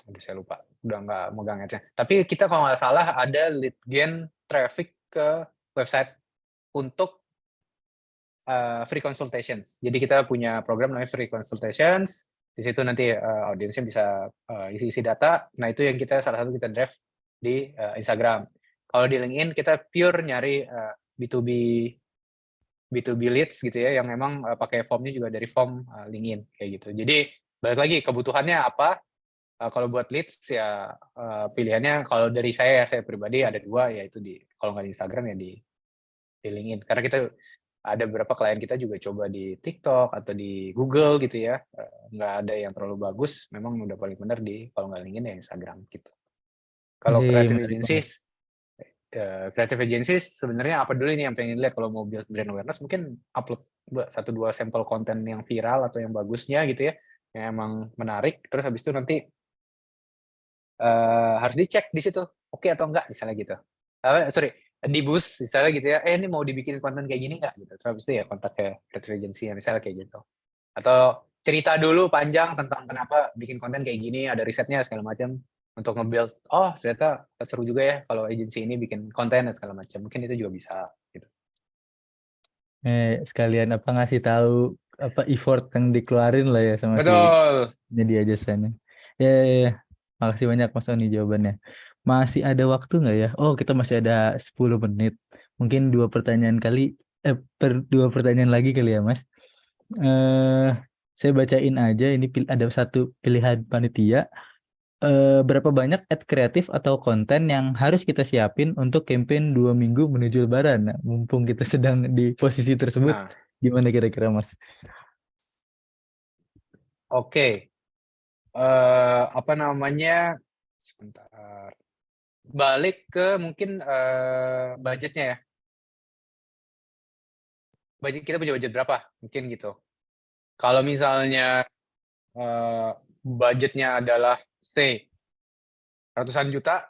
Aduh, saya lupa, udah nggak megang ads-nya. Tapi kita kalau nggak salah ada lead gen traffic ke website untuk free consultations. Jadi kita punya program namanya free consultations. Di situ nanti audiensnya bisa isi data. Nah itu yang kita salah satu kita drive di Instagram. Kalau di LinkedIn kita pure nyari B2B leads gitu ya, yang memang pakai formnya juga dari form LinkedIn kayak gitu. Jadi balik lagi kebutuhannya apa? Kalau buat leads ya pilihannya kalau dari saya pribadi ada dua, yaitu kalau nggak di Instagram ya di LinkedIn. Karena kita ada beberapa klien kita juga coba di TikTok atau di Google gitu ya, nggak ada yang terlalu bagus. Memang udah paling benar kalau nggak LinkedIn ya Instagram gitu. Kalau creative agencies sebenarnya apa dulu ini yang pengen lihat kalau mau build brand awareness, mungkin upload 1-2 sampel konten yang viral atau yang bagusnya gitu ya, yang emang menarik. Terus habis itu nanti harus dicek di situ oke atau enggak misalnya gitu. di boost misalnya gitu ya, ini mau dibikin konten kayak gini nggak gitu, terus itu ya kontak ke creative agency ya misalnya kayak gitu, atau cerita dulu panjang tentang kenapa bikin konten kayak gini, ada risetnya segala macam untuk nge-build, oh ternyata seru juga ya kalau agency ini bikin konten dan segala macam, mungkin itu juga bisa gitu. Sekalian apa ngasih tahu apa effort yang dikeluarin lah ya sama si Betul. media jasanya. Ya. Makasih banyak Mas Oni jawabannya. Masih ada waktu nggak ya? Oh, kita masih ada 10 menit. Mungkin dua pertanyaan lagi kali ya, Mas. Eh, saya bacain aja ini ada satu pilihan panitia. Berapa banyak ad kreatif atau konten yang harus kita siapin untuk campaign 2 minggu menuju Lebaran? Nah, mumpung kita sedang di posisi tersebut, Nah, gimana kira-kira Mas? oke. Apa namanya? Sebentar. Balik ke mungkin budgetnya ya. Budget kita punya budget berapa? Mungkin gitu. Kalau misalnya budgetnya adalah stay ratusan juta,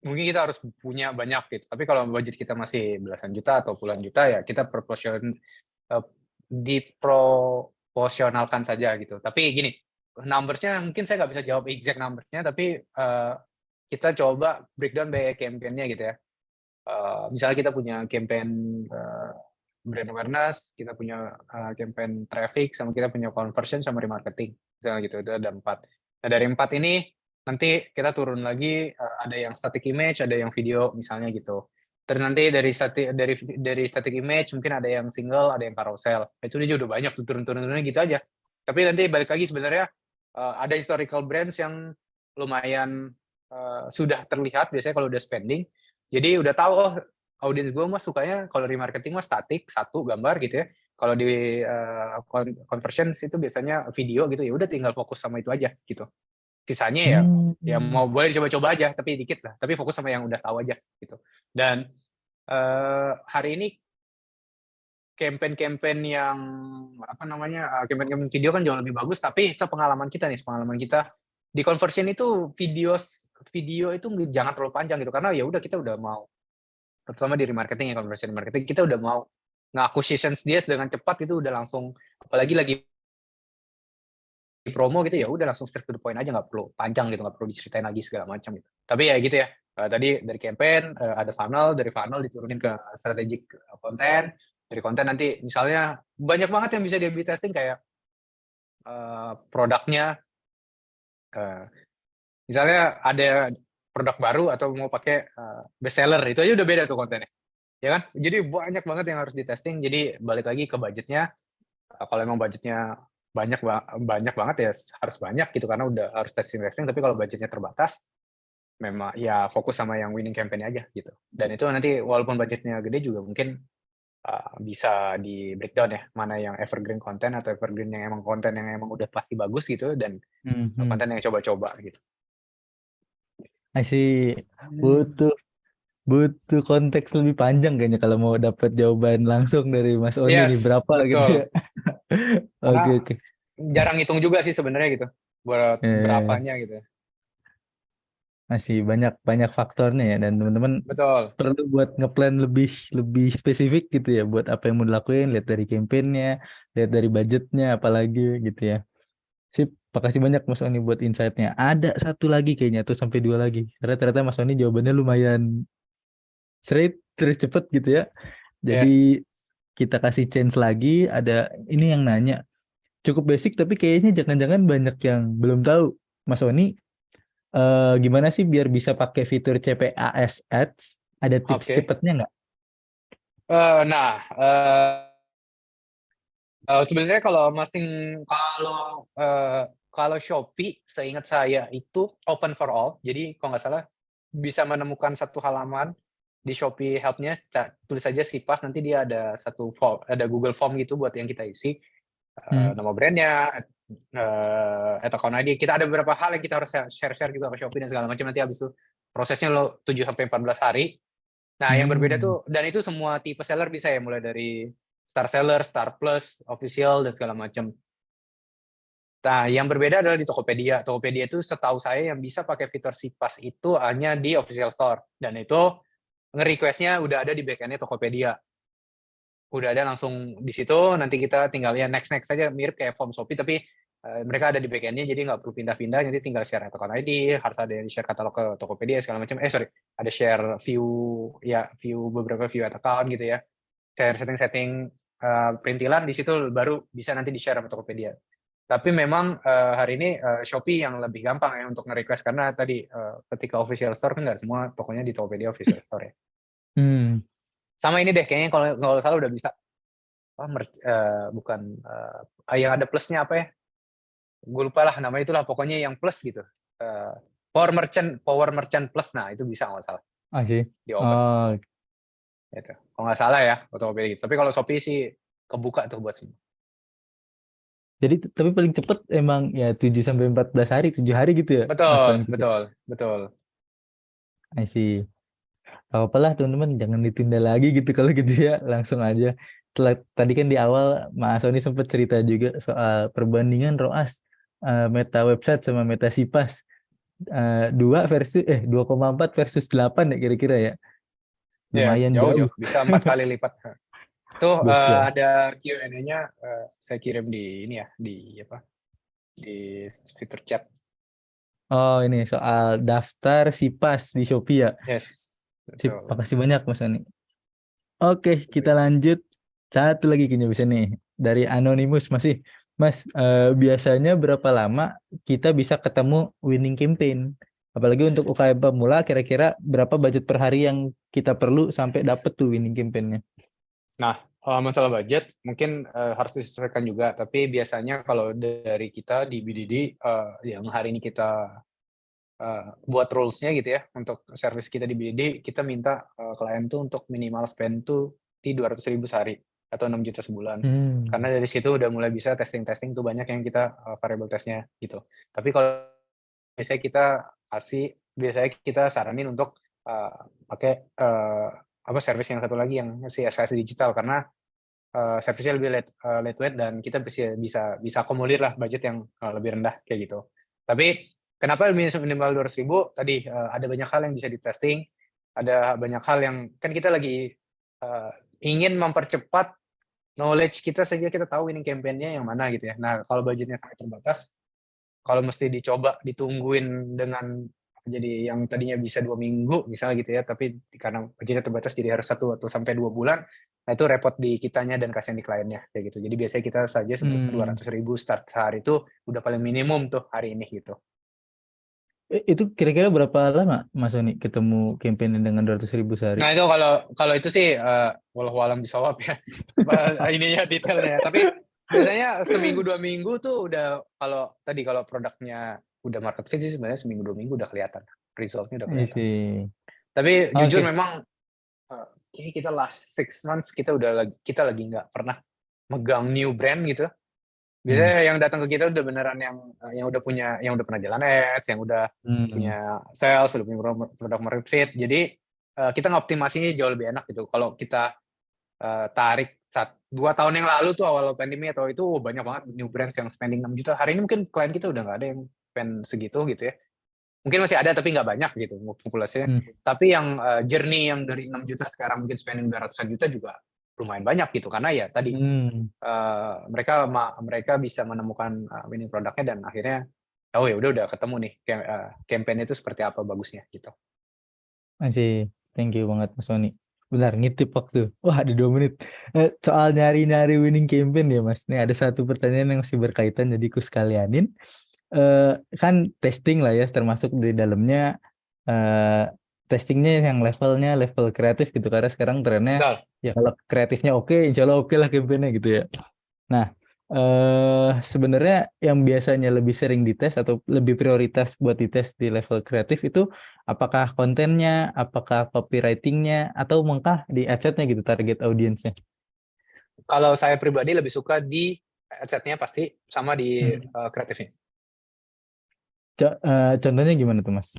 mungkin kita harus punya banyak gitu. Tapi kalau budget kita masih belasan juta atau puluhan juta ya kita diproporsionalkan saja gitu. Tapi gini, numbers-nya mungkin saya nggak bisa jawab exact numbers-nya, tapi kita coba breakdown by campaign-nya gitu ya. Misalnya kita punya campaign brand awareness, kita punya campaign traffic, sama kita punya conversion sama remarketing, misalnya gitu. Itu ada 4. Nah dari 4 ini nanti kita turun lagi, ada yang static image, ada yang video misalnya gitu. Terus nanti dari static image mungkin ada yang single, ada yang carousel. Itu dia udah banyak tuh turun-turunnya gitu aja. Tapi nanti balik lagi sebenarnya ada historical brands yang lumayan sudah terlihat biasanya kalau udah spending. Jadi udah tahu, oh audiens gue mah sukanya kalau remarketing mah statik, satu gambar gitu ya. Kalau di conversion itu biasanya video gitu, ya udah tinggal fokus sama itu aja gitu. Sisanya ya mau boleh coba-coba aja, tapi dikit lah. Tapi fokus sama yang udah tahu aja gitu. Dan hari ini campaign-campaign yang apa namanya campaign-campaign video kan jauh lebih bagus, tapi pengalaman kita di conversion itu video itu jangan terlalu panjang gitu, karena ya udah kita udah mau, terutama di remarketing ya, conversion marketing kita udah mau nge-acquisitions dia dengan cepat itu udah langsung, apalagi lagi promo gitu ya udah langsung straight to the point aja, nggak perlu panjang gitu, nggak perlu diceritain lagi segala macam gitu. Tapi ya gitu ya, tadi dari campaign ada funnel, dari funnel diturunin ke strategic konten, dari konten nanti misalnya banyak banget yang bisa di A/B testing kayak produknya, misalnya ada produk baru atau mau pakai best seller, itu aja udah beda tuh kontennya, ya kan? Jadi banyak banget yang harus di testing. Jadi balik lagi ke budgetnya. Kalau emang budgetnya banyak banget ya harus banyak gitu, karena udah harus testing. Tapi kalau budgetnya terbatas, memang ya fokus sama yang winning campaign aja gitu. Dan itu nanti walaupun budgetnya gede juga mungkin bisa di breakdown ya, mana yang evergreen content atau evergreen yang emang konten yang emang udah pasti bagus gitu, dan konten yang coba-coba gitu. I see. Butuh konteks lebih panjang kayaknya kalau mau dapat jawaban langsung dari Mas Oni nih, Yes, berapa gitu betul. ya. Karena Oke. jarang hitung juga sih sebenarnya gitu, buat berapanya gitu. Masih banyak faktornya ya, dan teman-teman Betul. perlu buat ngeplan lebih spesifik gitu ya, buat apa yang mau dilakuin, lihat dari campaignnya, lihat dari budgetnya apalagi gitu ya. Sip, makasih banyak Mas Oni buat insight-nya. Ada satu lagi kayaknya tuh, sampai 2 lagi. Karena ternyata Mas Oni jawabannya lumayan straight, terus cepet gitu ya. Jadi Yes. kita kasih chance lagi. Ada ini yang nanya, cukup basic tapi kayaknya jangan-jangan banyak yang belum tahu. Mas Oni, gimana sih biar bisa pakai fitur CPAS Ads? Ada tips Oke. cepetnya nggak? Sebenarnya kalau Shopee, seingat saya itu open for all. Jadi kalau nggak salah bisa menemukan satu halaman di Shopee Help-nya, tulis saja Sipas, nanti dia ada satu form, ada Google Form gitu buat yang kita isi, nama brandnya, account ID. Kita ada beberapa hal yang kita harus share juga ke Shopee dan segala macam. Nanti habis itu prosesnya 7-14 hari. Nah, yang berbeda tuh, dan itu semua tipe seller bisa ya, mulai dari Star Seller, Star Plus, Official, dan segala macam. Nah, yang berbeda adalah di Tokopedia. Tokopedia itu setahu saya yang bisa pakai fitur Sipas itu hanya di Official Store. Dan itu nge-request-nya udah ada di backend-nya Tokopedia. Udah ada langsung di situ, nanti kita tinggal ya next saja, mirip kayak form Shopee, tapi mereka ada di backend-nya, jadi nggak perlu pindah-pindah, nanti tinggal share account ID, harus ada yang share katalog ke Tokopedia segala macam. Ada share beberapa view account gitu ya, share setting perintilan di situ baru bisa nanti di share sama Tokopedia. Tapi memang hari ini Shopee yang lebih gampang ya untuk nge-request, karena tadi ketika official store kan nggak semua tokonya di Tokopedia official store ya. Sama ini deh, kayaknya kalau salah udah bisa. Yang ada plusnya apa ya? Gue lupa lah namanya, itulah pokoknya yang plus gitu. Power Merchant Plus, nah itu bisa nggak salah sih. di open. Gitu. Kalau nggak salah ya, Tokopedia gitu. Tapi kalau Shopee sih kebuka tuh buat semua. Jadi tapi paling cepet emang ya 7-14 hari, 7 hari gitu ya? Mas, paling cepet. Betul. I see. Apalah teman-teman, jangan ditunda lagi gitu kalau gitu ya, langsung aja. Setelah tadi kan di awal Mas Sony sempat cerita juga soal perbandingan ROAS Meta Website sama Meta Sipas. 2,4 versus 8 ya kira-kira ya. Lumayan jauh. jauh. Bisa 4 kali lipat. Tuh Gokil. ada Q&A-nya saya kirim di ini ya, di fitur chat. Oh, ini soal daftar Sipas di Shopee ya. Yes. Sip, Betul. makasih banyak Mas Sony. Oke, kita lanjut. Satu lagi kayaknya bisa nih dari Anonymous masih. Mas, biasanya berapa lama kita bisa ketemu winning campaign? Apalagi untuk UKM pemula, kira-kira berapa budget per hari yang kita perlu sampai dapet tuh winning campaign-nya? Nah, masalah budget mungkin harus disesuaikan juga, tapi biasanya kalau dari kita di BDD yang hari ini kita buat rules-nya gitu ya, untuk service kita di BDD, kita minta klien tuh untuk minimal spend tuh di 200.000 sehari atau 6 juta sebulan. Karena dari situ udah mulai bisa testing tuh, banyak yang kita variable testnya gitu. Tapi kalau biasanya kita saranin untuk pakai service yang satu lagi yang CSS digital, karena service-nya lebih lightweight dan kita bisa akomodir lah budget yang lebih rendah kayak gitu. Tapi kenapa minimal 200.000? Tadi ada banyak hal yang bisa di-testing, ada banyak hal yang kan kita lagi ingin mempercepat knowledge kita sehingga kita tahu winning campaign-nya yang mana gitu ya. Nah, kalau budgetnya sangat terbatas, kalau mesti dicoba ditungguin dengan jadi yang tadinya bisa 2 minggu misalnya gitu ya, tapi karena budgetnya terbatas jadi harus 1 atau sampai 2 bulan, nah itu repot di kitanya dan kasihan di kliennya kayak gitu. Jadi biasanya kita saja 200.000 start sehari itu udah paling minimum tuh hari ini gitu. Itu kira-kira berapa lama Mas Sony ketemu campaign dengan 200.000 sehari? Nah itu kalau itu sih walau alam bisawab ya ininya detailnya. Tapi biasanya seminggu 2 minggu tuh udah, kalau produknya udah market fit sih sebenarnya seminggu 2 minggu udah kelihatan resultnya udah kelihatan. Tapi jujur memang kayaknya kita last 6 months kita lagi nggak pernah megang new brand gitu. Biasanya yang datang ke kita udah beneran yang udah pernah jalan ads, yang udah punya sales, udah punya product market fit. Jadi kita ngoptimasinya jauh lebih enak gitu. Kalau kita tarik 2 tahun yang lalu tuh awal pandemi atau itu banyak banget new brands yang spending 6 juta. Hari ini mungkin klien kita udah nggak ada yang spend segitu gitu ya. Mungkin masih ada tapi nggak banyak gitu populasinya. Tapi yang journey yang dari 6 juta sekarang mungkin spending 200 juta juga lumayan banyak gitu, karena ya tadi mereka bisa menemukan winning produknya dan akhirnya ya udah ketemu nih campaign itu seperti apa bagusnya gitu. Masih, thank you banget Mas Sony. Bentar, ngitip waktu. Wah, ada 2 menit. Soal nyari winning campaign ya Mas. Nih ada satu pertanyaan yang masih berkaitan, jadi aku sekalianin. Kan testing lah ya, termasuk di dalamnya testingnya yang level kreatif gitu, karena sekarang trennya ya kalau kreatifnya oke, insya Allah oke lah campaignnya gitu ya. Nah, sebenarnya yang biasanya lebih sering dites atau lebih prioritas buat dites di level kreatif itu apakah kontennya, apakah copywriting-nya, atau mengkah di adset-nya gitu, target audiensnya? Kalau saya pribadi lebih suka di adset-nya pasti, sama di kreatifnya. Contohnya gimana tuh Mas?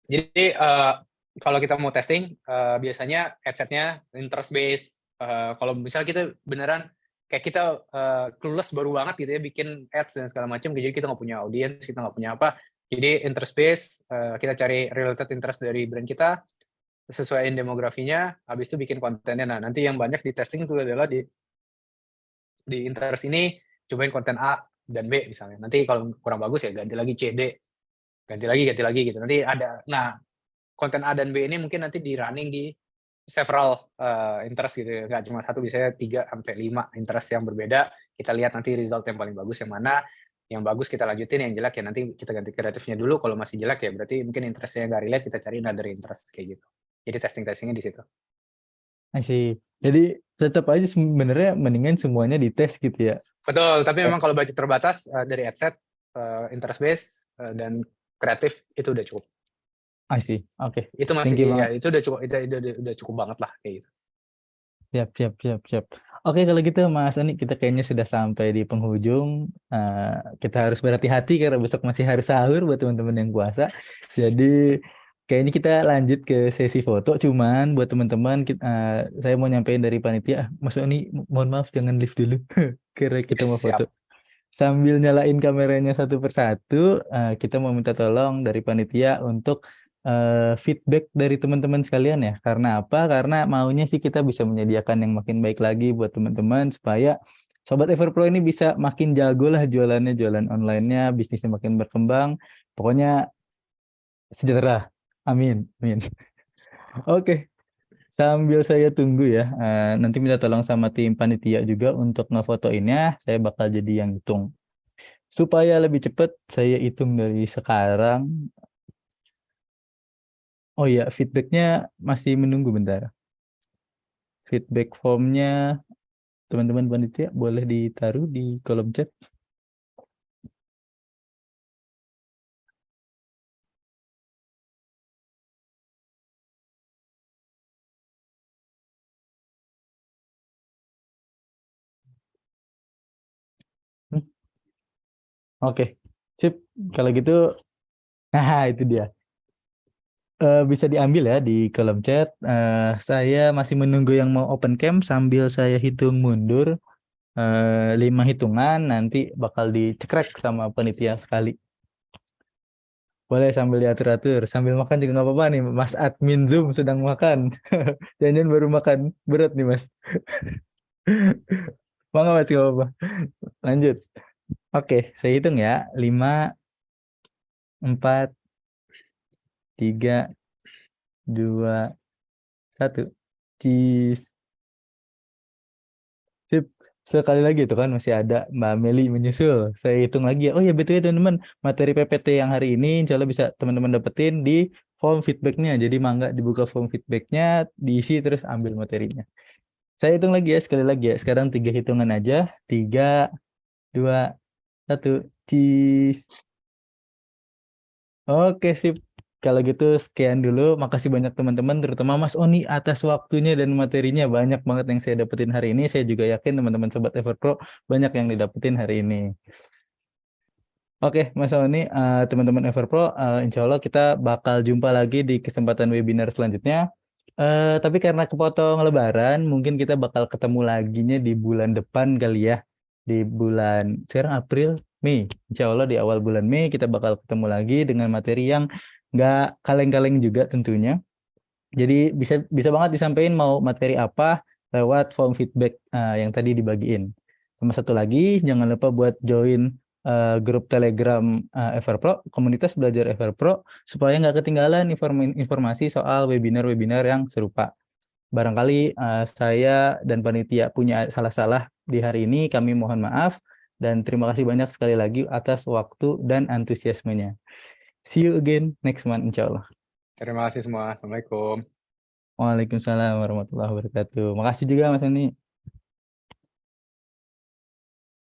Jadi kalau kita mau testing biasanya adset-nya interest based. Kalau misalnya kita beneran kayak kita clueless baru banget gitu ya bikin ads dan segala macam, jadi kita nggak punya audience, kita nggak punya apa, jadi interest based, kita cari related interest dari brand kita, sesuaiin demografinya, habis itu bikin kontennya. Nah, nanti yang banyak di testing itu adalah di interest ini cobain konten A dan B misalnya. Nanti kalau kurang bagus ya ganti lagi C, D, ganti lagi gitu. Nanti ada. Nah, konten A dan B ini mungkin nanti di running di several interest gitu ya. Nggak cuma satu, biasanya 3 sampai 5 interest yang berbeda. Kita lihat nanti result yang paling bagus yang mana. Yang bagus kita lanjutin, yang jelek ya nanti kita ganti kreatifnya dulu. Kalau masih jelek ya berarti mungkin interestnya nggak relate, kita cari another interest kayak gitu. Jadi testing-testingnya di situ. I see. Jadi tetap aja sebenarnya mendingan semuanya dites gitu ya. Betul, tapi memang kalau budget terbatas dari adset, interest base dan kreatif itu udah cukup. I see. Oke. Itu masih Thank you ya banget. itu udah cukup, udah cukup banget lah kayak gitu. Siap. Oke, kalau gitu Mas Oni, kita kayaknya sudah sampai di penghujung. Kita harus berhati-hati karena besok masih hari sahur buat teman-teman yang puasa. Jadi kayaknya kita lanjut ke sesi foto. Cuman buat teman-teman, saya mau nyampein dari panitia, Mas Oni, mohon maaf jangan live dulu, karena kita mau Siap. foto. Sambil nyalain kameranya satu persatu, kita mau minta tolong dari panitia untuk feedback dari teman-teman sekalian ya. Karena apa? Karena maunya sih kita bisa menyediakan yang makin baik lagi buat teman-teman supaya Sobat Everpro ini bisa makin jago lah jualannya, jualan online-nya, bisnisnya makin berkembang. Pokoknya sejahtera. Amin. Oke. Sambil saya tunggu ya, nanti minta tolong sama tim panitia juga untuk ngefotoinnya. Saya bakal jadi yang hitung. Supaya lebih cepat, saya hitung dari sekarang. Oh iya, feedbacknya masih menunggu bentar. Feedback formnya teman-teman panitia boleh ditaruh di kolom chat. Oke, sip. Kalau gitu, nah itu dia. Bisa diambil ya di kolom chat. Saya masih menunggu yang mau open cam sambil saya hitung mundur. 5 hitungan nanti bakal dicekrek sama panitia sekali. Boleh sambil diatur-atur, sambil makan juga nggak apa-apa nih. Mas admin Zoom sedang makan. Jangan baru makan berat nih Mas. Mangga Mas, nggak apa-apa. Lanjut. Oke, saya hitung ya. 5, 4, 3, 2, 1. Cheese. Sip. Sekali lagi itu kan masih ada Mbak Meli menyusul. Saya hitung lagi ya. Oh ya betul ya teman-teman. Materi PPT yang hari ini insya Allah bisa teman-teman dapetin di form feedbacknya. Jadi mangga dibuka form feedbacknya, diisi terus ambil materinya. Saya hitung lagi ya, sekali lagi ya. Sekarang 3 hitungan aja. 3, 2, 1. Cheese. Oke, sip. Kalau gitu sekian dulu. Makasih banyak teman-teman, terutama Mas Oni atas waktunya dan materinya. Banyak banget yang saya dapetin hari ini. Saya juga yakin teman-teman Sobat Everpro banyak yang didapetin hari ini. Oke, Mas Oni, teman-teman Everpro, insya Allah kita bakal jumpa lagi di kesempatan webinar selanjutnya. Tapi karena kepotong Lebaran, mungkin kita bakal ketemu laginya di bulan depan kali ya. Di bulan, sekarang April, Mei. Insya Allah di awal bulan Mei kita bakal ketemu lagi dengan materi yang nggak kaleng-kaleng juga tentunya. Jadi bisa banget disampaikan mau materi apa lewat form feedback yang tadi dibagiin. Sama satu lagi, jangan lupa buat join grup Telegram Everpro, komunitas belajar Everpro, supaya nggak ketinggalan informasi soal webinar-webinar yang serupa. Barangkali saya dan panitia punya salah-salah di hari ini, kami mohon maaf, dan terima kasih banyak sekali lagi atas waktu dan antusiasmenya. See you again next month, insya Allah. Terima kasih semua. Assalamualaikum. Waalaikumsalam warahmatullahi wabarakatuh. Makasih juga Mas Ani.